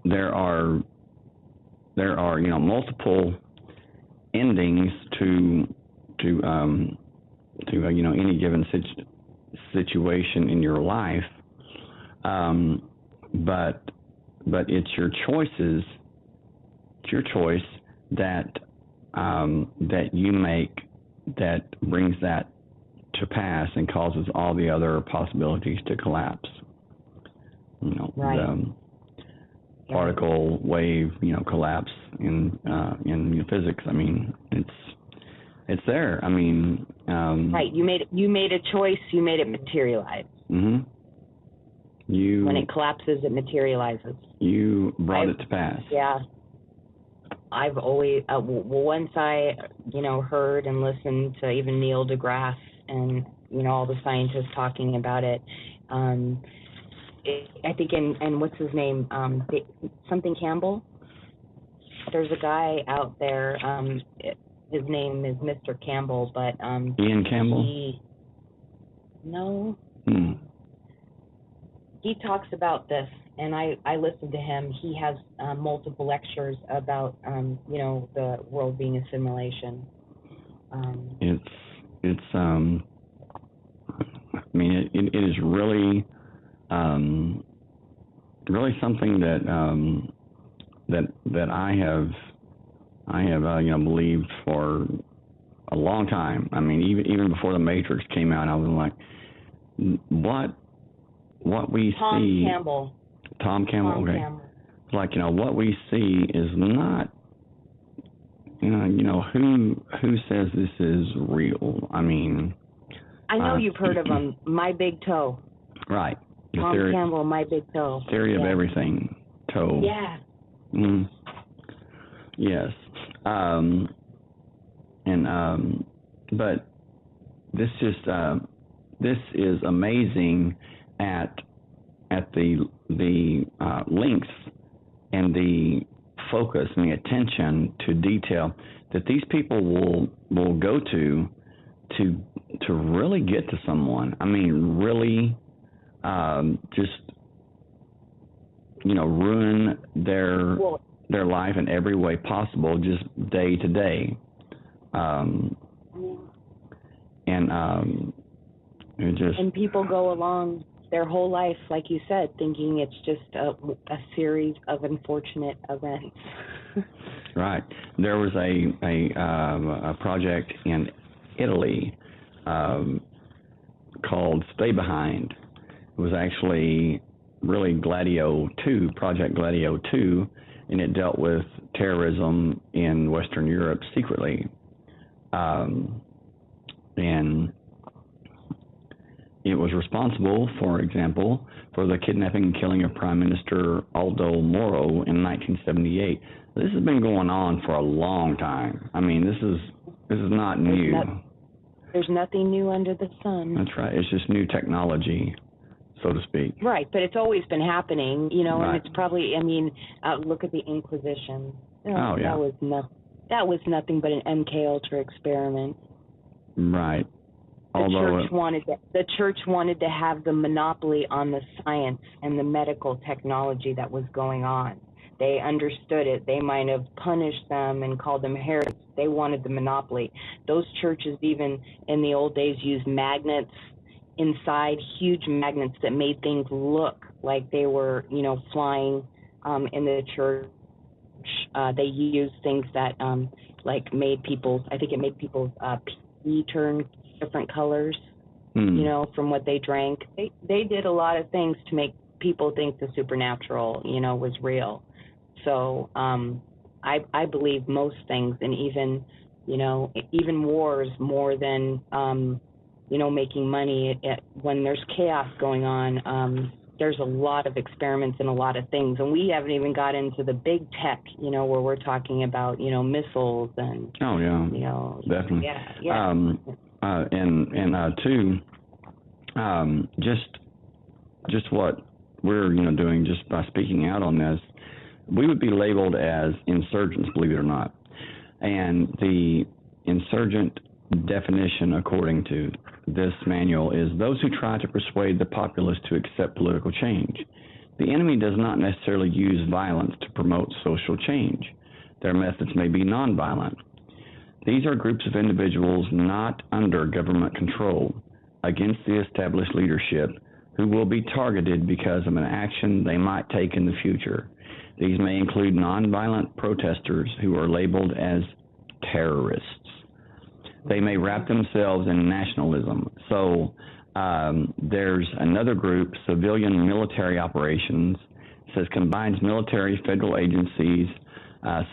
there are multiple endings to any given situation in your life, but it's your choices. It's your choice that you make that brings that to pass and causes all the other possibilities to collapse. Right. The particle wave, collapse in physics. I mean, it's there. I mean, right. You made a choice. You made it materialize. Mm-hmm. When it collapses, it materializes. You brought it to pass. Yeah. I've always once I heard and listened to even Neil deGrasse and all the scientists talking about it. I think and what's his name? Something Campbell. There's a guy out there. His name is Mr. Campbell, but Ian Campbell. No. He talks about this, and I listen to him. He has multiple lectures about the world being a simulation. It's I mean it is really really something that I have believed for a long time. I mean, even before the Matrix came out, I was like, what we see. Tom Campbell. Okay. It's like what we see is not. Who says this is real? I mean, I know you've heard of him. My Big Toe. Right. Tom Campbell, My Big Toe. Theory of everything. Toe. Yeah. Mm. Yes. But this is amazing at the length and the focus and the attention to detail that these people will go to really get to someone. I mean, really just ruin their life in every way possible, just day to day. And people go along their whole life, like you said, thinking it's just a series of unfortunate events. Right. There was a project in Italy called Stay Behind. It was actually really Project Gladio 2, and it dealt with terrorism in Western Europe secretly. And it was responsible, for example, for the kidnapping and killing of Prime Minister Aldo Moro in 1978. This has been going on for a long time. I mean, this is not new. There's nothing new under the sun. That's right. It's just new technology, so to speak. Right, but it's always been happening, Right. And it's probably, look at the Inquisition. Oh, yeah. That was nothing but an MK Ultra experiment. Right. The church wanted to have the monopoly on the science and the medical technology that was going on. They understood it. They might have punished them and called them heretics. They wanted the monopoly. Those churches, even in the old days, used magnets inside, huge magnets that made things look like they were, flying in the church. They used things that made people's pee turn different colors, from what they drank. They did a lot of things to make people think the supernatural, was real. So I believe most things, and even wars, more than making money. When there's chaos going on, there's a lot of experiments and a lot of things, and we haven't even got into the big tech, where we're talking about missiles and definitely just what we're doing just by speaking out on this, we would be labeled as insurgents, believe it or not. And the insurgent definition, according to this manual, is those who try to persuade the populace to accept political change. The enemy does not necessarily use violence to promote social change. Their methods may be nonviolent. These are groups of individuals not under government control against the established leadership who will be targeted because of an action they might take in the future. These may include nonviolent protesters who are labeled as terrorists. They may wrap themselves in nationalism. So there's another group, civilian military operations, says combines military, federal agencies,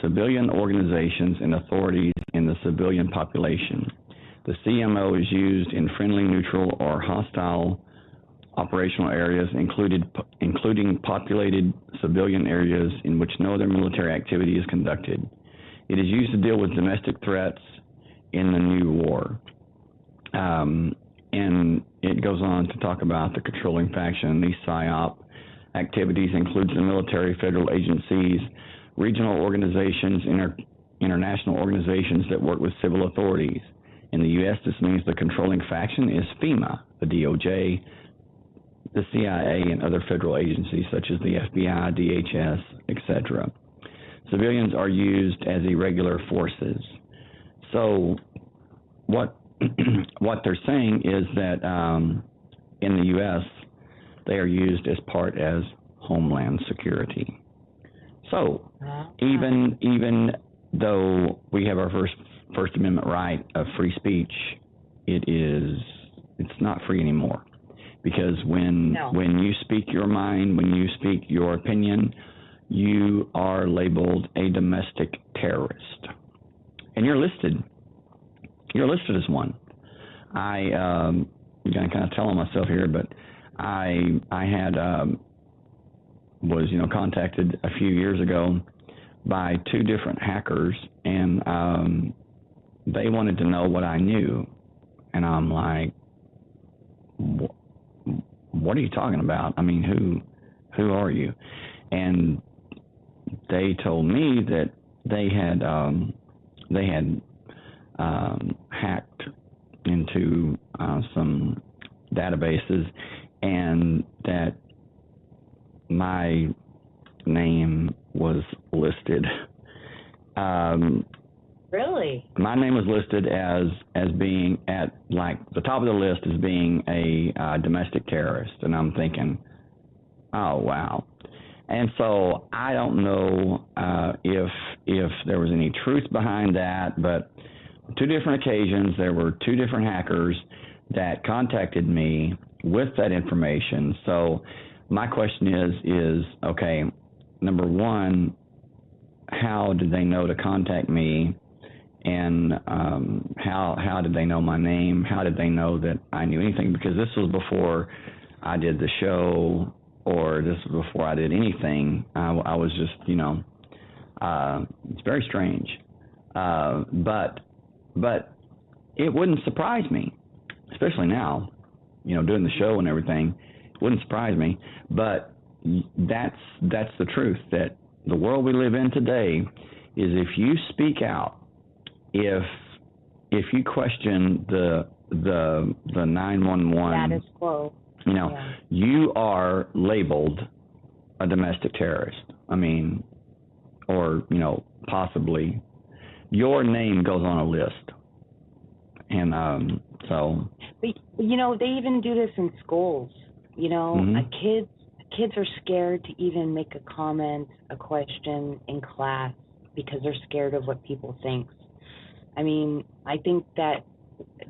civilian organizations, and authorities in the civilian population. The CMO is used in friendly, neutral, or hostile operational areas, including populated civilian areas in which no other military activity is conducted. It is used to deal with domestic threats in the new war. And it goes on to talk about the controlling faction. These PSYOP activities includes the military, federal agencies, regional organizations, international organizations that work with civil authorities. In the U.S., this means the controlling faction is FEMA, the DOJ, the CIA, and other federal agencies such as the FBI, DHS, etc. Civilians are used as irregular forces. So what they're saying is that in the U.S., they are used as part as homeland security. So even though we have our First Amendment right of free speech, it's not free anymore. Because when you speak your mind, when you speak your opinion, you are labeled a domestic terrorist. And you're listed as one. I'm going to kind of tell on myself here, but I had was contacted a few years ago by two different hackers, and they wanted to know what I knew, and I'm like, what are you talking about? I mean, who are you? And they told me that they had hacked into some databases, and that my name was listed. Really? My name was listed as being at the top of the list as being a domestic terrorist, and I'm thinking, oh wow. And so I don't know if there was any truth behind that, but on two different occasions there were two different hackers that contacted me with that information. So my question is okay, number one, how did they know to contact me? And how did they know my name? How did they know that I knew anything? Because this was before I did the show, or this was before I did anything. I was just, it's very strange. But it wouldn't surprise me, especially now, doing the show and everything. It wouldn't surprise me. But that's the truth, that the world we live in today is if you speak out, if you question the the 911. Status quo. You know, Yeah. you are labeled a domestic terrorist. I mean, or, you know, possibly your name goes on a list. And so. But, you know, they even do this in schools. You know, kids are scared to even make a comment, a question in class because they're scared of what people think. I mean, I think that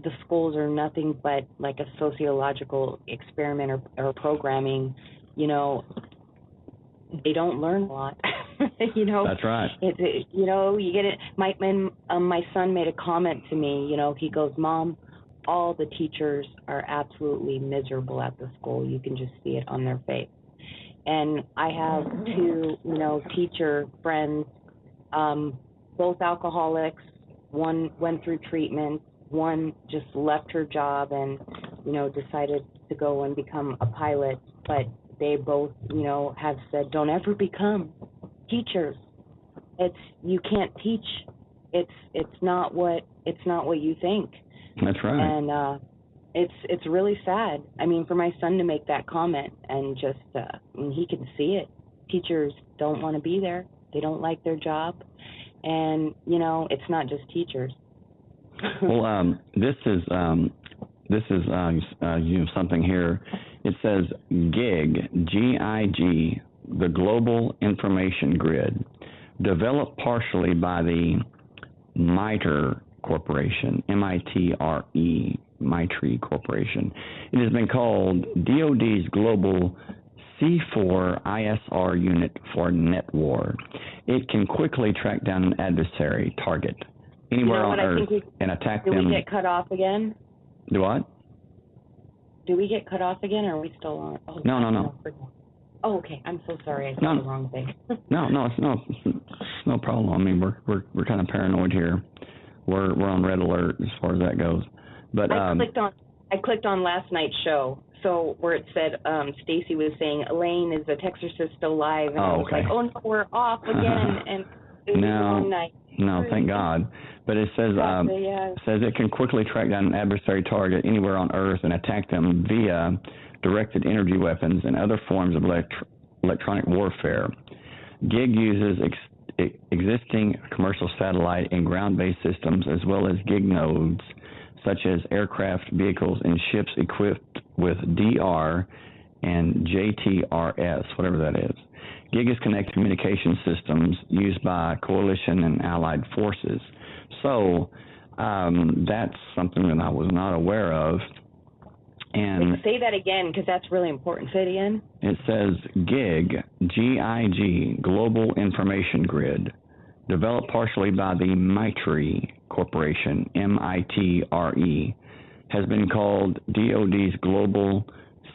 the schools are nothing but like a sociological experiment or programming. You know, they don't learn a lot. You know, That's right. You know, you get it. My son made a comment to me. You know, he goes, "Mom, all the teachers are absolutely miserable at the school. You can just see it on their face." And I have two, you know, teacher friends, both alcoholics. One went through treatment. One just left her job and, you know, decided to go and become a pilot. But they both, you know, have said, "Don't ever become teachers. You can't teach. It's not what you think." That's right. And it's really sad. I mean, for my son to make that comment and just I mean, he can see it. Teachers don't want to be there. They don't like their job, and you know, it's not just teachers. Well, this is you know, something here. It says GIG, G-I-G, the Global Information Grid, developed partially by the MITRE Corporation, M-I-T-R-E, MITRE Corporation. It has been called DoD's Global C4 ISR Unit for Net War. It can quickly track down an adversary target anywhere on Earth and attack them. Do we get cut off again? Do what? Do we get cut off again, or are we still on? Oh, No. Oh, okay. I'm so sorry. I said the wrong thing. No, it's no problem. I mean, we're kind of paranoid here. We're on red alert as far as that goes. But I clicked on last night's show, so where it said Stacy was saying Elaine, is the Texarcist still live? And I was like, oh no, we're off again, and it was a long night. No, thank God. But it says says it can quickly track down an adversary target anywhere on Earth and attack them via directed energy weapons and other forms of electronic warfare. GIG uses existing commercial satellite and ground-based systems, as well as GIG nodes, such as aircraft, vehicles, and ships equipped with DR and JTRS, whatever that is. GIG is connected communication systems used by coalition and allied forces. So that's something that I was not aware of. And say that again, because that's really important. Say it again. It says GIG, G-I-G, Global Information Grid, developed partially by the MITRE Corporation, M-I-T-R-E, has been called DoD's Global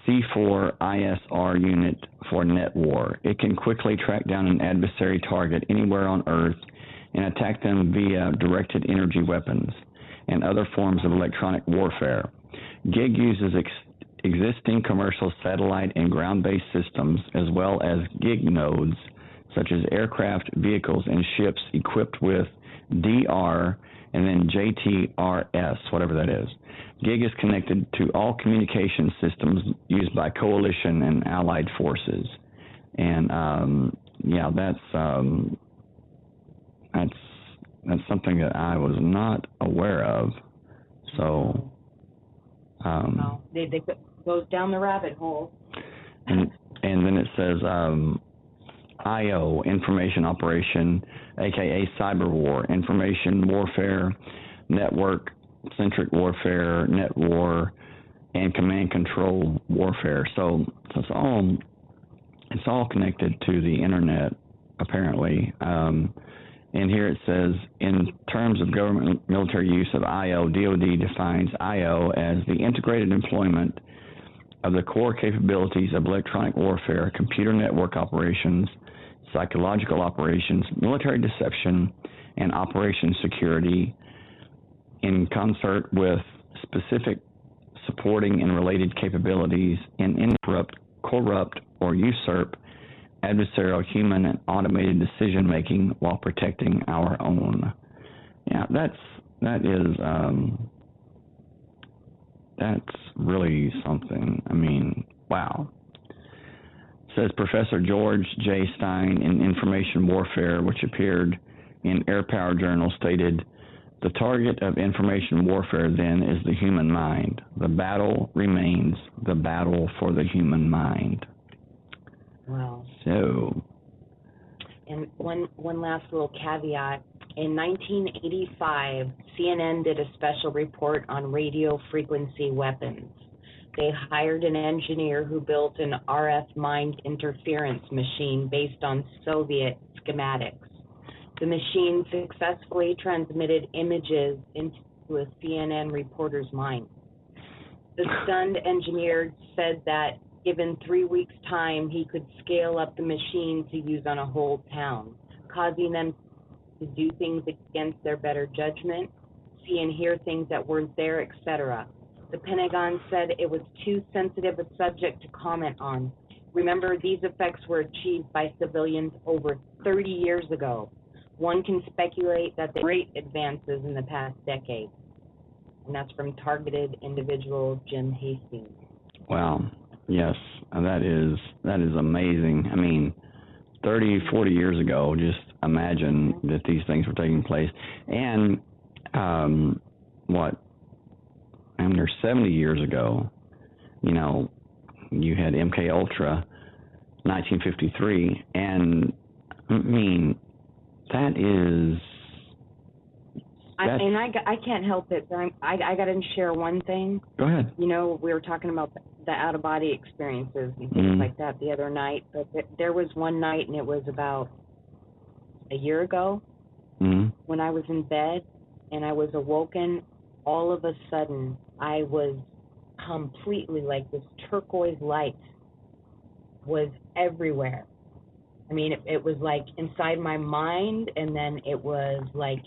C4 ISR Unit for Net War. It can quickly track down an adversary target anywhere on Earth and attack them via directed energy weapons and other forms of electronic warfare. GIG uses existing commercial satellite and ground-based systems, as well as GIG nodes, such as aircraft, vehicles, and ships equipped with DR and then JTRS, whatever that is. GIG is connected to all communication systems used by coalition and allied forces. And that's something that I was not aware of. So. They goes down the rabbit hole. And then it says IO, Information Operation, aka Cyber War, Information Warfare, Network-Centric Warfare, Net War, and Command Control Warfare. So it's all connected to the internet, apparently. And here it says, in terms of government military use of IO, DoD defines IO as the integrated employment of the core capabilities of electronic warfare, computer network operations, psychological operations, military deception, and operations security in concert with specific supporting and related capabilities and interrupt, corrupt, or usurp adversarial human and automated decision-making while protecting our own. Yeah, that is That's really something. I mean, wow. Says Professor George J. Stein in Information Warfare, which appeared in Air Power Journal, stated, "The target of information warfare then is the human mind. The battle remains the battle for the human mind." Wow. So. And one last little caveat. In 1985, CNN did a special report on radio frequency weapons. They hired an engineer who built an RF mind interference machine based on Soviet schematics. The machine successfully transmitted images into a CNN reporter's mind. The stunned engineer said that given 3 weeks' time, he could scale up the machine to use on a whole town, causing them to do things against their better judgment, see and hear things that weren't there, etc. The Pentagon said it was too sensitive a subject to comment on. Remember, these effects were achieved by civilians over 30 years ago. One can speculate that the great advances in the past decade. And that's from targeted individual Jim Hastings. Wow. Yes, that is amazing. I mean, 30, 40 years ago, just imagine that these things were taking place. And they're 70 years ago, you had MK Ultra, 1953, and I mean, that is... I can't help it. I got to share one thing. Go ahead. We were talking about the out-of-body experiences and things like that the other night. But there was one night, and it was about a year ago, when I was in bed, and I was awoken. All of a sudden, I was completely like this turquoise light was everywhere. I mean, it was like inside my mind, and then it was like...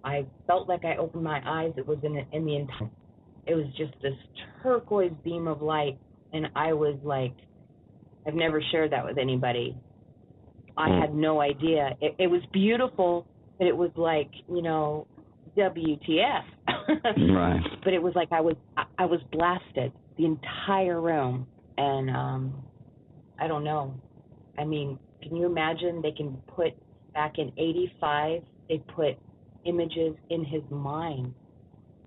I felt like I opened my eyes. It was in the entire. It was just this turquoise beam of light, and I was like, I've never shared that with anybody. I had no idea. It was beautiful, but it was like, WTF. Right. But it was like I was blasted, the entire room, and I don't know. I mean, can you imagine? They can put back in '85. They put images in his mind.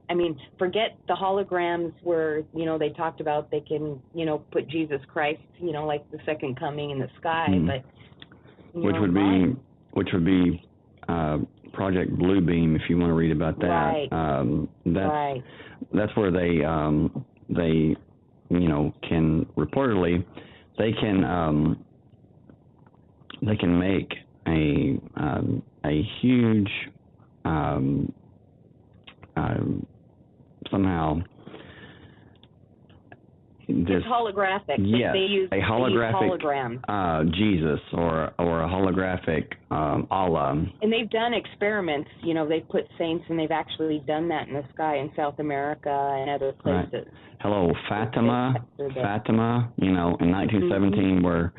I mean, forget the holograms where, they talked about they can, put Jesus Christ, like the second coming in the sky, but which would be Project Bluebeam, if you want to read about that. Right. That's where they can reportedly they can make a huge somehow it's holographic. Yes, they use holographic Jesus or a holographic Allah. And they've done experiments. They've put saints, and they've actually done that in the sky in South America and other places. Right. Hello, Fatima, in 1917, where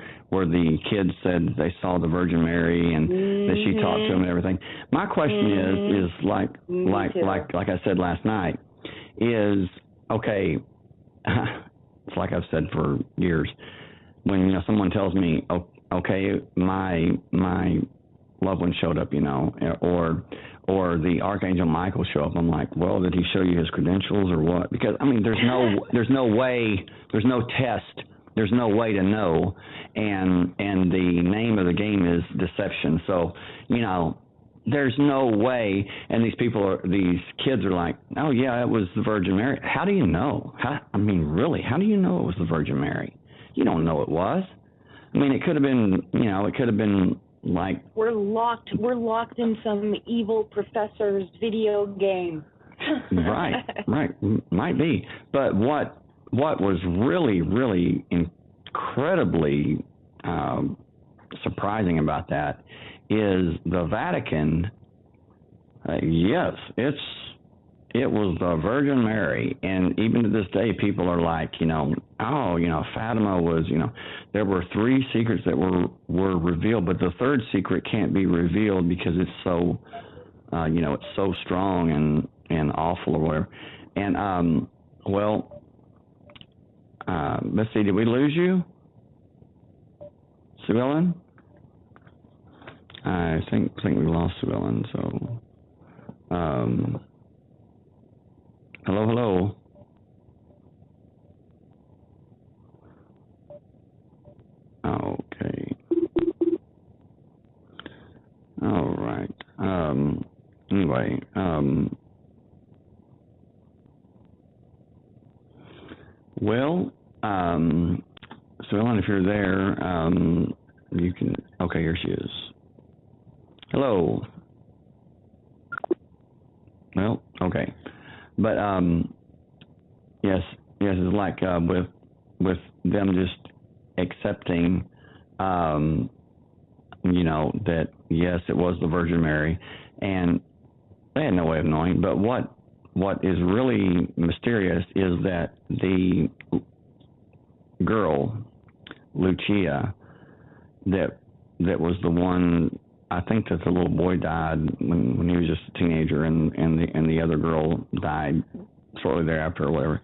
the kids said they saw the Virgin Mary and that she talked to them and everything. My question is like I said last night, is okay. It's like I've said for years. When someone tells me, okay, my loved one showed up, or the Archangel Michael show up, I'm like, well, did he show you his credentials or what? Because I mean, there's no way, there's no test, there's no way to know, and the name of the game is deception. So there's no way. And these kids are like, oh yeah, it was the Virgin Mary. How do you know? Really, how do you know it was the Virgin Mary? You don't know it was. I mean, it could have been like we're locked in some evil professor's video game. right, might be. But what was really, really incredibly surprising about that is the Vatican. Yes, it was the Virgin Mary, and even to this day, people are like, Fatima was, there were 3 secrets that were revealed, but the third secret can't be revealed because it's so, it's so strong and awful or whatever. And Well, let's see, did we lose you? Sue Ellen? I think we lost Sue Ellen, so, hello? Okay. All right. Anyway, well, so Ellen, if you're there, you can, okay, here she is. Hello. Well, okay. But, yes, it's like, with them just accepting, that yes, it was the Virgin Mary, and they had no way of knowing. But what is really mysterious is that the girl, Lucia, that was the one. I think that the little boy died when he was just a teenager, and the other girl died shortly thereafter or whatever.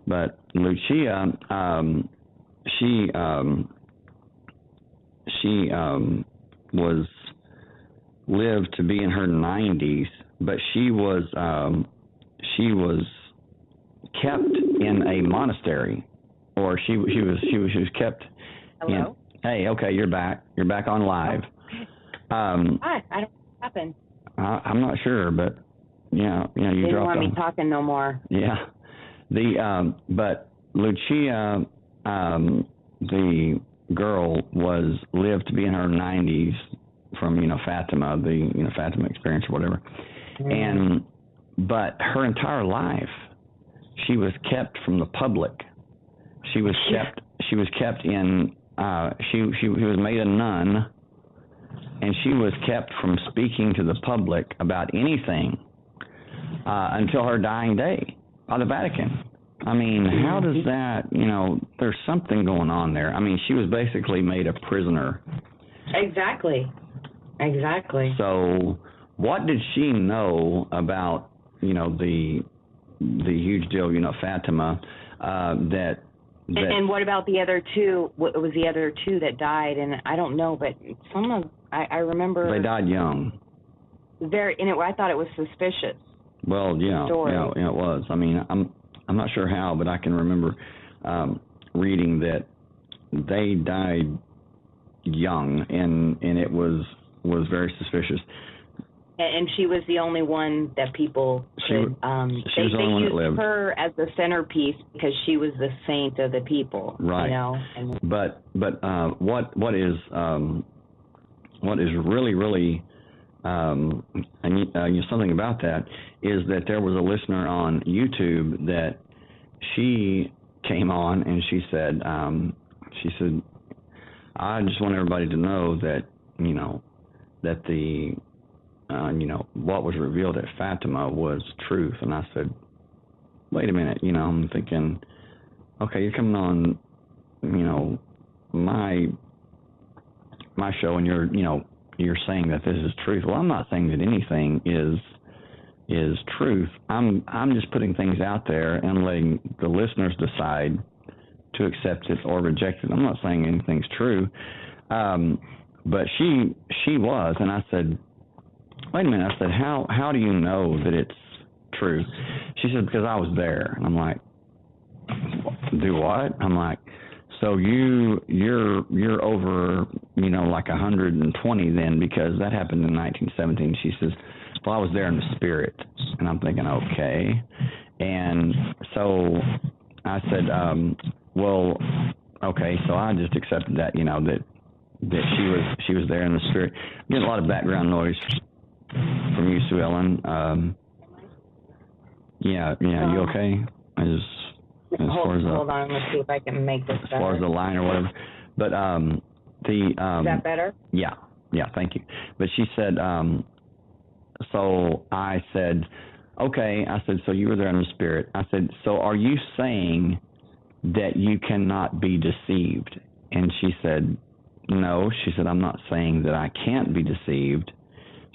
But Lucia, she was lived to be in her 90s, but she was kept in a monastery, or she was kept. Hello? Hey, okay, you're back on live. Hi, I don't know what happened. I'm not sure, but you Didn't dropped want on. me talking no more. Yeah, but Lucia, the girl was lived to be in her 90s from Fatima, the Fatima experience or whatever, but her entire life she was kept from the public. She was kept in. She was made a nun, and she was kept from speaking to the public about anything until her dying day by the Vatican. I mean, how does that, there's something going on there. I mean, she was basically made a prisoner. Exactly. So what did she know about, the huge deal, Fatima, that... And what about the other two? What was the other two that died? And I don't know, but I remember... They died young. I thought it was suspicious. Well, yeah, it was. I mean, I'm not sure how, but I can remember reading that they died young, and it was very suspicious. And she was the only one that people could. She was the only one that lived. Her as the centerpiece because she was the saint of the people. Right. But what is really something about that is that there was a listener on YouTube that she came on and she said, I just want everybody to know that that the what was revealed at Fatima was truth. And I said, wait a minute, I'm thinking, okay, you're coming on, my show, and you're saying that this is truth. Well, I'm not saying that anything is truth. I'm just putting things out there and letting the listeners decide to accept it or reject it. I'm not saying anything's true. But she was, and I said, wait a minute. I said, how do you know that it's true? She said, because I was there. And I'm like, do what? I'm like, so you're over, like 120 then, because that happened in 1917. She says, well, I was there in the spirit. And I'm thinking, okay. And so I said, well, okay. So I just accepted that, that she was there in the spirit. I'm getting a lot of background noise from you, Sue Ellen. Yeah, you okay? Hold on, let's see if I can make this better. As far as the line or whatever. But is that better? Yeah, thank you. But she said, so I said, okay, I said, so you were there in the spirit. I said, so are you saying that you cannot be deceived? And she said, no. She said, I'm not saying that I can't be deceived.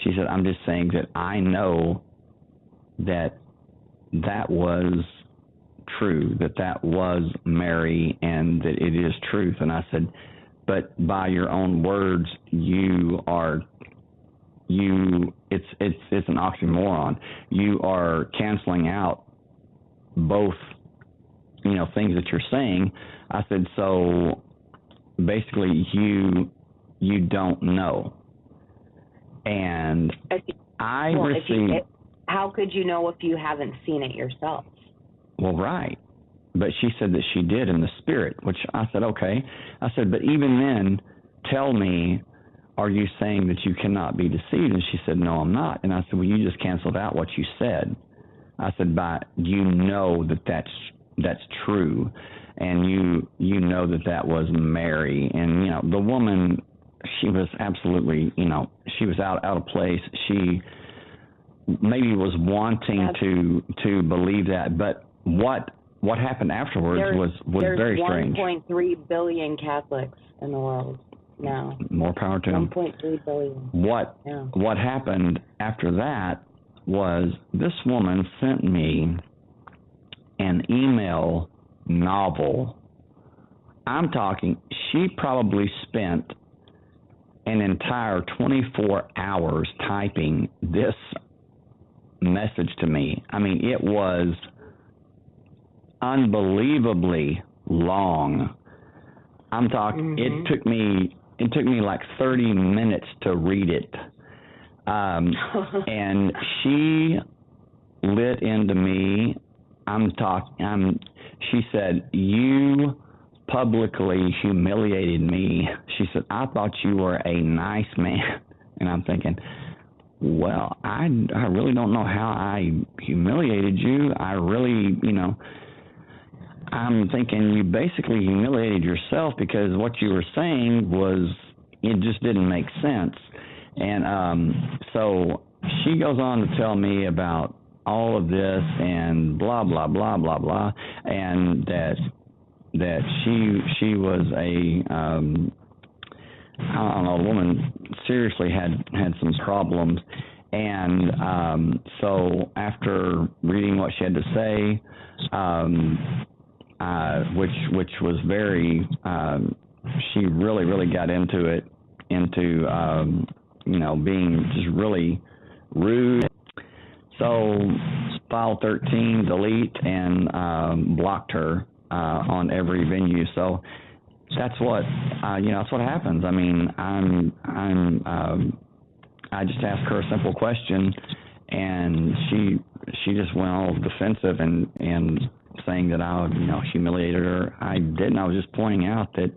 She said, I'm just saying that I know that was true, that was Mary, and that it is truth. And I said, but by your own words, it's an oxymoron. You are canceling out both, things that you're saying. I said, so basically you don't know. And I received... How could you know if you haven't seen it yourself? Well, right. But she said that she did in the spirit, which I said, okay. I said, but even then, tell me, are you saying that you cannot be deceived? And she said, no, I'm not. And I said, well, you just canceled out what you said. I said, but you know that's true. And you know that was Mary. And, the woman, she was absolutely, she was out of place. She maybe was wanting to believe that, but what happened afterwards was very strange. There's 1.3 billion Catholics in the world now. More power to them. 1.3 billion. What happened after that was this woman sent me an email novel. I'm talking, she probably spent an entire 24 hours typing this message to me. I mean, it was unbelievably long. I'm talking, it took me like 30 minutes to read it. And she lit into me. She said, you publicly humiliated me. She said, I thought you were a nice man. And I'm thinking, well, I really don't know how I humiliated you. I really, I'm thinking you basically humiliated yourself, because what you were saying it just didn't make sense. And so she goes on to tell me about all of this and blah, blah, blah, blah, blah, and that she was I don't know, the woman seriously had some problems. And so after reading what she had to say, which was very, she really got into it, being just really rude. So file 13, delete, and blocked her on every venue. So that's what that's what happens. I mean, I just asked her a simple question, and she just went all defensive and saying that I humiliated her. I didn't. I was just pointing out that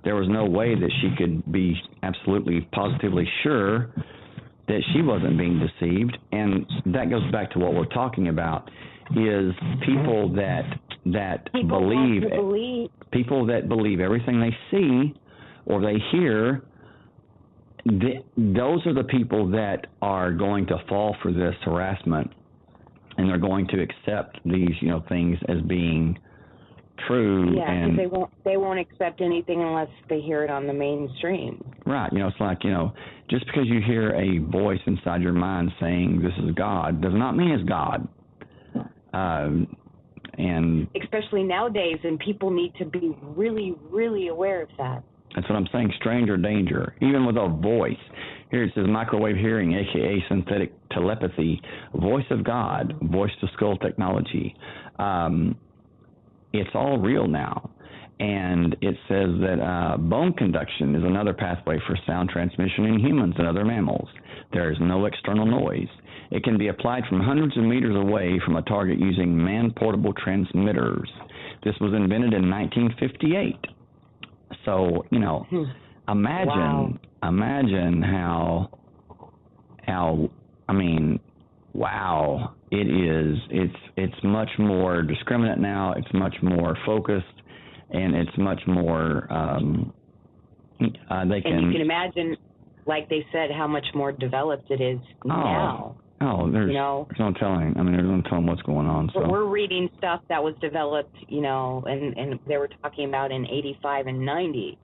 there was no way that she could be absolutely positively sure that she wasn't being deceived. And that goes back to what we're talking about, is people that people that believe everything they see or they hear. Those are the people that are going to fall for this harassment, and they're going to accept these things as being true. Yeah, and they won't accept anything unless they hear it on the mainstream. Right. It's like, just because you hear a voice inside your mind saying this is God does not mean it's God. And especially nowadays, and people need to be really, really aware of that. That's what I'm saying, stranger danger, even with a voice. Here it says microwave hearing, a.k.a. synthetic telepathy, voice of God, voice-to-skull technology. It's all real now. And it says that bone conduction is another pathway for sound transmission in humans and other mammals. There is no external noise. It can be applied from hundreds of meters away from a target using man-portable transmitters. This was invented in 1958. So, imagine how, wow, it is. It's much more discriminate now. It's much more focused, and it's much more, And you can imagine, like they said, how much more developed it is now. Oh, there's no telling. There's no telling what's going on. So we're reading stuff that was developed, and they were talking about in 85 and 90.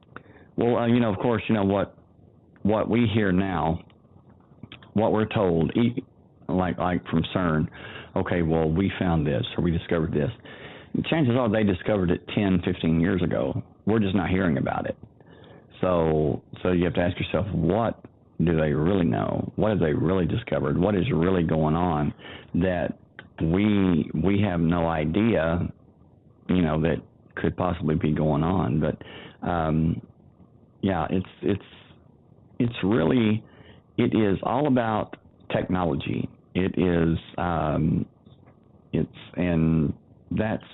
Well, of course, what we hear now, what we're told, like from CERN, okay, well, we found this or we discovered this. chances are they discovered it 10, 15 years ago. We're just not hearing about it. So you have to ask yourself, what do they really know? What have they really discovered? What is really going on that we have no idea, that could possibly be going on? But it's really, it is all about technology. It is and that's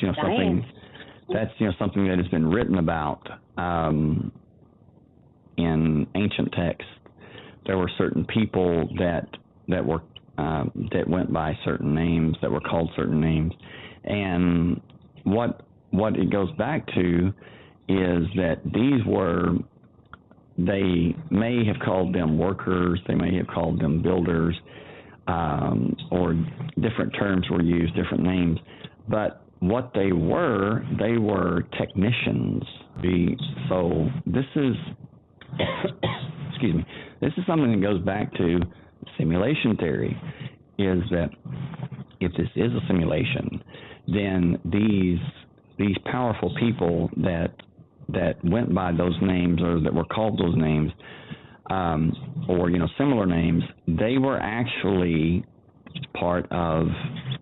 something something that has been written about in ancient texts. There were certain people that were that went by certain names, that were called certain names, and what it goes back to is that they may have called them workers, they may have called them builders, or different terms were used, different names, but what they were technicians. So this is, excuse me, this is something that goes back to simulation theory, is that if this is a simulation, then these powerful people that went by those names, or that were called those names, or similar names, they were actually part of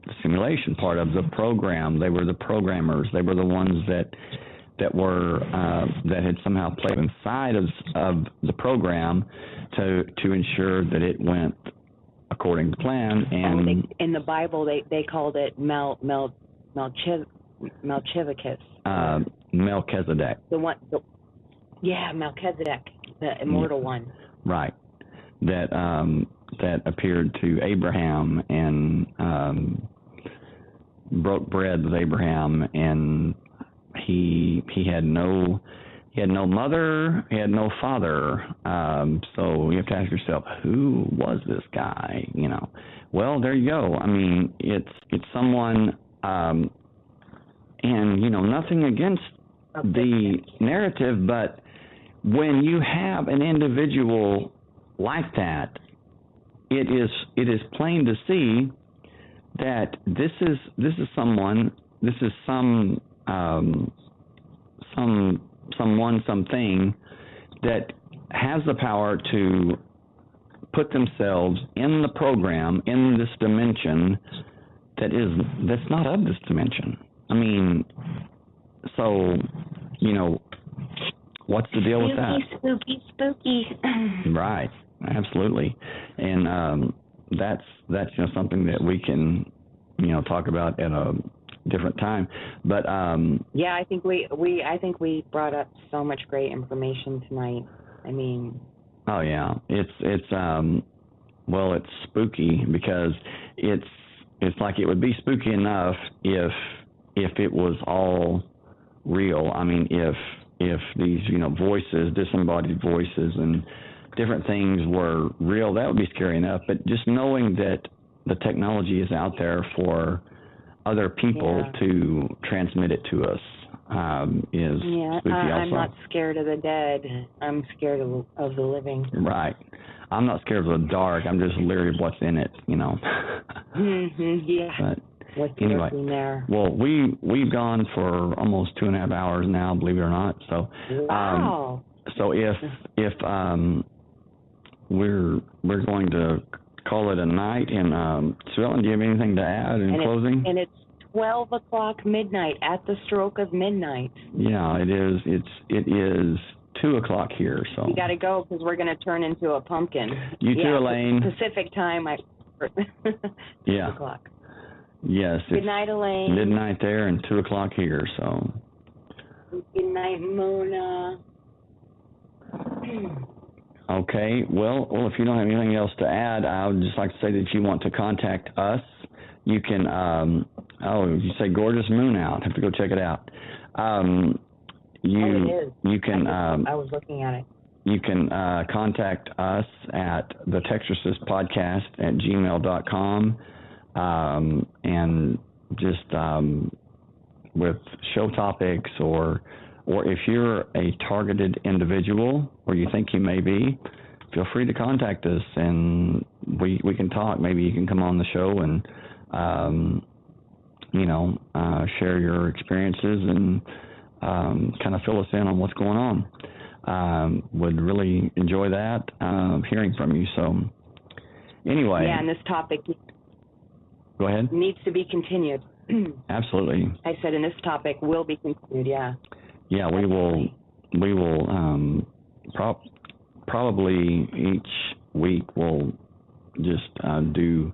the simulation, part of the program. They were the programmers. They were the ones that were that had somehow played inside of the program to ensure that it went according to plan. And in the Bible, they called it Melchizedek. Melchizedek. Melchizedek, the immortal one. Right. That appeared to Abraham and broke bread with Abraham, and he had no mother, he had no father. So you have to ask yourself, who was this guy? Well, there you go. I mean, it's someone, and nothing against the narrative, but when you have an individual like that, it is plain to see that this is someone, this is something that has the power to put themselves in the program, in this dimension that's not of this dimension. I mean, so what's the deal with that? Spooky. Right. Absolutely. And that's something that we can talk about at a different time. But I think we brought up so much great information tonight. I mean, oh yeah, it's spooky, because it's like it would be spooky enough if it was all real. I mean, if these voices, disembodied voices and different things were real, that would be scary enough. But just knowing that the technology is out there for other people to transmit it to us is spooky also. I'm not scared of the dead. I'm scared of the living. Right. I'm not scared of the dark. I'm just leery of what's in it, Mm-hmm, yeah. But what's anyway, there? Well, we've gone for almost 2.5 hours now, believe it or not. So, wow. So if we're going to call it a night, and Sue Ellen, do you have anything to add in closing? And it's 12 o'clock midnight, at the stroke of midnight. Yeah, it is. It is 2 o'clock here. So we got to go, because we're going to turn into a pumpkin. You too, Elaine. Pacific time. 2 o'clock. Yes. Good night, Elaine. Midnight there and 2 o'clock here. So. Good night, Mona. Okay. Well, if you don't have anything else to add, I would just like to say that if you want to contact us, you can. You say Gorgeous Moon Out. Have to go check it out. You can. I was looking at it. You can contact us at the TextureSysPodcast@gmail.com, and just with show topics, or if you're a targeted individual, or you think you may be, feel free to contact us, and we can talk. Maybe you can come on the show and share your experiences and kind of fill us in on what's going on. Would really enjoy that, hearing from you. So anyway. Yeah, and this topic Go ahead. needs to be continued. Absolutely. I said, and this topic will be continued, yeah. Yeah, we will probably each week we'll just do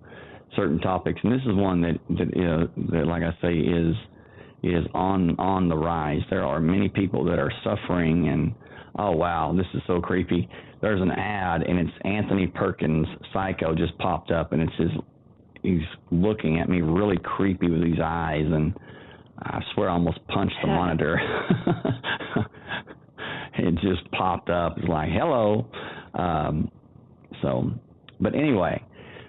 certain topics, and this is one that like I say is on the rise. There are many people that are suffering, and oh wow, this is so creepy. There's an ad, and it's Anthony Perkins, Psycho, just popped up, and he's looking at me really creepy with these eyes, and I swear I almost punched the monitor. It just popped up. It's like, hello. But anyway,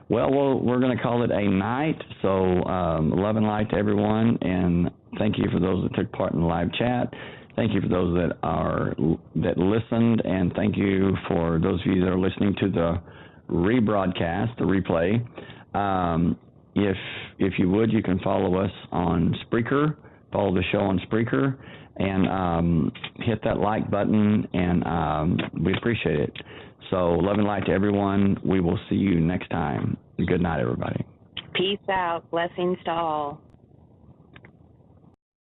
we're going to call it a night. So love and light to everyone, and thank you for those that took part in the live chat. Thank you for those that listened, and thank you for those of you that are listening to the rebroadcast, the replay. If you would, you can follow us on Spreaker, follow the show on Spreaker, and hit that like button, and we appreciate it. So love and light to everyone. We will see you next time. Good night, everybody. Peace out. Blessings to all.